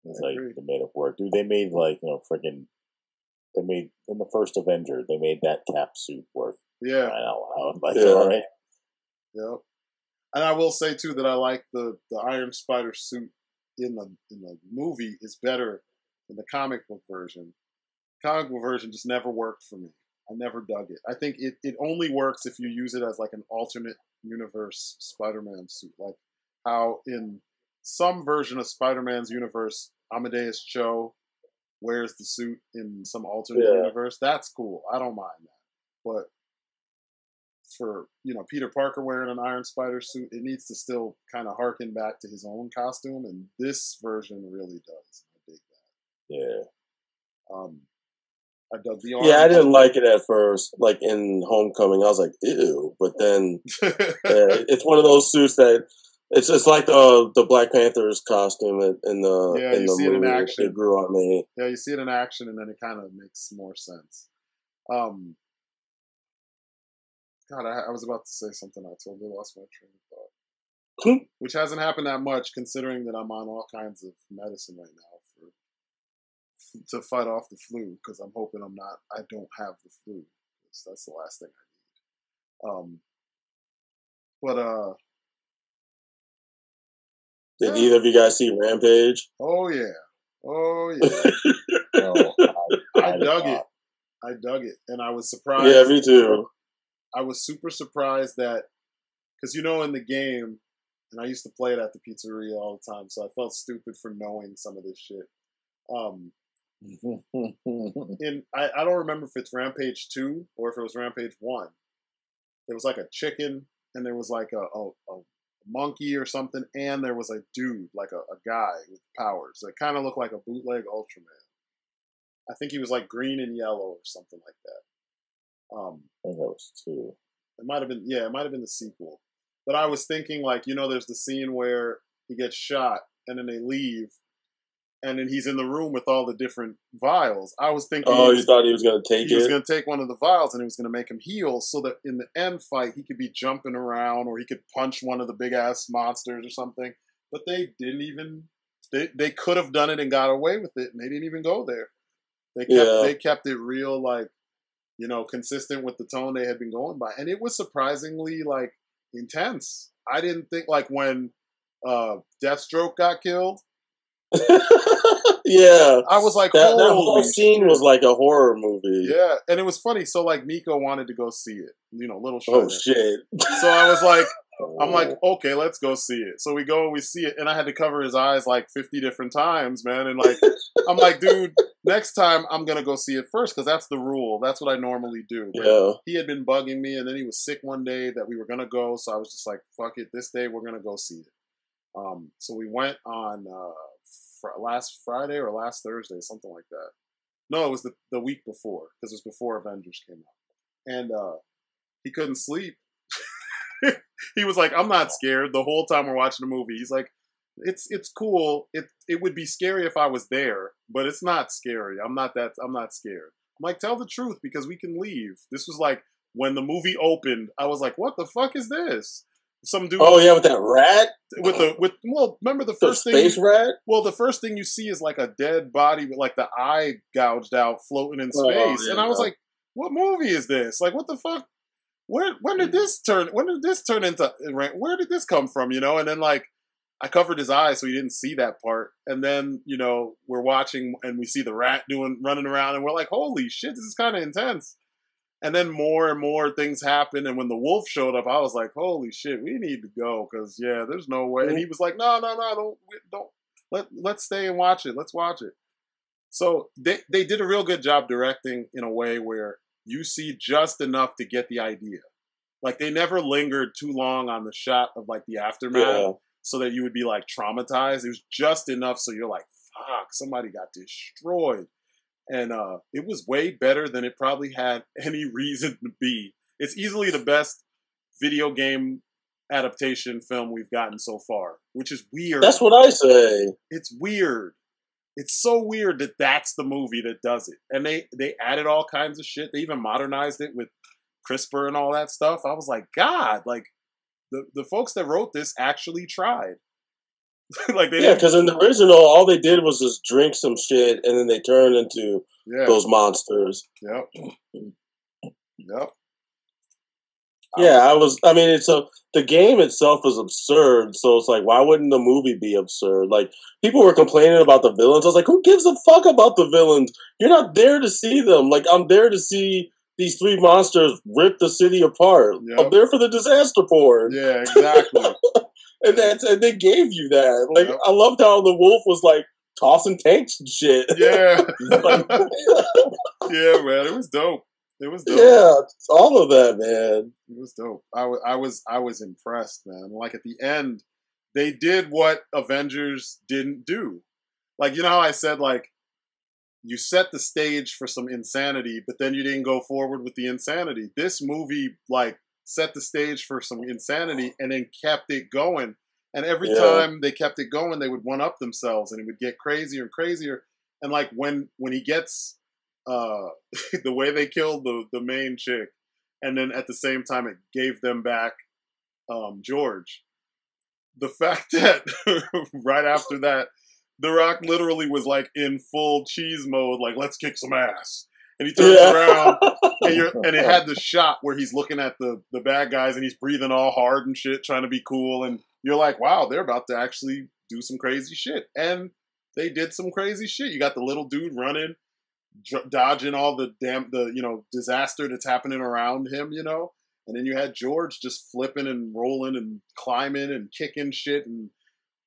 B: It's like they made it work. Dude, they made they made in the first Avenger, they made that Cap suit work.
A: Yeah.
B: All right.
A: Yep. And I will say too that I like the Iron Spider suit in the movie is better than the comic book version. Comic book version just never worked for me. I never dug it. I think it only works if you use it as like an alternate universe Spider-Man suit. Like how in some version of Spider-Man's universe, Amadeus Cho wears the suit in some alternate universe. That's cool. I don't mind that. But for, Peter Parker wearing an Iron Spider suit, it needs to still kind of harken back to his own costume, and this version really does. I dig that.
B: Yeah.
A: I dug the arms.
C: Yeah, I didn't like it at first. Like in Homecoming, I was like, ew. But then it's one of those suits that it's like the Black Panther's costume in the
A: you see
C: movie.
A: It in action.
C: It grew on me.
A: Yeah, you see it in action, and then it kind of makes more sense. God, I was about to say something. I totally lost my train of thought. Which hasn't happened that much, considering that I'm on all kinds of medicine right now to fight off the flu, because I'm hoping I don't have the flu. That's the last thing I need.
C: Did either of you guys see Rampage?
A: Oh yeah. No, I dug it, and I was surprised.
C: Yeah, me too.
A: I was super surprised that, because in the game, and I used to play it at the pizzeria all the time, so I felt stupid for knowing some of this shit. I don't remember if it's Rampage 2 or if it was Rampage 1. There was like a chicken, and there was like a monkey or something, and there was a dude, like a guy with powers that kind of looked like a bootleg Ultraman. I think he was like green and yellow or something like that.
B: I think that was 2.
A: It might have been the sequel. But I was thinking, like, there's the scene where he gets shot and then they leave, and then he's in the room with all the different vials. I was thinking,
C: you thought he was going to take it?
A: He was going to take one of the vials, and he was going to make him heal, so that in the end fight he could be jumping around, or he could punch one of the big ass monsters or something. But they didn't even. They could have done it and got away with it, and they didn't even go there. They kept it real, like, consistent with the tone they had been going by, and it was surprisingly like intense. I didn't think, like, when Deathstroke got killed.
C: Yeah,
A: I was like,
C: that whole scene was like a horror movie.
A: Yeah, and it was funny. So like, Nico wanted to go see it. Little shit.
C: Oh shit!
A: So I was like, I'm like, okay, let's go see it. So we go and we see it, and I had to cover his eyes like 50 different times, man. And like, I'm like, dude, next time I'm gonna go see it first, because that's the rule. That's what I normally do. But
C: yeah. He
A: had been bugging me, and then he was sick one day that we were gonna go. So I was just like, fuck it, this day we're gonna go see it. So we went on last Friday or last Thursday, something like that. No, it was the week before, because it was before Avengers came out, and he couldn't sleep. He was like, I'm not scared the whole time we're watching the movie. He's like, it's cool. It would be scary if I was there, but it's not scary. I'm not scared. I'm like, tell the truth, because we can leave. This was like when the movie opened, I was like, what the fuck is this? Some dude.
C: Oh yeah, with that rat.
A: Remember the first thing?
C: Space rat.
A: Well, the first thing you see is like a dead body with like the eye gouged out, floating in space, and I was like, what movie is this? Like, what the fuck? When did this turn? When did this turn into? Where did this come from? And then like, I covered his eyes so he didn't see that part, and then we're watching and we see the rat running around, and we're like, holy shit, this is kind of intense. And then more and more things happened. And when the wolf showed up, I was like, holy shit, we need to go. Because, yeah, there's no way. And he was like, no, don't. Let's stay and watch it. Let's watch it. So they did a real good job directing in a way where you see just enough to get the idea. Like, they never lingered too long on the shot of, like, the aftermath so that you would be, like, traumatized. It was just enough so you're like, fuck, somebody got destroyed. And it was way better than it probably had any reason to be. It's easily the best video game adaptation film we've gotten so far, which is weird.
C: That's what I say.
A: It's weird. It's so weird that that's the movie that does it. And they added all kinds of shit. They even modernized it with CRISPR and all that stuff. I was like, God, like, the folks that wrote this actually tried. Like, they
C: because in the original, all they did was just drink some shit, and then they turned into those monsters.
A: Yep.
C: Yeah, the game itself is absurd, so it's like, why wouldn't the movie be absurd? Like, people were complaining about the villains. I was like, who gives a fuck about the villains? You're not there to see them. Like, I'm there to see these three monsters rip the city apart. Yep. I'm there for the disaster porn.
A: Yeah, exactly.
C: And they gave you that. Like, I loved how the wolf was like tossing tanks and shit.
A: Yeah. Yeah, man, it was dope. It was dope.
C: Yeah, all of that, man.
A: It was dope. I was impressed, man. Like, at the end, they did what Avengers didn't do. Like, you know how I said, like, you set the stage for some insanity, but then you didn't go forward with the insanity. This movie, like, set the stage for some insanity and then kept it going. And every time they kept it going, they would one-up themselves, and it would get crazier and crazier. And, like, when he gets the way they killed the main chick, and then at the same time it gave them back George. The fact that right after that, The Rock literally was like in full cheese mode, like, let's kick some ass. And he turns around, and it had the shot where he's looking at the bad guys, and he's breathing all hard and shit, trying to be cool. And you're like, wow, they're about to actually do some crazy shit. And they did some crazy shit. You got the little dude running, dodging all the disaster that's happening around him, And then you had George just flipping and rolling and climbing and kicking shit, and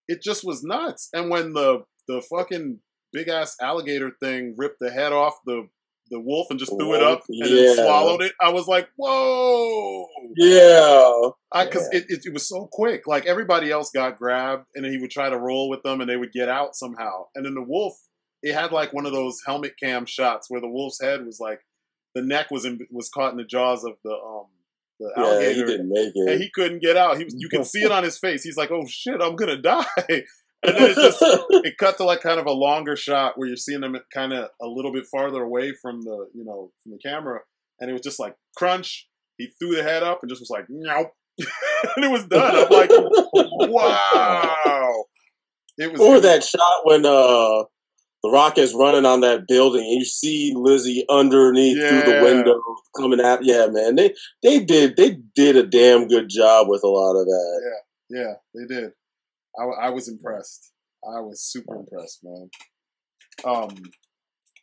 A: it just was nuts. And when the fucking big ass alligator thing ripped the head off the wolf and just threw it up and then swallowed it, I was like, whoa.
C: Yeah.
A: Because it was so quick. Like, everybody else got grabbed, and then he would try to roll with them, and they would get out somehow. And then the wolf, it had like one of those helmet cam shots where the wolf's head was like, the neck was caught in the jaws of the alligator.
C: He didn't make it.
A: And he couldn't get out. You could see it on his face. He's like, oh shit, I'm gonna die. And then it cut to like kind of a longer shot where you're seeing them kind of a little bit farther away from the from the camera, and it was just like crunch. He threw the head up and just was like, nope. And it was done. I'm like, wow.
C: That shot when The Rock is running on that building, and you see Lizzie underneath through the window coming out. Yeah, man, they did a damn good job with a lot of that.
A: Yeah, they did. I was impressed. I was super impressed, man.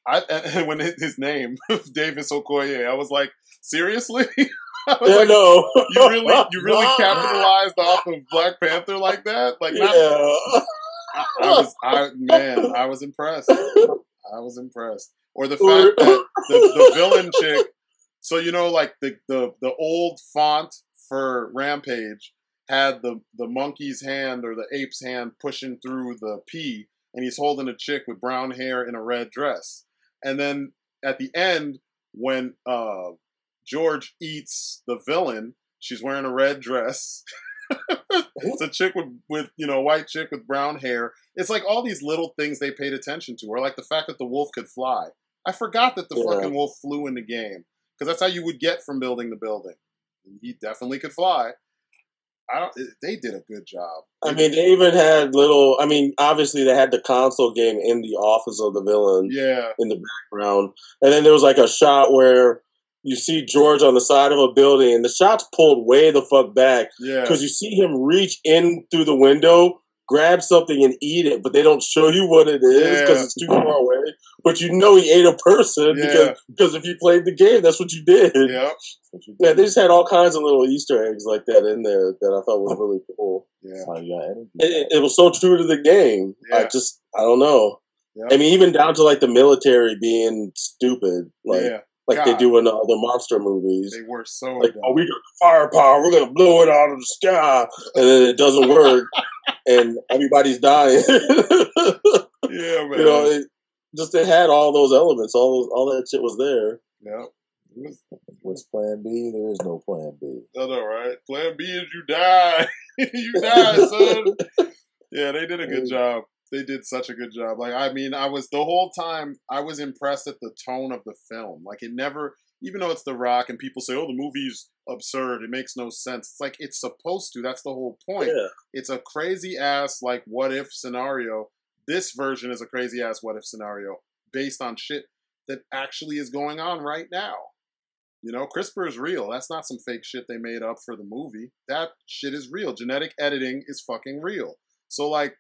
A: And when his name Davis Okoye, I was like, seriously? I was like,
C: no.
A: You really capitalized off of Black Panther like that? Like, I was impressed. I was impressed. Or the fact that the villain chick, so like the old font for Rampage had the monkey's hand or the ape's hand pushing through the P, and he's holding a chick with brown hair in a red dress. And then at the end, when George eats the villain, she's wearing a red dress. It's a chick with white chick with brown hair. It's like all these little things they paid attention to, or like the fact that the wolf could fly. I forgot that the fucking wolf flew in the game, because that's how you would get from building to building. He definitely could fly. They did a good job.
C: They even had obviously they had the console game in the office of the villain.
A: Yeah.
C: In the background. And then there was like a shot where you see George on the side of a building, and the shot's pulled way the fuck back.
A: Yeah.
C: Because you see him reach in through the window grab something and eat it, but they don't show you what it is because it's too far away. But you know he ate a person because if you played the game, that's what you did.
A: Yeah.
C: Yeah, they just had all kinds of little Easter eggs like that in there that I thought was really cool.
A: Yeah.
C: It was so true to the game.
A: Yeah.
C: I don't know. Yep. I mean, even down to like the military being stupid, like they do in the other monster movies.
A: They were so
C: like, oh, we got firepower, we're gonna blow it out of the sky, and then it doesn't work, and everybody's dying.
A: Yeah, man.
C: You know, it had all those elements, all that shit was there.
A: Yeah.
B: What's Plan B? There is no Plan B.
A: I know, right? Plan B is you die. You die, son. Yeah, they did a good job. They did such a good job. Like, I mean, the whole time I was impressed at the tone of the film. Like, it never, even though it's The Rock and people say, oh, the movie's absurd, it makes no sense. It's like, it's supposed to. That's the whole point. Yeah. It's a crazy ass, like, what if scenario. This version is a crazy ass what if scenario based on shit that actually is going on right now. You know, CRISPR is real. That's not some fake shit they made up for the movie. That shit is real. Genetic editing is fucking real. So, like,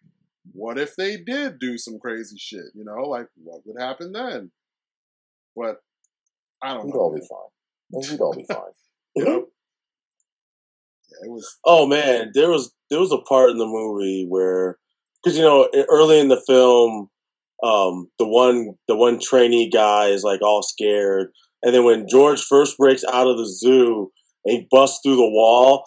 A: what if they did do some crazy shit? You know, like, what would happen then? But I don't know.
B: We'd all be fine. We'd all be fine.
A: You know? Yeah, it was.
C: Oh man, there was a part in the movie where, because you know, early in the film, the one trainee guy is like all scared, and then when George first breaks out of the zoo and he busts through the wall,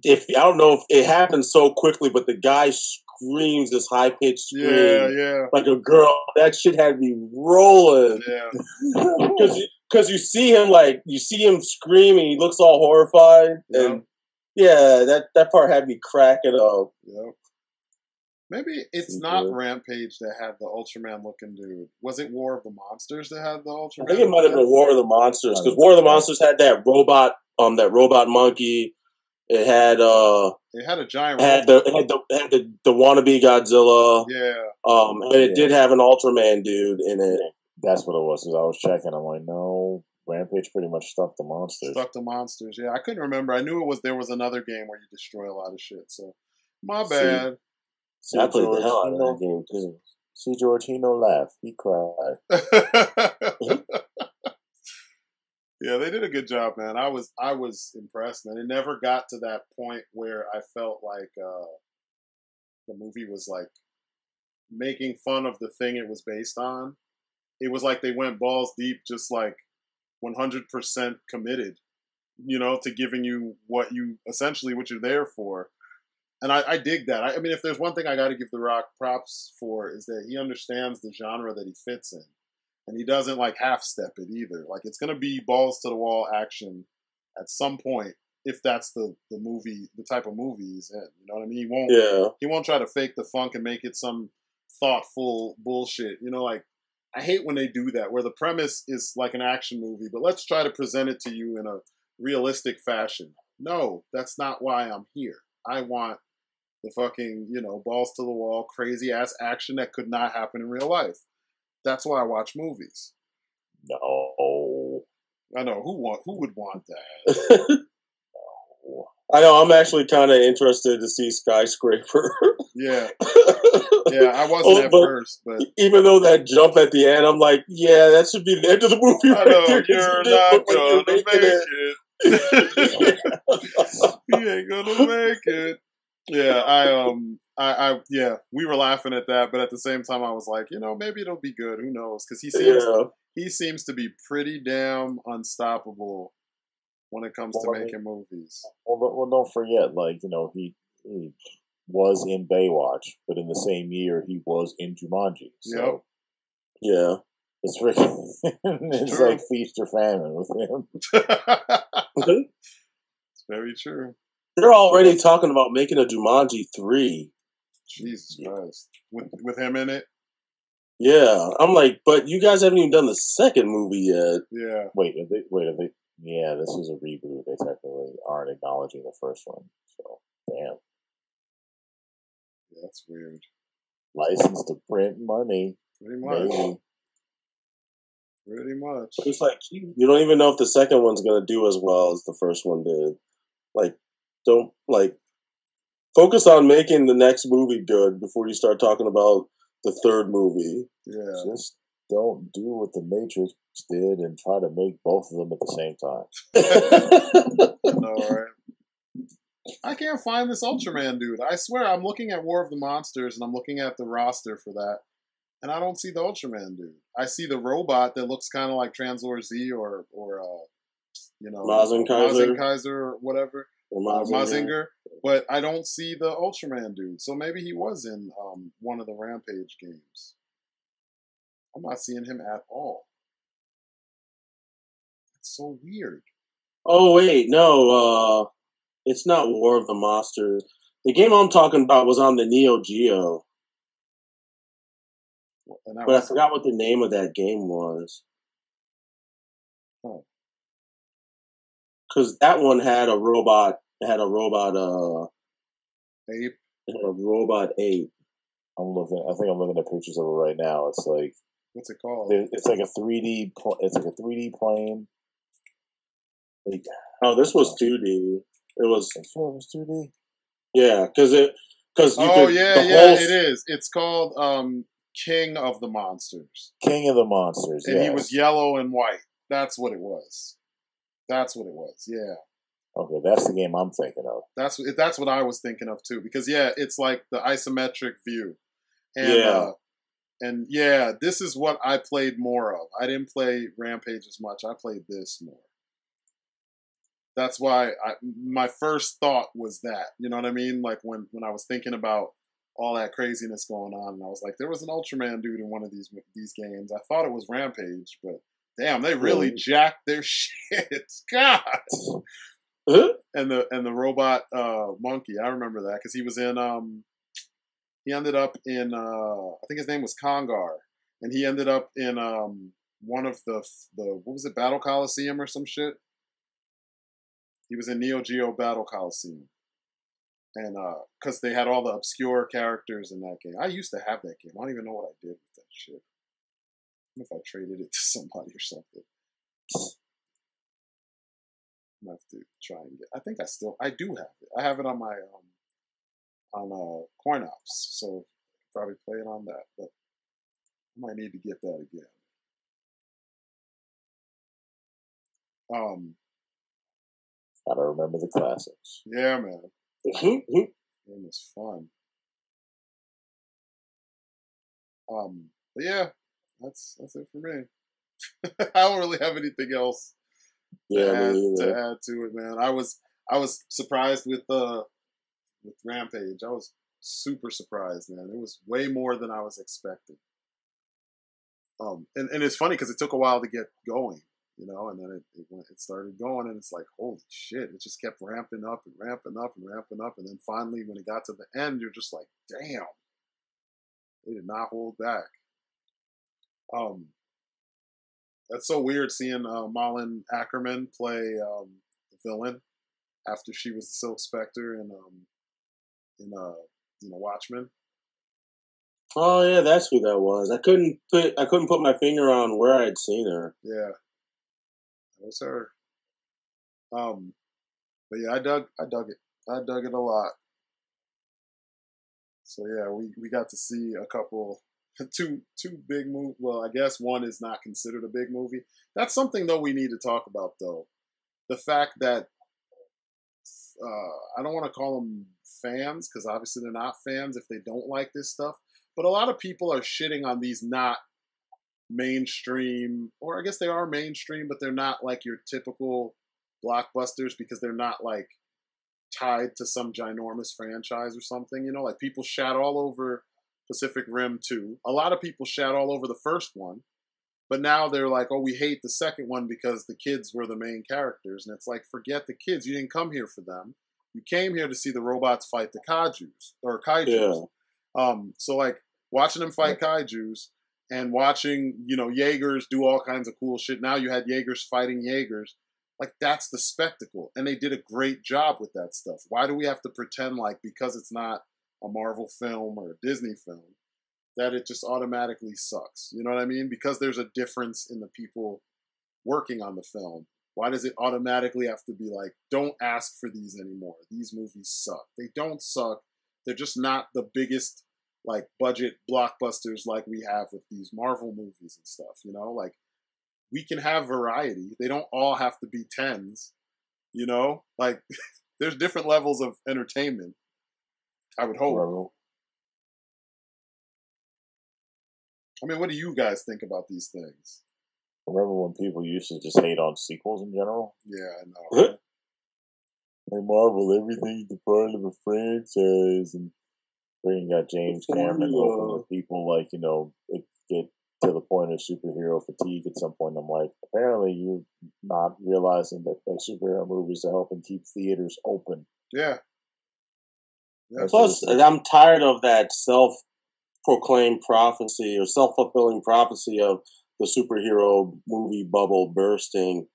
C: I don't know if it happened so quickly, but the guy screams this high pitched scream, like a girl. That shit had me rolling.
A: Yeah,
C: because you see him screaming. He looks all horrified, and that part had me cracking up.
A: Yep. Maybe it's not Rampage that had the Ultraman looking dude. Was it War of the Monsters that had the Ultraman?
C: I think it might have been War of the Monsters, because War of the Monsters had that robot monkey. It had
A: a giant.
C: It had the wannabe Godzilla.
A: Yeah.
C: And it did have an Ultraman dude in it.
B: That's what it was. Because I was checking. I'm like, no, Rampage pretty much stuck the monsters.
A: Yeah, I couldn't remember. I knew there was another game where you destroy a lot of shit. So my bad.
B: See, I played the hell out of that game too. See George, he no laugh. He cried.
A: Yeah, they did a good job, man. I was impressed, man. It never got to that point where I felt like the movie was like making fun of the thing it was based on. It was like they went balls deep, just like 100% committed, you know, to giving you what you're there for. And I dig that. I mean, if there's one thing I got to give The Rock props for, is that he understands the genre that he fits in. And he doesn't like half-step it either. Like, it's going to be balls to the wall action at some point, if that's the movie, the type of movie he's in. You know what I mean? He won't try to fake the funk and make it some thoughtful bullshit. You know, like, I hate when they do that, where the premise is like an action movie, but let's try to present it to you in a realistic fashion. No, that's not why I'm here. I want the fucking, you know, balls to the wall, crazy ass action that could not happen in real life. That's why I watch movies.
B: No.
A: I know. Who would want that?
C: No. I know. I'm actually kind of interested to see Skyscraper.
A: Yeah. Yeah, I wasn't at first, but
C: even though that jump at the end, I'm like, yeah, that should be the end of the movie.
A: I know, you're not gonna make it. He ain't gonna make it. Yeah, we were laughing at that, but at the same time, I was like, you know, maybe it'll be good. Who knows? Because he seems to be pretty damn unstoppable when it comes to making movies.
B: Well, don't forget, like, you know, he was in Baywatch, but in the same year he was in Jumanji. So,
C: yeah,
B: it's it's like feast or famine with him.
A: It's very true.
C: They're already talking about making a Jumanji 3.
A: Jesus Christ. With him in it?
C: Yeah. I'm like, but you guys haven't even done the second movie yet.
A: Yeah.
B: Wait, are they? Yeah, this is a reboot. They technically aren't acknowledging the first one. So, damn.
A: Yeah, that's weird.
B: License to print money.
A: Pretty much.
B: Maybe.
A: Pretty much.
C: It's like, you don't even know if the second one's going to do as well as the first one did. Like, Focus on making the next movie good before you start talking about the third movie.
A: Yeah.
B: Just don't do what the Matrix did and try to make both of them at the same time.
A: I know, right? I can't find this Ultraman dude. I swear, I'm looking at War of the Monsters and I'm looking at the roster for that, and I don't see the Ultraman dude. I see the robot that looks kind of like Translor Z or Mazinkaiser or whatever,
C: Or
A: Mazinger. But I don't see the Ultraman dude. So maybe he was in one of the Rampage games. I'm not seeing him at all. It's so weird.
C: Oh wait, no, it's not War of the Monsters. The game I'm talking about was on the Neo Geo, but I forgot what the name of that game was. Because that one had a robot. It had a robot.
A: Ape.
C: It had a robot ape.
B: I think I'm looking at pictures of it right now. It's like,
A: what's it called?
B: It's like a 3D. It's like a 3D plane. Like,
C: oh, this was 2D. It was.
B: I'm sure it was 2D.
C: Yeah, because it.
A: It is. It's called King of the Monsters.
B: King of the Monsters.
A: And he was yellow and white. That's what it was. Yeah.
B: Okay, that's the game I'm thinking of.
A: That's what I was thinking of too. Because it's like the isometric view, and this is what I played more of. I didn't play Rampage as much. I played this more. That's why my first thought was that. You know what I mean? Like when I was thinking about all that craziness going on, and I was like, there was an Ultraman dude in one of these games. I thought it was Rampage, but damn, they really jacked their shit. God. And the robot monkey, I remember that because he was in he ended up in I think his name was Congar, and he ended up in one of the what was it, Battle Coliseum or some shit. He was in Neo Geo Battle Coliseum, and because they had all the obscure characters in that game. I used to have that game. I don't even know what I did with that shit. I don't know if I traded it to somebody or something. I have to try and get. I think I do have it. I have it on my on Coin Ops, so probably play it on that. But I might need to get that again.
B: Gotta remember the classics.
A: Yeah, man. Game is fun. But yeah, that's it for me. I don't really have anything else to add to it, man. I was surprised with Rampage. I was super surprised, man. It was way more than I was expecting. And it's funny because it took a while to get going, and then it started going, and it's like, holy shit! It just kept ramping up and ramping up and ramping up, and then finally, when it got to the end, you're just like, damn, they did not hold back. That's so weird seeing Malin Ackerman play the villain after she was the Silk Spectre in Watchmen.
C: Oh yeah, that's who that was. I couldn't put my finger on where I had seen her.
A: Yeah, that was her. But yeah, I dug it. I dug it a lot. So yeah, we got to see a couple. Two big movies. Well, I guess one is not considered a big movie. That's something though we need to talk about though. The fact that I don't want to call them fans because obviously they're not fans if they don't like this stuff. But a lot of people are shitting on these not mainstream, or I guess they are mainstream, but they're not like your typical blockbusters because they're not like tied to some ginormous franchise or something. Like people shat all over Pacific Rim 2. A lot of people shat all over the first one, but now they're like, oh, we hate the second one because the kids were the main characters. And it's like, forget the kids. You didn't come here for them. You came here to see the robots fight the kaijus. Yeah. So like watching them fight kaijus and watching, Jaegers do all kinds of cool shit. Now you had Jaegers fighting Jaegers. Like that's the spectacle. And they did a great job with that stuff. Why do we have to pretend like because it's not a Marvel film or a Disney film, that it just automatically sucks? You know what I mean? Because there's a difference in the people working on the film. Why does it automatically have to be like, don't ask for these anymore? These movies suck. They don't suck. They're just not the biggest like budget blockbusters like we have with these Marvel movies and stuff, you know? Like we can have variety. They don't all have to be tens, you know? Like there's different levels of entertainment. I would hope. I mean, what do you guys think about these things?
B: Remember when people used to just hate on sequels in general?
A: Yeah, I know. Right?
B: Like Marvel, everything's the part of a franchise, and then you got James Cameron hoping that people like it get to the point of superhero fatigue at some point. I'm like, apparently you're not realizing that like superhero movies are helping keep theaters open.
A: Yeah.
C: Plus, I'm tired of that self-proclaimed prophecy or self-fulfilling prophecy of the superhero movie bubble bursting.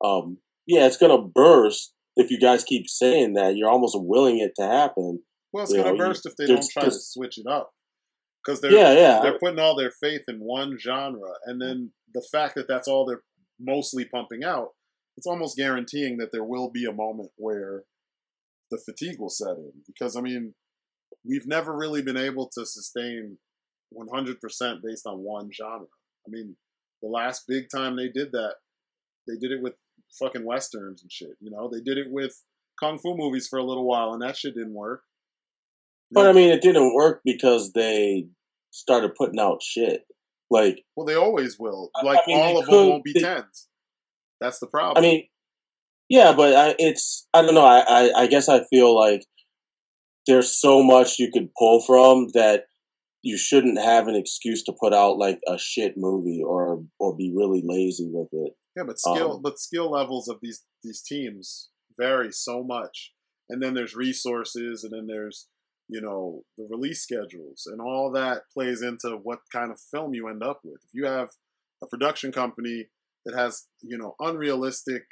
C: Yeah, it's gonna burst if you guys keep saying that. You're almost willing it to happen.
A: Well, it's gonna burst if they don't try to switch it up. Because they're putting all their faith in one genre, and then the fact that that's all they're mostly pumping out, it's almost guaranteeing that there will be a moment where the fatigue will set in. Because I mean, we've never really been able to sustain 100% based on one genre. I mean, the last big time they did that, they did it with fucking westerns and shit. You know, they did it with kung fu movies for a little while, and that shit didn't work.
C: But I mean, it didn't work because they started putting out shit. Like,
A: well, they always will. Like, I mean, all of them won't be tens. That's the problem.
C: I mean, yeah, but I don't know. I guess I feel like there's so much you could pull from that you shouldn't have an excuse to put out like a shit movie or be really lazy with it.
A: Yeah, but skill levels of these teams vary so much, and then there's resources, and then there's the release schedules, and all that plays into what kind of film you end up with. If you have a production company that has unrealistic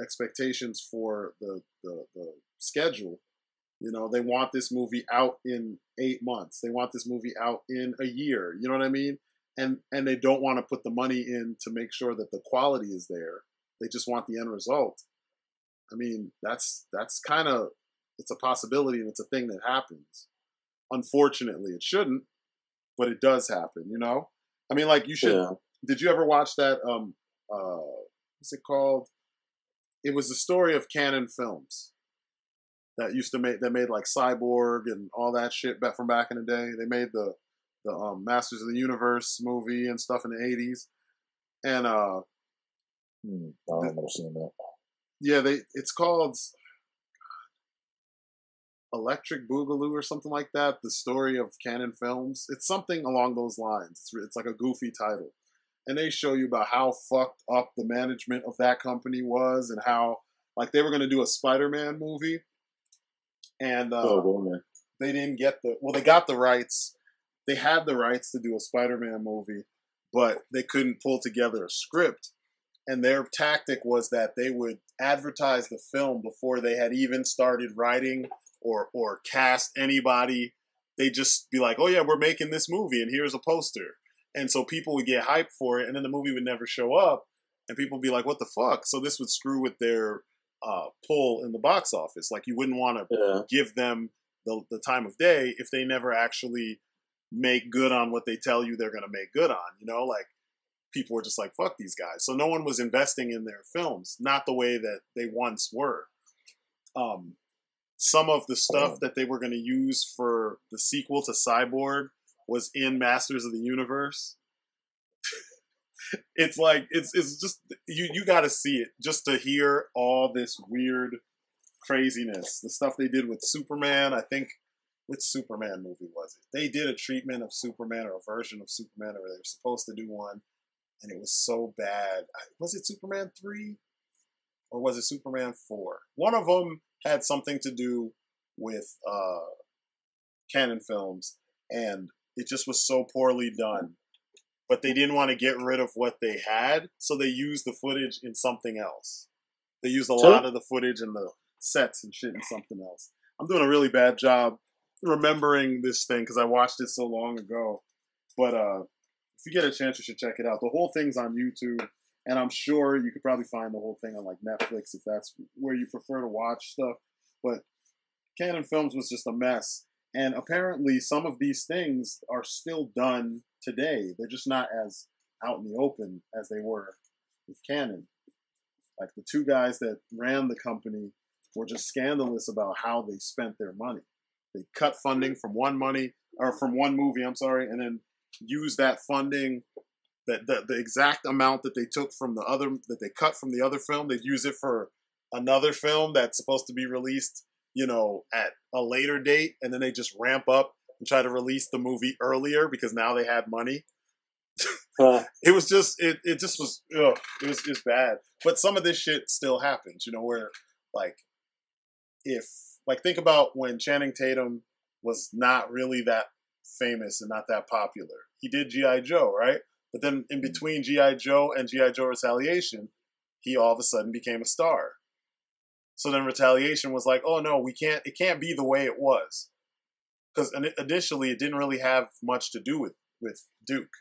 A: expectations for the schedule, they want this movie out in 8 months. They want this movie out in a year. You know what I mean? And they don't want to put the money in to make sure that the quality is there. They just want the end result. I mean, that's kind of, it's a possibility, and it's a thing that happens. Unfortunately, it shouldn't, but it does happen, I mean, like, you should. Yeah. Did you ever watch that? What's it called? It was the story of Canon Films that made like Cyborg and all that shit from back in the day. They made the Masters of the Universe movie and stuff in the 80s. And I
B: never seen that.
A: Yeah, it's called Electric Boogaloo or something like that. The story of Canon Films. It's something along those lines. It's like a goofy title. And they show you about how fucked up the management of that company was, and how like they were going to do a Spider-Man movie, and they didn't get they got the rights. They had the rights to do a Spider-Man movie, but they couldn't pull together a script. And their tactic was that they would advertise the film before they had even started writing or cast anybody. They'd just be like, oh yeah, we're making this movie and here's a poster. And so people would get hyped for it, and then the movie would never show up, and people would be like, what the fuck? So this would screw with their pull in the box office. Like, you wouldn't want to give them the time of day if they never actually make good on what they tell you they're going to make good on, like, people were just like, fuck these guys. So no one was investing in their films, not the way that they once were. Some of the stuff that they were going to use for the sequel to Cyborg was in Masters of the Universe. It's like, it's just, you got to see it just to hear all this weird craziness. The stuff they did with Superman, I think, which Superman movie was it? They did a treatment of Superman, or a version of Superman, or they were supposed to do one, and it was so bad. Was it Superman 3? Or was it Superman 4? One of them had something to do with Canon Films, and it just was so poorly done. But they didn't want to get rid of what they had, so they used the footage in something else. They used a lot of the footage and the sets and shit in something else. I'm doing a really bad job remembering this thing because I watched it so long ago. But if you get a chance, you should check it out. The whole thing's on YouTube. And I'm sure you could probably find the whole thing on like Netflix if that's where you prefer to watch stuff. But Canon Films was just a mess. And apparently some of these things are still done today. They're just not as out in the open as they were with Canon. Like the two guys that ran the company were just scandalous about how they spent their money. They cut funding from one movie, and then used that funding, that the exact amount that they took from that they cut from the other film, they'd use it for another film that's supposed to be released, at a later date, and then they just ramp up and try to release the movie earlier because now they had money. It was just it just was it was just bad. But some of this shit still happens, where like think about when Channing Tatum was not really that famous and not that popular. He did G.I. Joe, right? But then in between G.I. Joe and G.I. Joe Retaliation, he all of a sudden became a star. So then Retaliation was like, oh no, it can't be the way it was. Because initially it didn't really have much to do with Duke.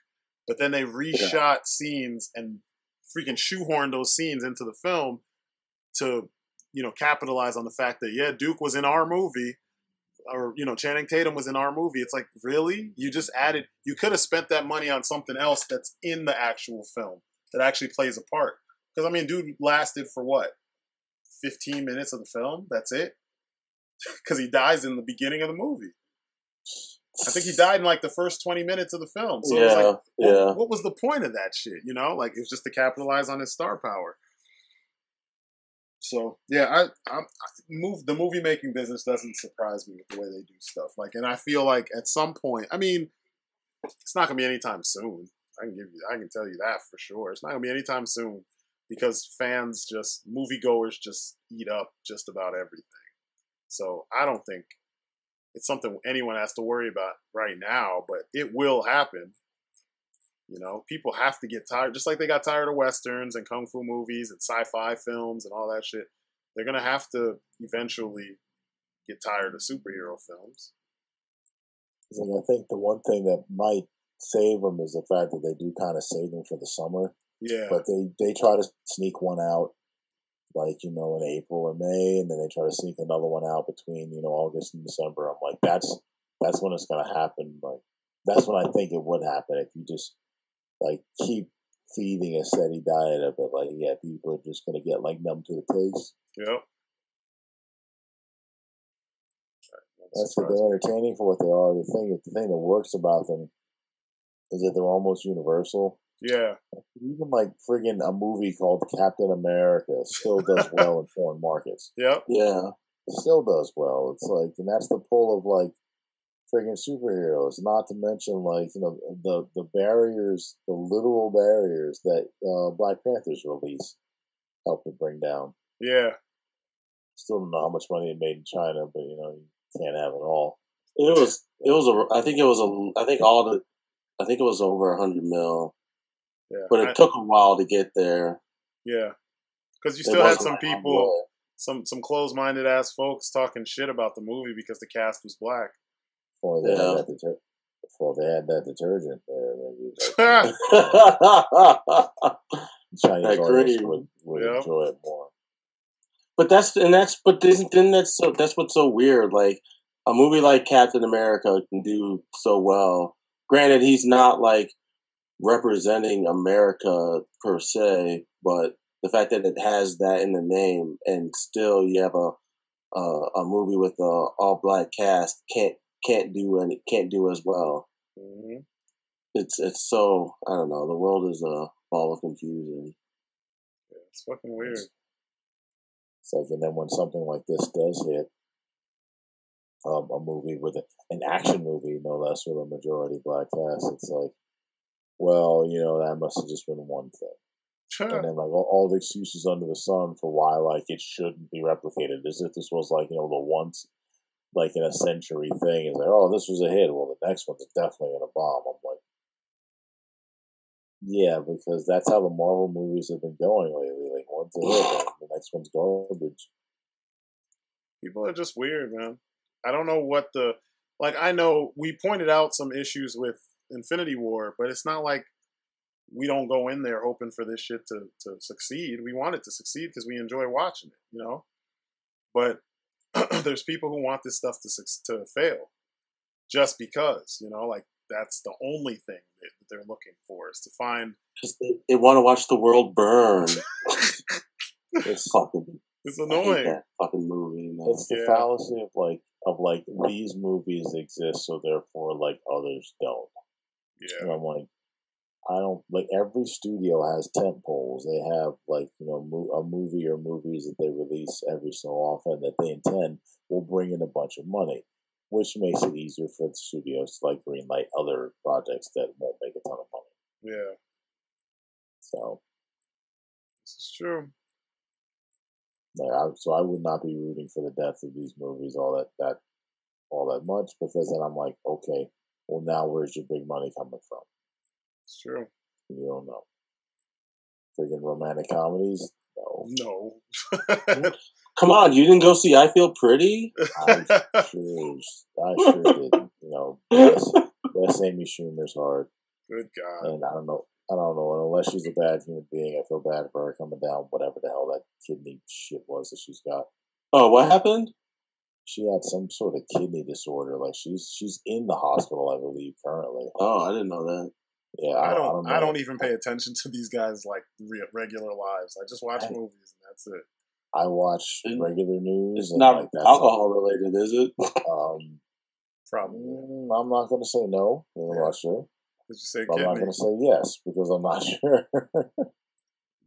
A: But then they reshot scenes and freaking shoehorned those scenes into the film to, capitalize on the fact that, Duke was in our movie, or, Channing Tatum was in our movie. It's like, really? You could have spent that money on something else that's in the actual film that actually plays a part. Because, dude lasted for what? 15 minutes of the film? That's it? Because he dies in the beginning of the movie. I think he died in like the first 20 minutes of the film. So it was like, what was the point of that shit? Like it was just to capitalize on his star power. So yeah, the movie making business doesn't surprise me with the way they do stuff. Like, and I feel like at some point, it's not gonna be anytime soon. I can tell you that for sure. It's not gonna be anytime soon because moviegoers just eat up just about everything. So I don't think it's something anyone has to worry about right now, but it will happen. People have to get tired, just like they got tired of Westerns and Kung Fu movies and sci-fi films and all that shit. They're going to have to eventually get tired of superhero films.
B: I think the one thing that might save them is the fact that they do kind of save them for the summer.
A: Yeah.
B: But they try to sneak one out, like, in April or May, and then they try to sneak another one out between, August and December. I'm like, that's when it's going to happen. Like, that's when I think it would happen if you just, like, keep feeding a steady diet of it. Like, people are just going to get, like, numb to the taste.
A: Yep.
B: That's what they're entertaining for what they are. The thing that works about them is that they're almost universal.
A: Yeah.
B: Even like friggin' a movie called Captain America still does well in foreign markets.
A: Yep.
B: Yeah. It still does well. It's like, and that's the pull of like friggin' superheroes. Not to mention like, the barriers, the literal barriers that Black Panther's release helped to bring down.
A: Yeah.
B: Still don't know how much money it made in China, but you can't have it all.
C: I think it was over 100 mil.
A: Yeah.
C: But it took a while to get there.
A: Yeah. Because you still had some people, some closed-minded ass folks talking shit about the movie because the cast was black.
B: Before they had that detergent there, maybe. Chinese audience would enjoy it more.
C: But that's what's so weird. Like a movie like Captain America can do so well. Granted, he's not like representing America per se, but the fact that it has that in the name, and still you have a movie with a all black cast can't do as well.
A: Mm-hmm.
C: It's so, I don't know. The world is a ball of confusion.
A: Yeah, it's fucking weird.
B: It's like, and then when something like this does hit, a movie with an action movie, no less, with a majority black cast, it's like, well, that must have just been one thing. Sure. And then like all the excuses under the sun for why like it shouldn't be replicated, as if this was like the once like in a century thing. It's like, oh, this was a hit. Well, the next one's definitely gonna bomb. I'm like, yeah, because that's how the Marvel movies have been going lately. Like one's a hit, and the next one's garbage.
A: People are just weird, man. I don't know what I know we pointed out some issues with Infinity War, but it's not like we don't go in there hoping for this shit to succeed. We want it to succeed because we enjoy watching it, you know. But there's people who want this stuff to fail just because, you know, like that's the only thing that they're looking for is to find.
C: Because they want to watch the world burn.
B: It's
A: It's
C: I hate
A: annoying.
C: that fucking movie. Man.
B: It's the fallacy of like these movies exist, so therefore like others don't.
A: Yeah.
B: And I'm like, I don't like every studio has tent poles. They have like, you know, a movie or movies that they release every so often that they intend will bring in a bunch of money, which makes it easier for the studios to like greenlight other projects that won't make a ton of money.
A: Yeah.
B: So
A: This is true.
B: like, so I would not be rooting for the death of these movies all that much, because then I'm like, okay, well now where's your big money coming from?
A: It's true.
B: You don't know. Freaking romantic comedies? No.
A: No.
C: Come on, you didn't go see I Feel Pretty?
B: I sure didn't. You know, bless Amy Schumer's heart.
A: Good God.
B: And I don't know. Unless she's a bad human being, I feel bad for her coming down whatever the hell that kidney shit was that she's got.
C: Oh, what happened?
B: She had some sort of kidney disorder. Like she's in the hospital, I believe, currently.
C: Oh, I didn't know that.
B: Yeah,
A: I don't even pay attention to these guys like regular lives. I just watch movies and that's it.
B: I watch regular news.
C: It's
B: and
C: not
B: like that's
C: alcohol related, is it?
A: Probably.
B: I'm not going to say no. I'm not sure.
A: Did you say
B: I'm not going to say yes because I'm not sure.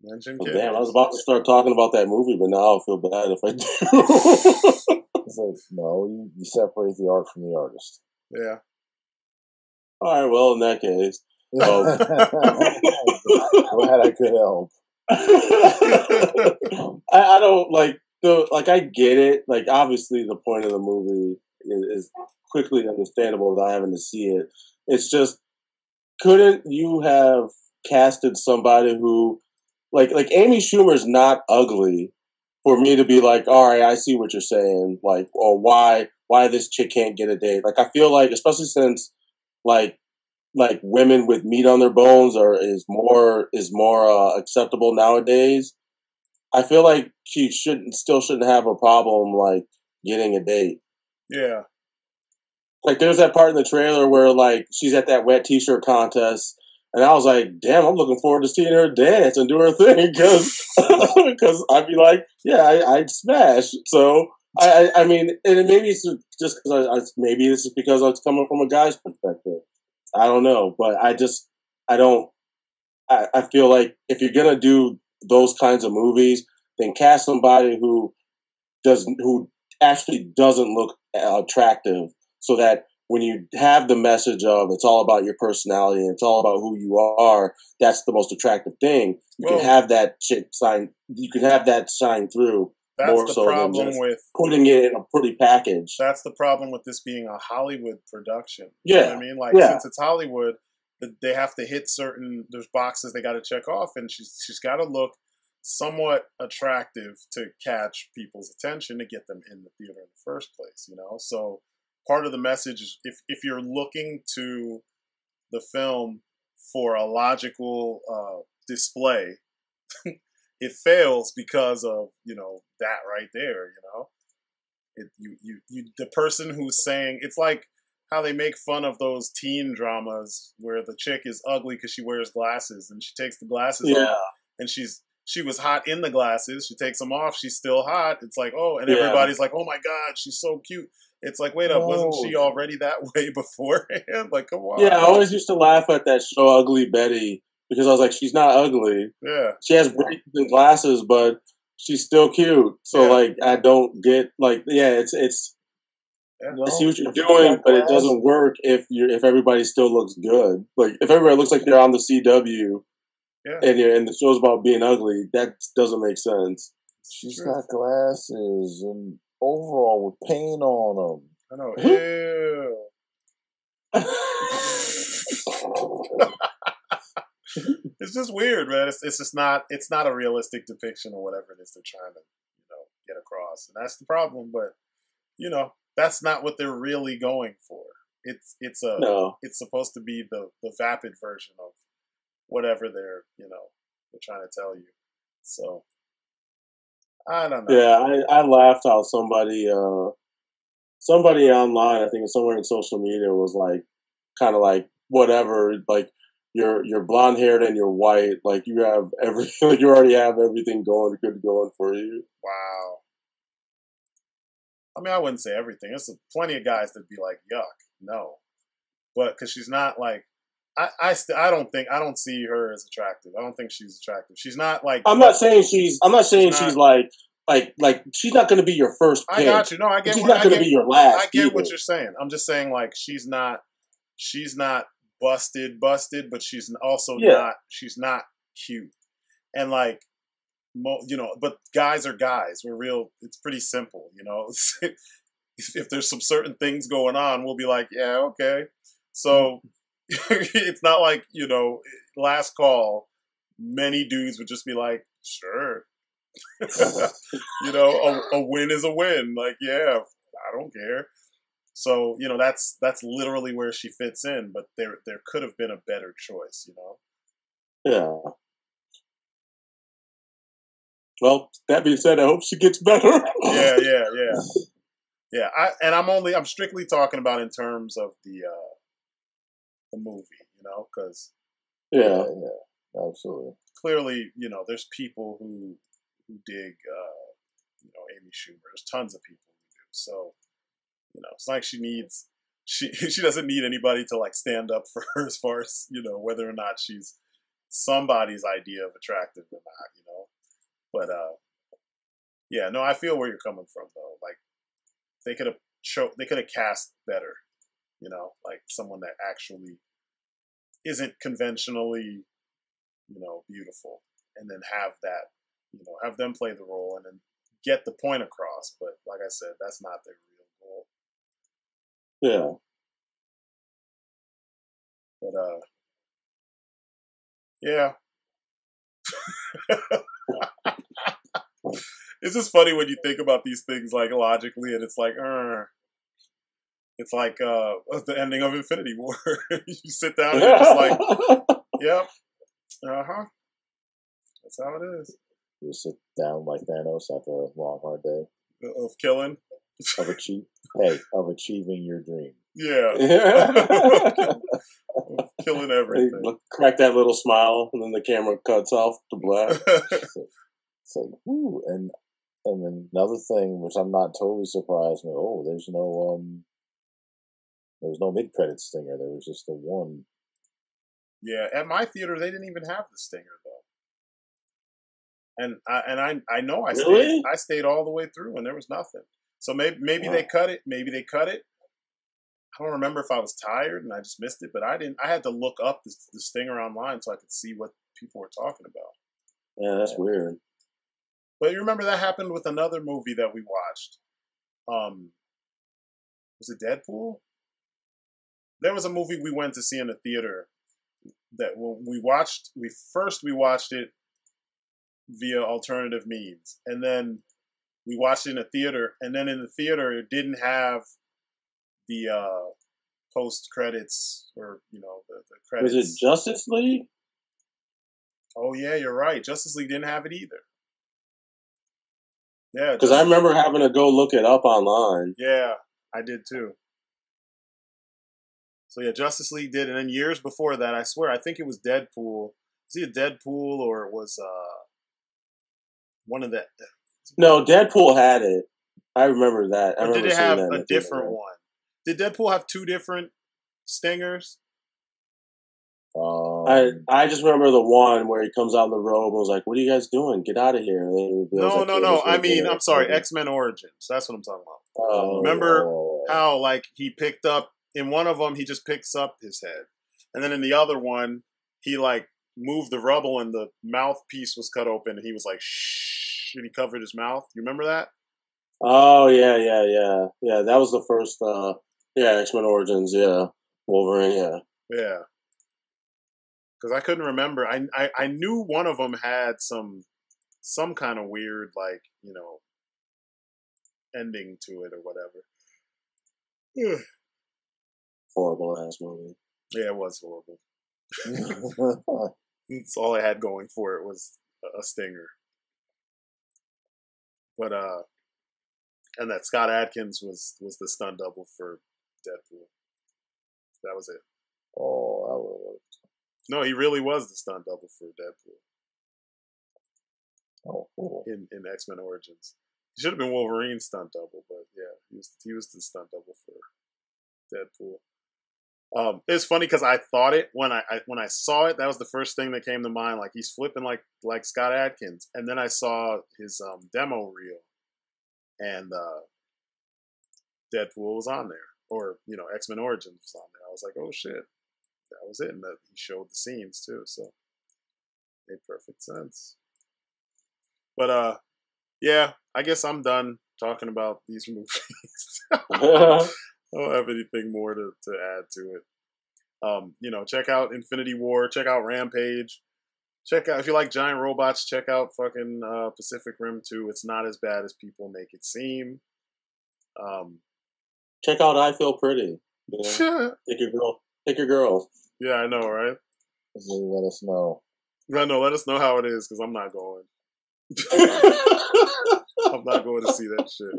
A: Mention
C: Well,
A: kidneys.
C: damn, I was about to start talking about that movie, but now I'll feel bad if I do.
B: It's like, no, you separate the art from the artist.
A: Yeah.
C: All right, well, in that case.
B: Glad I could help.
C: I don't I get it. Like, obviously, the point of the movie is quickly understandable without having to see it. It's just, couldn't you have casted somebody who, like Amy Schumer's not ugly for me to be like, all right, I see what you're saying. Like, or why this chick can't get a date. Like, I feel like, especially since like women with meat on their bones is more acceptable nowadays. I feel like she shouldn't have a problem like getting a date.
A: Yeah.
C: Like there's that part in the trailer where like she's at that wet t-shirt contest, and I was like, damn, I'm looking forward to seeing her dance and do her thing because I'd be like, yeah, I'd smash. So I mean, and maybe it's just because maybe this is because I was coming from a guy's perspective. I don't know, but I feel like if you're gonna do those kinds of movies, then cast somebody who actually doesn't look attractive, so that when you have the message of it's all about your personality and it's all about who you are, that's the most attractive thing. You can have that shit sign. You can have that shine through.
A: That's
C: more
A: the
C: so
A: problem
C: than just
A: with
C: putting it in a pretty package.
A: That's the problem with this being a Hollywood production.
C: Yeah,
A: you know what I mean, like since it's Hollywood, they have to hit there's boxes they got to check off, and she's got to look somewhat attractive to catch people's attention to get them in the theater in the first place. You know, so part of the message is if you're looking to the film for a logical display. It fails because of, you know, that right there, you know. The person who's saying, it's like how they make fun of those teen dramas where the chick is ugly because she wears glasses and she takes the glasses off and she was hot in the glasses. She takes them off. She's still hot. It's like, oh, and everybody's like, oh my God, she's so cute. It's like, wait up, wasn't she already that way beforehand? Like, come on.
C: Yeah, I always used to laugh at that show, Ugly Betty, because I was like, she's not ugly.
A: Yeah.
C: She has braces and glasses, but she's still cute. So, like, I don't get, like, it's I see what you're doing, but it doesn't work if everybody still looks good. Like, if everybody looks like they're on the CW and the show's about being ugly, that doesn't make sense.
B: She's got glasses and overall with paint on them.
A: I know. Ew. It's just weird, man. It's just not a realistic depiction of whatever it is they're trying to, you know, get across. And that's the problem, but you know, that's not what they're really going for. It's supposed to be the vapid version whatever they're trying to tell you. So I don't know.
C: Yeah, I laughed how somebody online, I think somewhere in social media, was like, kind of like, whatever, like, you're blonde haired and you're white, like you have like you already have everything good going for you.
A: Wow. I mean, I wouldn't say everything. There's plenty of guys that'd be like, yuck, no. But because she's not like, I don't see her as attractive. I don't think she's attractive. She's not like.
C: I'm not saying she's like she's not going to be your first pick.
A: I got you. No, I get.
C: She's not going to be your last.
A: I get what you're saying. I'm just saying, like, she's not busted, but she's also not. She's not cute, and like, but guys are guys. We're real. It's pretty simple, if there's some certain things going on, we'll be like, yeah, okay. So it's not like, last call, many dudes would just be like, sure. A win is a win. Like, yeah, I don't care. So, that's literally where she fits in, but there could have been a better choice,
C: Yeah. Well, that being said, I hope she gets better.
A: Yeah. I'm strictly talking about in terms of the movie, because
B: yeah, absolutely.
A: Clearly, there's people who dig, Amy Schumer. There's tons of people who do. So, it's like she doesn't need anybody to like stand up for her as far as whether or not she's somebody's idea of attractive or not, But yeah, no, I feel where you're coming from though. Like they could have cast better, like someone that actually isn't conventionally, beautiful, and then have that, have them play the role and then get the point across. But like I said, that's not their real goal.
C: Yeah.
A: But yeah. It's just funny when you think about these things like logically, and it's like, it's like the ending of Infinity War. You sit down and you're just like, yep, that's how it is.
B: You sit down like Thanos after a long, hard day
A: of killing,
B: of achieving your dream.
A: Yeah, of killing everything.
C: Crack that little smile, and then the camera cuts off to black.
B: It's like, whoo, and another thing which I'm not totally surprised with. Oh, there's no mid-credit stinger. There was just the one.
A: Yeah, at my theater they didn't even have the stinger though, and I know I stayed all the way through and there was nothing. So maybe they cut it. Maybe they cut it. I don't remember if I was tired and I just missed it, but I didn't. I had to look up the stinger online so I could see what people were talking about.
C: Yeah, that's weird.
A: But you remember that happened with another movie that we watched. Was it Deadpool? There was a movie we went to see in the theater that when we watched it via alternative means, and then we watched it in a theater, and then in the theater it didn't have the post credits or the credits.
C: Was it Justice League?
A: Oh yeah, you're right. Justice League didn't have it either. Yeah,
C: because I remember having to go look it up online.
A: Yeah, I did too. So yeah, Justice League did, and then years before that, I swear, I think it was Deadpool. Was it Deadpool or it was one of the?
C: No, Deadpool had it. I remember that.
A: Or did it have a different one? Did Deadpool have two different stingers?
C: I just remember the one where he comes out in the robe and was like, "What are you guys doing? Get out of here!" And then
A: no. I mean, I'm sorry, X-Men Origins. That's what I'm talking about. Remember how like he picked up in one of them, he just picks up his head, and then in the other one, he like moved the rubble and the mouthpiece was cut open, and he was like, "Shh," and he covered his mouth. You remember that?
C: Oh yeah. That was the first. X-Men Origins. Yeah, Wolverine.
A: Yeah. Because I couldn't remember. I knew one of them had some kind of weird, like, ending to it or whatever.
C: Horrible ass movie.
A: Yeah, it was horrible. That's all it had going for it was a stinger. But and that Scott Adkins was the stunt double for Deadpool. That was it.
B: Oh, that would work.
A: No, he really was the stunt double for Deadpool.
B: Oh, cool.
A: In X-Men Origins. He should have been Wolverine's stunt double, but yeah, he was the stunt double for Deadpool. It's funny because I thought it when I saw it. That was the first thing that came to mind. Like he's flipping like Scott Adkins, and then I saw his demo reel, and Deadpool was on there, or X-Men Origins was on there. I was like, oh shit, that was it, and that he showed the scenes too, so made perfect sense. But yeah, I guess I'm done talking about these movies. I don't have anything more to add to it. Check out Infinity War. Check out Rampage. Check out, if you like giant robots, check out fucking Pacific Rim 2. It's not as bad as people make it seem.
C: Check out I Feel Pretty. Take your girl.
A: Yeah, I know, right?
B: Let us know.
A: I know. Let us know how it is, because I'm not going. I'm not going to see that shit.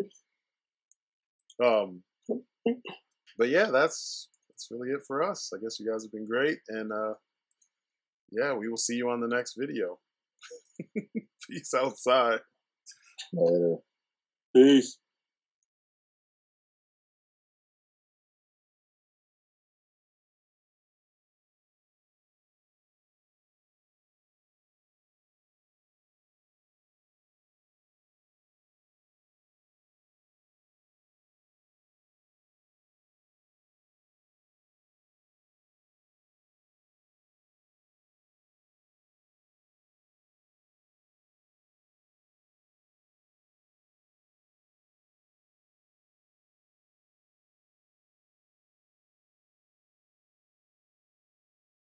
A: But yeah, that's really it for us. I guess you guys have been great, and yeah, we will see you on the next video. Peace outside.
B: Later.
C: Peace.